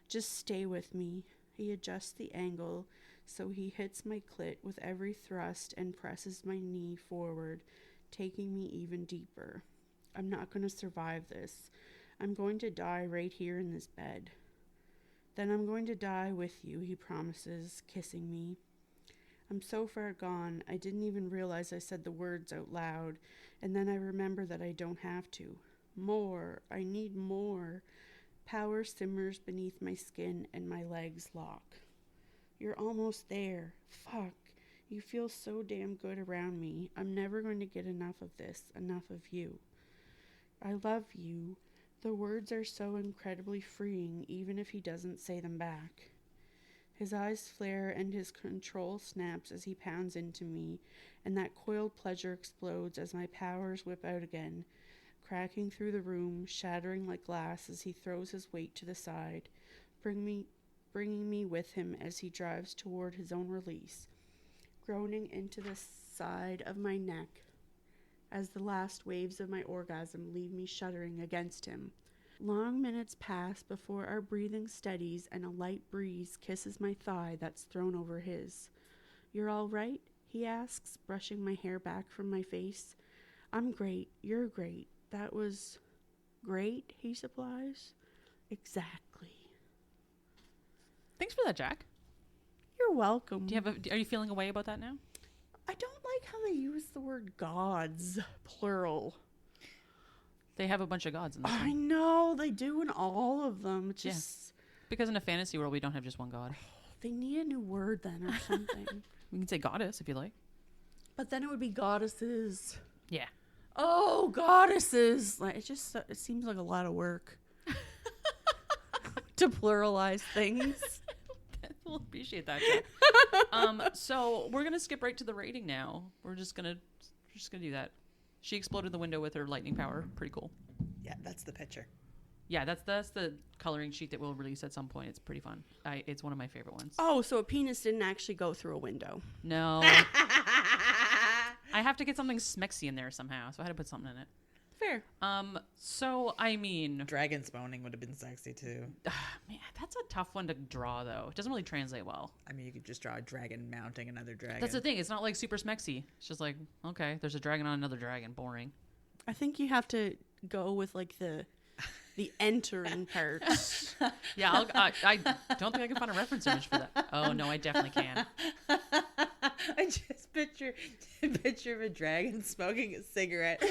Just stay with me. He adjusts the angle so he hits my clit with every thrust and presses my knee forward, taking me even deeper. I'm not going to survive this. I'm going to die right here in this bed. Then I'm going to die with you, he promises, kissing me. I'm so far gone, I didn't even realize I said the words out loud, and then I remember that I don't have to. More. I need more. Power simmers beneath my skin and my legs lock. You're almost there. Fuck. You feel so damn good around me. I'm never going to get enough of this, enough of you. I love you. The words are so incredibly freeing, even if he doesn't say them back. His eyes flare and his control snaps as he pounds into me, and that coiled pleasure explodes as my powers whip out again, cracking through the room, shattering like glass as he throws his weight to the side, bringing me with him as he drives toward his own release, groaning into the side of my neck as the last waves of my orgasm leave me shuddering against him. Long minutes pass before our breathing steadies and a light breeze kisses my thigh that's thrown over his. You're all right? He asks, brushing my hair back from my face. I'm great. You're great. That was great, he supplies. Exactly. Thanks for that, Jack. You're welcome. Are you feeling a way about that now? I don't like how they use the word gods, plural. They have a bunch of gods in this I one. know, they do in all of them. It's just... Because in a fantasy world, we don't have just one god. They need a new word then or something. We can say goddess if you like. But then it would be goddesses. Yeah. Oh, goddesses. Like, it seems like a lot of work to pluralize things. We'll appreciate that. So we're gonna skip right to the rating now. We're just gonna do that. She exploded the window with her lightning power. Pretty cool. Yeah, that's the picture. Yeah, that's the coloring sheet that we'll release at some point. It's pretty fun. It's one of my favorite ones. Oh, so a penis didn't actually go through a window. No. I have to get something smexy in there somehow, so I had to put something in it. Fair. So I mean, Dragon spawning would have been sexy too. man, that's a tough one to draw though. It doesn't really translate well. I mean, you could just draw a dragon mounting another dragon. That's the thing. It's not like super smexy. It's just like, okay, there's a dragon on another dragon. Boring. I think you have to go with like the entering parts. Yeah, I don't think I can find a reference image for that. Oh no, I definitely can. I just picture of a dragon smoking a cigarette,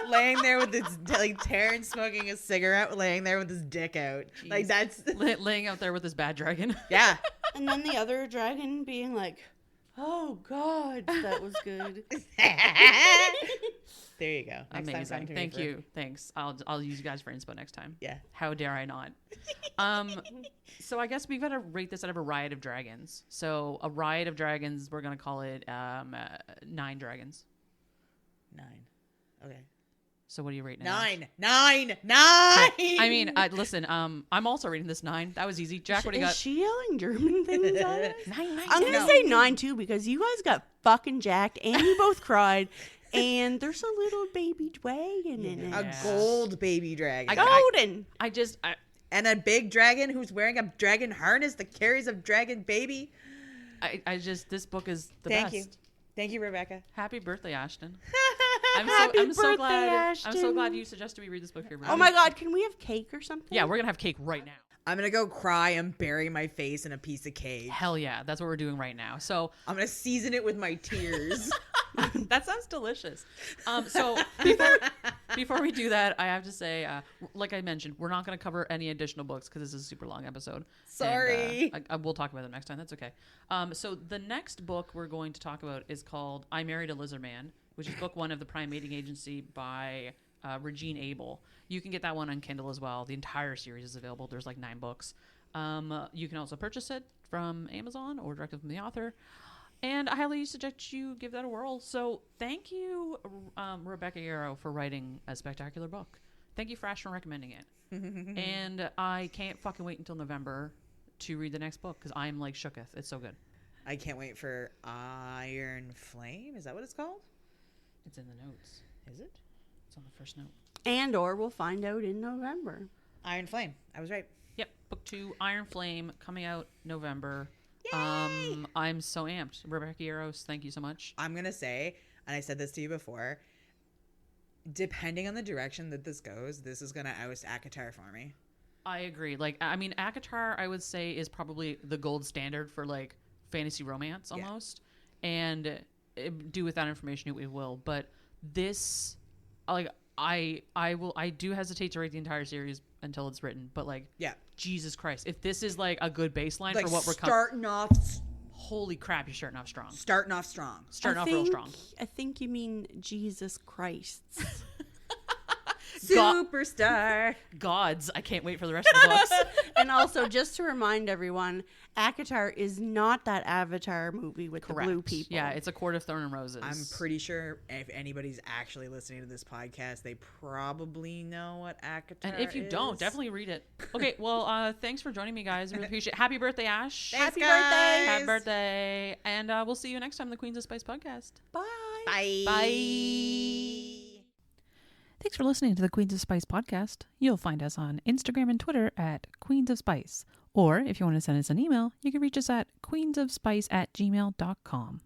laying there with his like Terrence smoking a cigarette, laying there with his dick out. Jeez. Like that's Laying out there with this bad dragon. yeah. And then the other dragon being like, oh God, that was good. There you go. Next time, Amazing. come to me Thank for- you. Thanks. I'll use you guys for inspo next time. Yeah. How dare I not? So I guess we've got to rate this out of a riot of dragons. So a riot of dragons, we're gonna call it 9 dragons. 9. Okay. So what are you rating? 9. 9. 9. I mean, listen. I'm also rating this 9. That was easy. Jack, what do you Is got? she yelling German things at us? 9. I'm going to say 9 too because you guys got fucking jacked and you both cried. And there's a little baby dragon in it. A gold baby dragon. Golden. And a big dragon who's wearing a dragon harness that carries a dragon baby. This book is the Thank best. you. Thank you, Rebecca. Happy birthday, Ashton. Happy I'm so birthday, glad. Ashton. I'm so glad you suggested we read this book here. Oh my God, can we have cake or something? Yeah, we're gonna have cake right now. I'm going to go cry and bury my face in a piece of cake. Hell yeah, that's what we're doing right now. So I'm going to season it with my tears. that sounds delicious. So before we do that, I have to say, like I mentioned, we're not going to cover any additional books because this is a super long episode. Sorry. And, I we'll talk about them next time. That's okay. So the next book we're going to talk about is called I Married a Lizard Man, which is book 1 of The Prime Mating Agency by Regine Abel. You can get that one on Kindle as well. The entire series is available. There's like 9 books. You can also purchase it from Amazon or directly from the author. And I highly suggest you give that a whirl. So thank you, Rebecca Yarros, for writing a spectacular book. Thank you, Frash, for recommending it. And I can't fucking wait until November to read the next book because I'm like shooketh. It's so good. I can't wait for Iron Flame. Is that what it's called? It's in the notes. Is it? It's on the first note. And or we'll find out in November. Iron Flame. I was right. Yep. Book 2, Iron Flame, coming out November. Yay! I'm so amped. Rebecca Yarros, thank you so much. I'm going to say, and I said this to you before, depending on the direction that this goes, this is going to oust ACOTAR for me. I agree. Like, I mean, ACOTAR, I would say, is probably the gold standard for, like, fantasy romance almost. Yeah. And do with that information it will. But this, like, I do hesitate to rate the entire series until it's written. But, like, yeah, Jesus Christ. If this is, like, a good baseline like for what we're starting off. Holy crap, you're starting off strong. Starting off strong. Starting off real strong. I think you mean Jesus Christ. Superstar. Gods. I can't wait for the rest of the books. And also, just to remind everyone, ACOTAR is not that Avatar movie with Correct. the blue people. Yeah, it's A Court of Thorn and Roses. I'm pretty sure if anybody's actually listening to this podcast, they probably know what ACOTAR is. And if you don't, definitely read it. Okay, well, thanks for joining me, guys. I really appreciate it. Happy birthday, Ash. Thanks, Happy guys. birthday. Happy birthday. And we'll see you next time on the Queens of Spice podcast. Bye. Bye. Bye. Thanks for listening to the Queens of Spice podcast. You'll find us on Instagram and Twitter at Queens of Spice. Or if you want to send us an email, you can reach us at queensofspice@gmail.com.